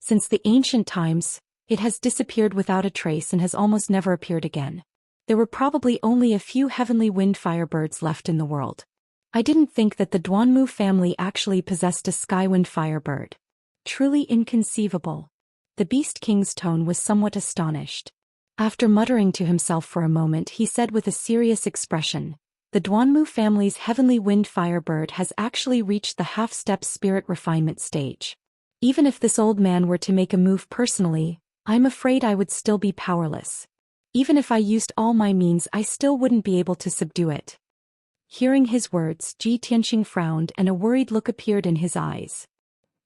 Since the ancient times, it has disappeared without a trace and has almost never appeared again. There were probably only a few heavenly wind firebirds left in the world. I didn't think that the Duanmu family actually possessed a skywind firebird. Truly inconceivable. The Beast King's tone was somewhat astonished. After muttering to himself for a moment, he said with a serious expression, The Duanmu family's heavenly wind firebird has actually reached the half-step spirit refinement stage. Even if this old man were to make a move personally, I'm afraid I would still be powerless. Even if I used all my means, I still wouldn't be able to subdue it. Hearing his words, Ji Tianxing frowned and a worried look appeared in his eyes.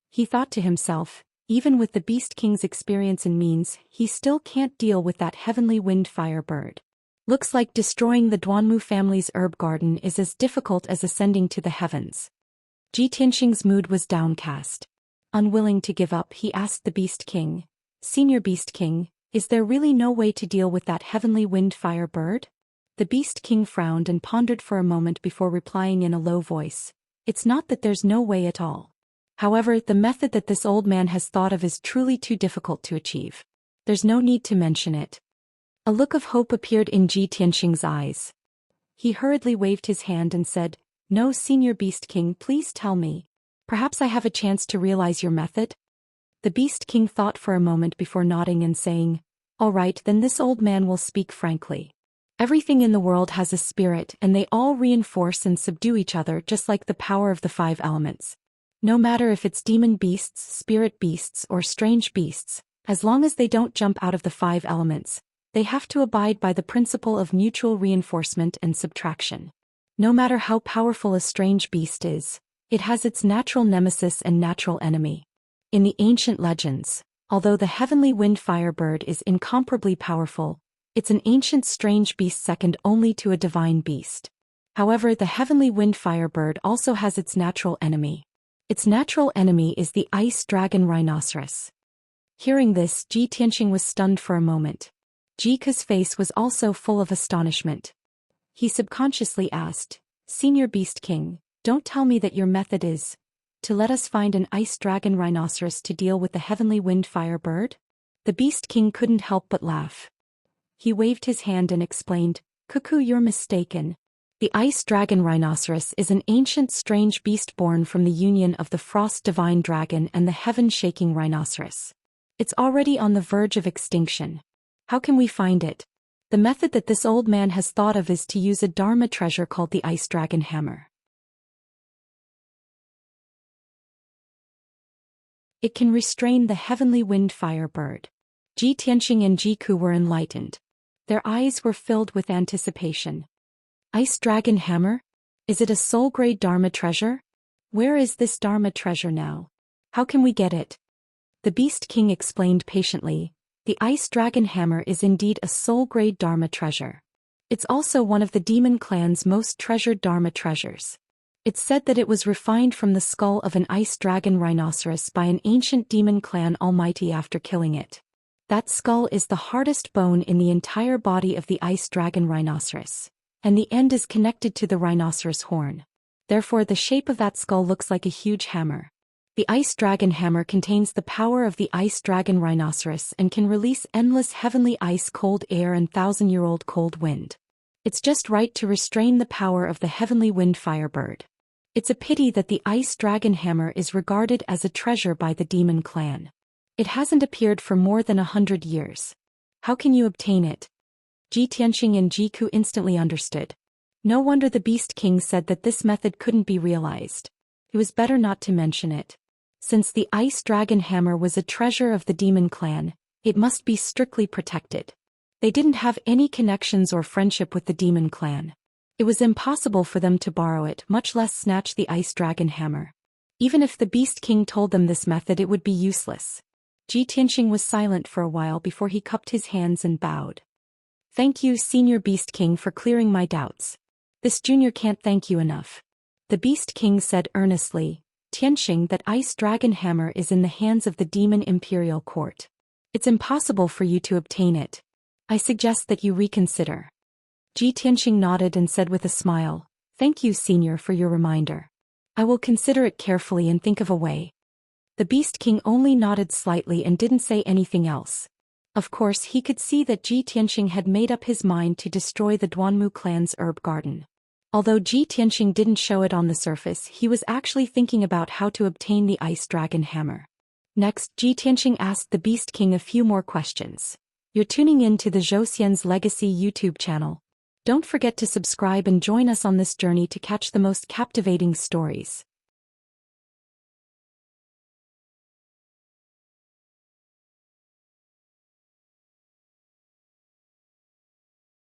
He thought to himself, even with the Beast King's experience and means, he still can't deal with that heavenly wind firebird. Looks like destroying the Duanmu family's herb garden is as difficult as ascending to the heavens. Ji Tianxing's mood was downcast. Unwilling to give up, he asked the Beast King, Senior Beast King, is there really no way to deal with that heavenly wind firebird? The Beast King frowned and pondered for a moment before replying in a low voice, It's not that there's no way at all. However, the method that this old man has thought of is truly too difficult to achieve. There's no need to mention it. A look of hope appeared in Ji Tianxing's eyes. He hurriedly waved his hand and said, No, Senior Beast King, please tell me. Perhaps I have a chance to realize your method? The Beast King thought for a moment before nodding and saying, All right, then this old man will speak frankly. Everything in the world has a spirit and they all reinforce and subdue each other just like the power of the 5 elements. No matter if it's demon beasts, spirit beasts, or strange beasts, as long as they don't jump out of the 5 elements, they have to abide by the principle of mutual reinforcement and subtraction. No matter how powerful a strange beast is, it has its natural nemesis and natural enemy. In the ancient legends, although the heavenly wind firebird is incomparably powerful, it's an ancient strange beast second only to a divine beast. However, the heavenly wind firebird also has its natural enemy. Its natural enemy is the ice dragon rhinoceros. Hearing this, Ji Tianxing was stunned for a moment. Jika's face was also full of astonishment. He subconsciously asked, Senior Beast King, don't tell me that your method is to let us find an ice dragon rhinoceros to deal with the heavenly wind firebird? The Beast King couldn't help but laugh. He waved his hand and explained, "Cuckoo, you're mistaken. The Ice Dragon Rhinoceros is an ancient strange beast born from the union of the Frost Divine Dragon and the Heaven-Shaking Rhinoceros. It's already on the verge of extinction. How can we find it? The method that this old man has thought of is to use a Dharma treasure called the Ice Dragon Hammer. It can restrain the heavenly wind fire bird." Ji Tianxing and Jiku were enlightened. Their eyes were filled with anticipation. Ice Dragon Hammer? Is it a soul-grade Dharma treasure? Where is this Dharma treasure now? How can we get it? The Beast King explained patiently, "The Ice Dragon Hammer is indeed a soul-grade Dharma treasure. It's also one of the demon clan's most treasured Dharma treasures. It's said that it was refined from the skull of an ice dragon rhinoceros by an ancient demon clan almighty after killing it. That skull is the hardest bone in the entire body of the ice dragon rhinoceros, and the end is connected to the rhinoceros horn. Therefore the shape of that skull looks like a huge hammer. The Ice Dragon Hammer contains the power of the ice dragon rhinoceros and can release endless heavenly ice-cold air and thousand-year-old cold wind. It's just right to restrain the power of the heavenly wind fire bird. It's a pity that the Ice Dragon Hammer is regarded as a treasure by the demon clan. It hasn't appeared for more than 100 years. How can you obtain it?" Ji Tianxing and Jiku instantly understood. No wonder the Beast King said that this method couldn't be realized. It was better not to mention it. Since the Ice Dragon Hammer was a treasure of the demon clan, it must be strictly protected. They didn't have any connections or friendship with the demon clan. It was impossible for them to borrow it, much less snatch the Ice Dragon Hammer. Even if the Beast King told them this method, it would be useless. Ji Tianxing was silent for a while before he cupped his hands and bowed. "Thank you, Senior Beast King, for clearing my doubts. This junior can't thank you enough." The Beast King said earnestly, "Tianxing, that Ice Dragon Hammer is in the hands of the Demon Imperial Court. It's impossible for you to obtain it. I suggest that you reconsider." Ji Tianxing nodded and said with a smile, "Thank you, Senior, for your reminder. I will consider it carefully and think of a way." The Beast King only nodded slightly and didn't say anything else. Of course, he could see that Ji Tianxing had made up his mind to destroy the Duanmu clan's herb garden. Although Ji Tianxing didn't show it on the surface, he was actually thinking about how to obtain the Ice Dragon Hammer. Next, Ji Tianxing asked the Beast King a few more questions. "You're tuning in to the Zhou Xian's Legacy YouTube channel. Don't forget to subscribe and join us on this journey to catch the most captivating stories.